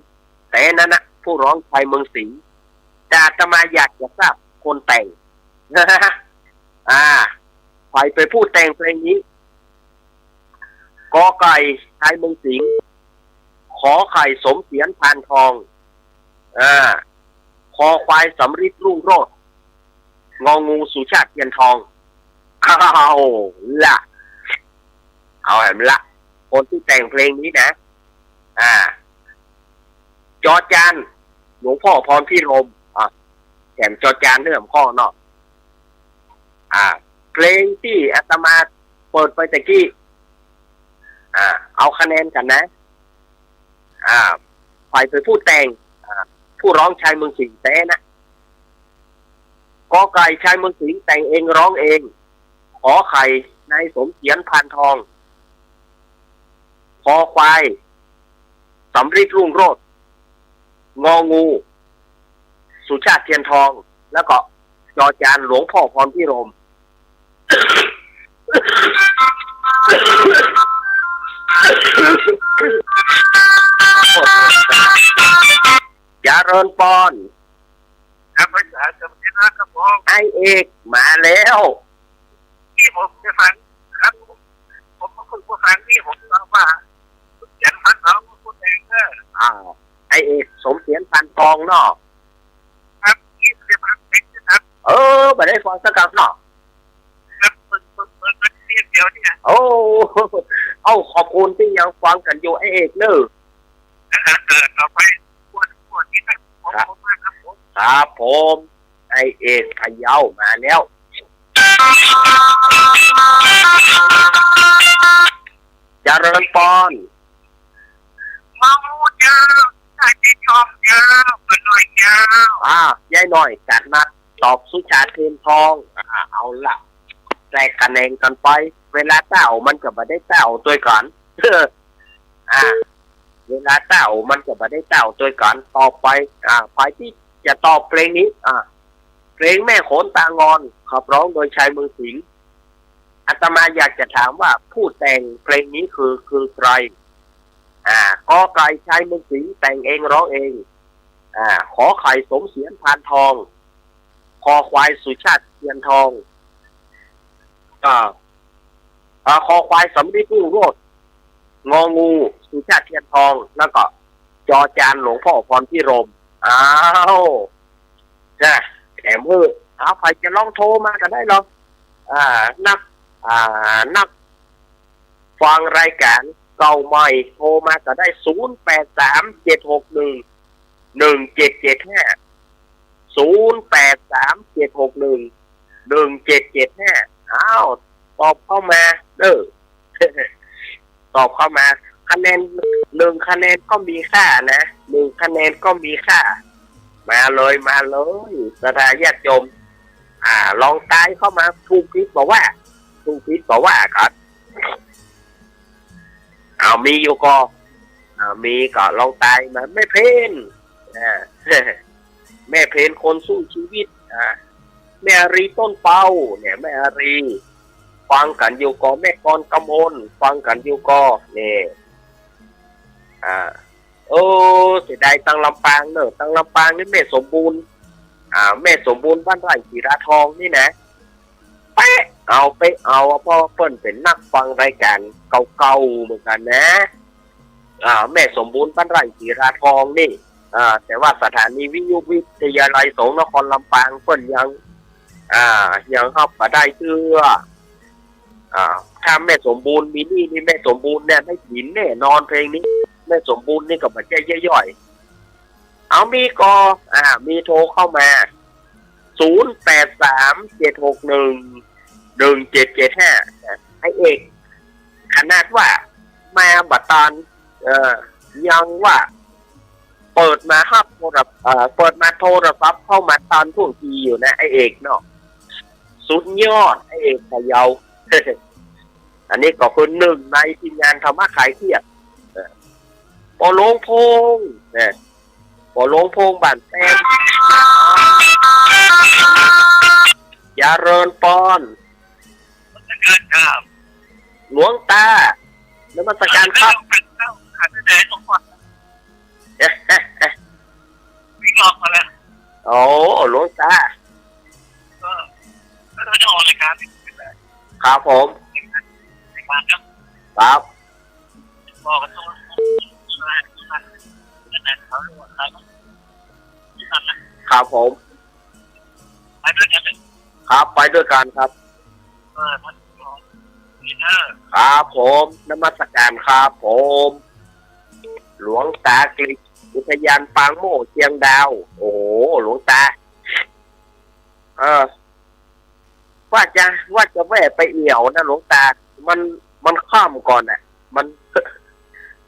แต่นั้นนะผู้ร้องชายเมืองสิงห์แต่อาตมาอยากจะทราบคนแต่งใครไปพูดแต่งเพลงนี้ กอไก่ชายเมืองสิงห์ขอไข่สมเสียนพานทองคอควายสำริดรุ่งโรจน์งองูสุชาติเทียนทองเอาละเอาแหมละคนที่แต่งเพลงนี้นะจอจานหลวงพ่อพรพิรมแถมจอจานเรื่องข้อเนาะเพลงที่อาตมาเปิดไปตะกี้เอาคะแนนกันนะฝ่ายไปผู้แต่งผู้ร้องชายเมืองสิงห์แต่นะกอไก่ชายเมืองสิงห์แต่งเองร้องเองขอไข่นายสมเกียรติพานทองคอควายสำริดรุ่งโรจน์งองูสุชาติเทียนทองแล้วก็จอจานหลวงพ่อพรพิรมจาเริญปอนครับภาษาสมเด็จนะครับผมไอเอกมาแล้วที่ผมจะฟังครับผมก็คุณผู้ฟังที่ผมบอกว่าเสียนพันทองคุณเองไอเอกสมเสียนพันทองเนาะครับที่เสียนพันเอกนะครับไม่ได้ฟังสักคำเนาะครับเปิดเดียวเนี่ยเอาขอบคุณที่ยังฟังกันอยู่ไอเอกเนอะต่อไปปวดที่ครับผมมากครับผมครับผมไอเอกพะเยามาแล้วเจริญปอนมังมูเจ้าชายที่ชอบเจ้าเป็นหน่อยเจ้ายายหน่อยจัดมาตอบสุชาติเทียนทองเอาละแจกคะแนนกันไปเวลาเต้ามันก็ไม่ได้เต้าตัวกันเวลาเต้ามันก็ไม่ได้เต้าตัวกันต่อไปไปที่จะตอบเพลงนี้เพลงแม่โขนตางอนขับร้องโดยชายเมืองสิงห์อาตมาอยากจะถามว่าผู้แต่งเพลงนี้คือใครกอไก่ชายเมืองสิงห์แต่งเองร้องเองขอไข่สมเสียนพานทองคอควายสุชาติเทียนทองคอควายสำริดรุ่งโรจน์งองูสุชาติเทียนทองแล้วก็จอจานหลวงพ่อพรพิรมแถมใครจะลองโทรมาก็ได้หรอกนักฟังรายการเก่าใหม่โทรมาก็ได้0837611775ตอบเข้ามาตอบเข้ามาคะแนน1คะแนนก็มีค่านะ1คะแนนก็มีค่ามาเลยสถาญาติโยมลองตายเข้ามาถูกผิดบอกว่าครับมีอยู่ก็มีก็ลองตายมาไม่เพนแม่เพนคนสู้ชีวิตแม่รีต้นเป้าเนี่ยแม่รีฟังกันอยู่ก็แม่กรกมลฟังกันอยู่ก็เนี่ยเสียดายตังลำปางเนอะตังลำปางนี่แม่สมบูรณ์แม่สมบูรณ์บ้านไร่กีราทองนี่นะเอาเพราะเปิ้นเป็นนักฟังรายการเก่าๆเหมือนกันนะแม่สมบูรณ์บ้านไร่กีราทองนี่แต่ว่าสถานีวิทยุวิทยาลัยสงฆ์นครลำปางเปิ้นยังเข้ามาได้เชื่อถ้าแม่สมบูรณ์มีนี่แม่สมบูรณ์เนี่ยได้ยินแน่นอนเพลงนี้แม่สมบูรณ์นี่ก็มาแค่ย่อยๆมีก็มีโทรเข้ามา0837611775ไอเอกขนาดว่ามาบัตรตอนยังว่าเปิดมาฮับเปิดมาโทรศัพท์เข้ามาตอนท่วงทีอยู่นะไอเอกเนาะสุดยอดไอเอกพะเยาอันนี้ก็คือหนึ่งในทีมงานธรรมะขายเทียดปอลงพงเนี่ยปอลงพงบ้านแป้งยาเริญปอนหลวงตาแล้วมาสการครับวิ่งออกมาแล้วหลวงตาก็จะออกรายการครับผมครับ ครับไปด้วยกันครับครับผมนมัสการครับผมหลวงตากฤษอุทยานปางโม่เชียงดาวโอ้โหหลวงตาว่าจะแวะไปเอี่ยวนะหลวงตามันข้ามก่อนอ่ะมัน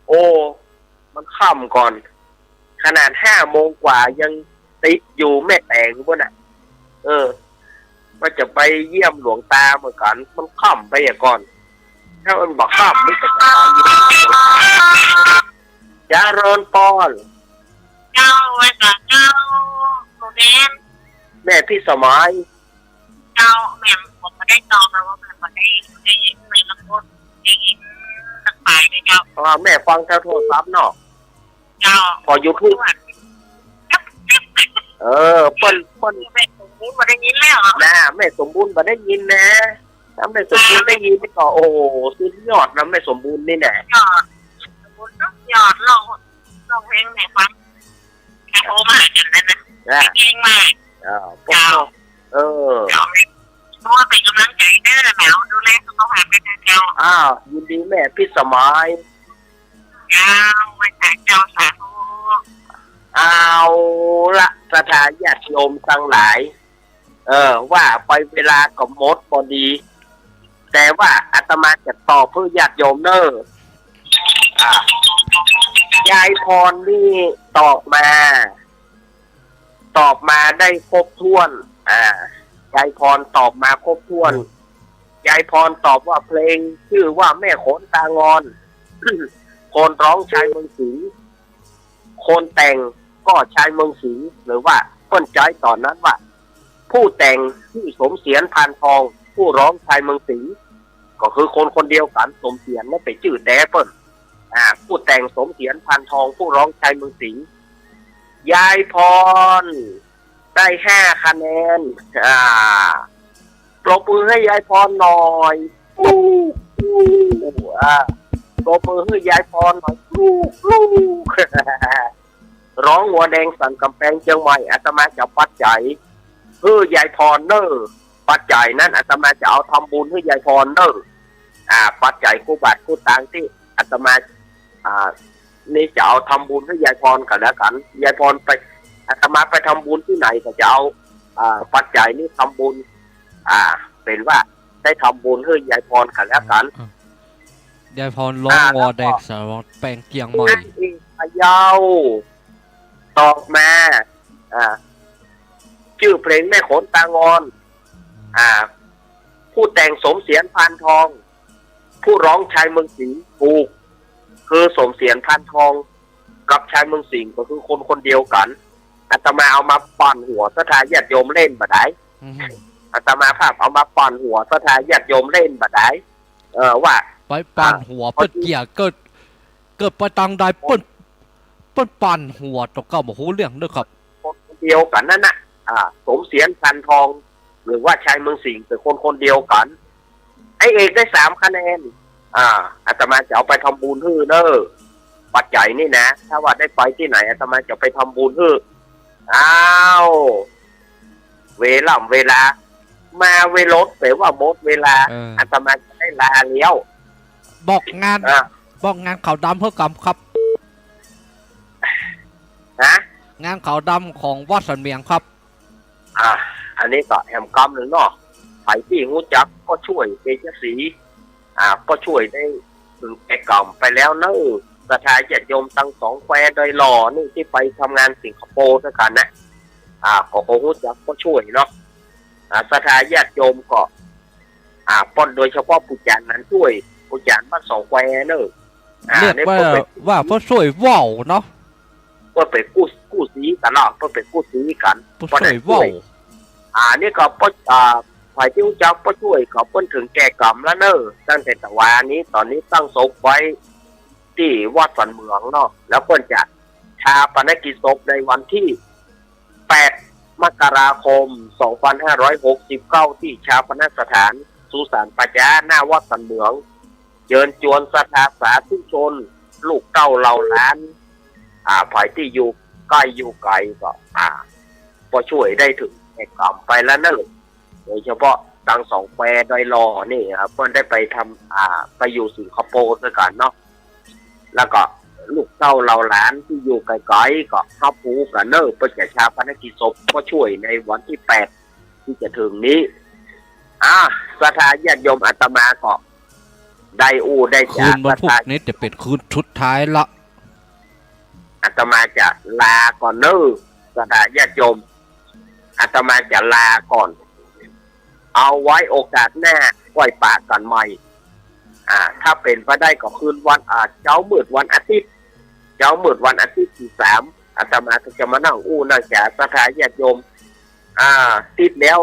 โอ้มันข้ามก่อนขนาด5 โมงกว่ายังติดอยู่แม่แตงพวกน่ะว่าจะไปเยี่ยมหลวงตาเหมือนกันมันข้ามไปอ่ะก่อนถ้ามันบอกข้ามไม่จะตายจาโรนปอนเจ้าไว้กับเจ้าโมเดนแม่พี่สมัยเจ้าแม่ผมไม่ได้จองนะว่าแม่ไม่ได้ยินในละคนได้ยินสักฝ่ายเลยเจ้าแม่ฟังทางโทรศัพท์เนาะเจ้าพออยู่คือเปิ้นแม่สมบูรณ์มาได้ยินแล้วนะแม่สมบูรณ์มาได้ยินนะถ้าแม่สมบูรณ์ได้ยินก็โอ้สุดยอดนะแม่สมบูรณ์นี่แหละยอดสมบูรณ์ยอดลองเพลงไหนฟังแค่โอมากันนั่นนะเพลงมากเจ้าเจ้าเพราะว่าเป็นกำลังใจเด้อแมวดูแลสุขภาพเป็นเจ้ายินดีแม่พี่สมัยเจ้าไว้แต่เจ้าสาธุเอาละสถานญาติโยมทั้งหลายว่าไปเวลาก็หมดพอดีแต่ว่าอาตมาจะตอบเพื่อญาติโยมเนอะยายพรนี่ตอบมาได้ครบถ้วนยายพรตอบมาครบถ้วนยายพรตอบว่าเพลงชื่อว่าแม่โขนตางอน คนร้องชายเมืองสิงห์คนแต่งก็ชายเมืองสิงห์หรือว่าต้นใจตอนนั้นว่าผู้แต่งที่สมเสียรพานทองผู้ร้องชายเมืองสิงห์ก็คือคนเดียวกันสมเสียรนั่นเป็นชื่อแต่เปิ้ลผู้แต่งสมเสียรพานทองผู้ร้องชายเมืองสิงห์ยายพรได้5 คะแนนปรบมือให้ยายพรหน่อยปรบมือให้ยายพรหน่อยร้องหัวแดงสั่นกำแพงเชียงใหม่อาตมาจะปัจจัยเพื่อยายพรเนอปัจจัยนั้นอาตมาจะเอาทำบุญให้ยายพรเนอปัจจัยคู่บาทคู่ตังที่อาตมานี่จะเอาทำบุญให้ยายพรกันแล้วกันยายพรไปอาตมาไปทำบุญที่ไหนก็จะเอาปัจจัยนี้ทำบุญเป็นว่าได้ทำบุญให้ยายพรกันแล้วกันยายพรร้องวอแดงสารแปลงเกียงใหม่พะเยาตอบมาชื่อเพลงแม่โขนตางอนผู้แต่งสมเสียรพานทองผู้ร้องชายเมืองสิงห์ถูกคือสมเสียรพานทองกับชายเมืองสิงห์ก็คือคนเดียวกันอาตมาเอามาปั่นหัวสถานญาติโยมเล่นบ่ได้อาตมาภาพเอามาปั่นหัวสถานญาติโยมเล่นบ่ได้ว่าไปปั่นหัวเปิ้นเกี่ยเกิดไปตังใดเปิ้นปั่นหัวตกเก้าบ่ฮู้เรื่องเด้อครับคนเดียวกันนั่นน่ะสมเสียรพานทองหรือว่าชายเมืองสิงห์เป็นคนเดียวกันไอ้เอกได้3 คะแนนอาตมาจะเอาไปทำบุญฮื้อเด้อปัจจัยนี่นะถ้าว่าได้ไปที่ไหนอาตมาจะไปทำบุญฮื้อเวลามาเวลดแต่ว่าหมดเวลาอาตมาจะได้ลาเลี้ยวบอกงานเขาดำเพื่อกรรมครับงานเขาดำของวัดสันเมียงครับอันนี้ก็แหมกรรมหนึ่งเนาะไผ่ที่งูจักก็ช่วยเจษศรีก็ช่วยได้ถึงแก่กรรมไปแล้วเนอะสถานญาติโยมตั้ง2 แควโดยหล่อนี่ที่ไปทำงานสิงคโปร์ด้วยกันนะก็งูจักก็ช่วยเนาะสถานญาติโยมก็ป้อนโดยเฉพาะผู้จัดนั้นช่วยผู้จัดมา2 แควเนอะเรียกว่าเพื่อช่วยว่าวเนาะเพื่อไปกู้สีกันเนาะเพื่อไปกู้สีกันเพื่อช่วยว่าวนี่ก็ฝ่ายที่รู้จักก็ช่วยเขาเพิ่นถึงแก่กรรมแล้วเนอะตั้งแต่ตะวันนี้ตอนนี้ตั้งศพไว้ที่วัดสันเมืองเนาะแล้วเพิ่นจะชาปนกิจศพในวันที่8 มกราคม 2569ที่ชาปนสถานสุสานปัญญาหน้าวัดสันเมืองเชิญชวนศรัทธาสาธุชนลูกเต้าเหล่าล้านฝ่ายที่อยู่ใกล้อยู่ไกลก็ช่วยได้ถึงแก่กรรมไปแล้วเนอะ โดยเฉพาะตังสองแควดอยลอนี่ครับเพิ่นได้ไปทำไปอยู่สิงคโปร์ด้วยกันเนาะแล้วก็ลูกเต้าเราหลานที่อยู่ไกลๆก็เข้าผูกันเนอร์เพื่อจะชาปนกิจศพก็ช่วยในวันที่8ที่จะถึงนี้สถานญาติโยมอาตมาก็ได้ได้ คื จาก นวันพุธนี้จะเป็นคืนชุดท้ายละ อาตมาจะลาก่อนเนอร์สถานญาติโยมอาตมาจะลาก่อนเอาไว้โอกาสหน้าปล่อยปากกันใหม่ถ้าเป็นไปได้ก็คืนวันเจ้ามืดวันอาทิตย์ที่3อาตมาจะมานั่งนั่งแจกสถานญาติโยมติดแล้ว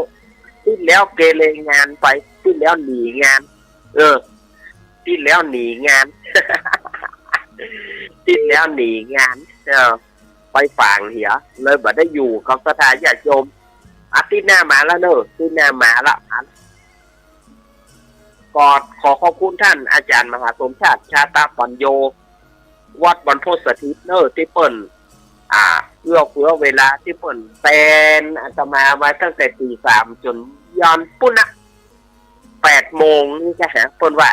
เกเรงานไปติดแล้วหนีงานติดแล้วหนีงาน ติดแล้วหนีงานไปฝางเหียเลยบ่ได้อยู่กับสถานญาติโยมอาทิตย์หน้ามาแล้วเนอะอาทิตย์หน้ามาละกอดขอขอบคุณท่านอาจารย์มหาสมชาติชาตาปัญโยวัดบรรพตสถิตเนอร์ที่เปิ้นเพื่อเวลาที่เปิ้นเป็นอาตมาไว้ตั้งแต่ตี 3จนย้อนปุ้นนะ8 โมงนี่จะหาเปิ้นว่า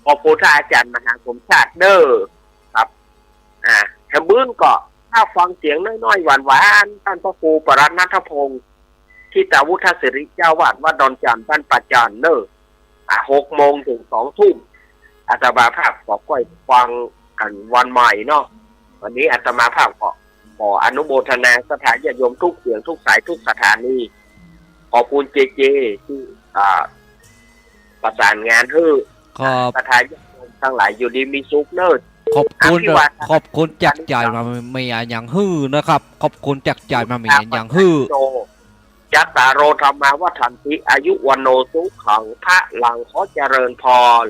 ขอบคุณท่านอาจารย์มหาสมชาติเนอร์ครับแฮมบื้นก็ถ้าฟังเสียงน้อยๆหวานๆท่านพระครูปรัตน์ณัฐพงศ์ที่ตาวุฒศิริเจ้าวาดวัดดอนจันทร์ท่านปัจจานเนอร์6 โมงถึง 2 ทุ่มอาตมาภาพขอก้อยฟังกันวันใหม่เนาะวันนี้อาตมาภาพขออนุโมทนาสถานญาติโยมทุกเสียงทุกสายทุกสถานีขอบคุณเจที่ประสานงานให้สถานญาติโยมทั้งหลายอยู่ดีมีสุขเนอร์ขอบคุณจากใจมาไม่อย่างฮื้อนะครับขอบคุณจากใจมาไม่อย่างฮื้อจัตตารโรธรรมาวัฏันติอายุวันโนสุขังพระลังขอเจริญพร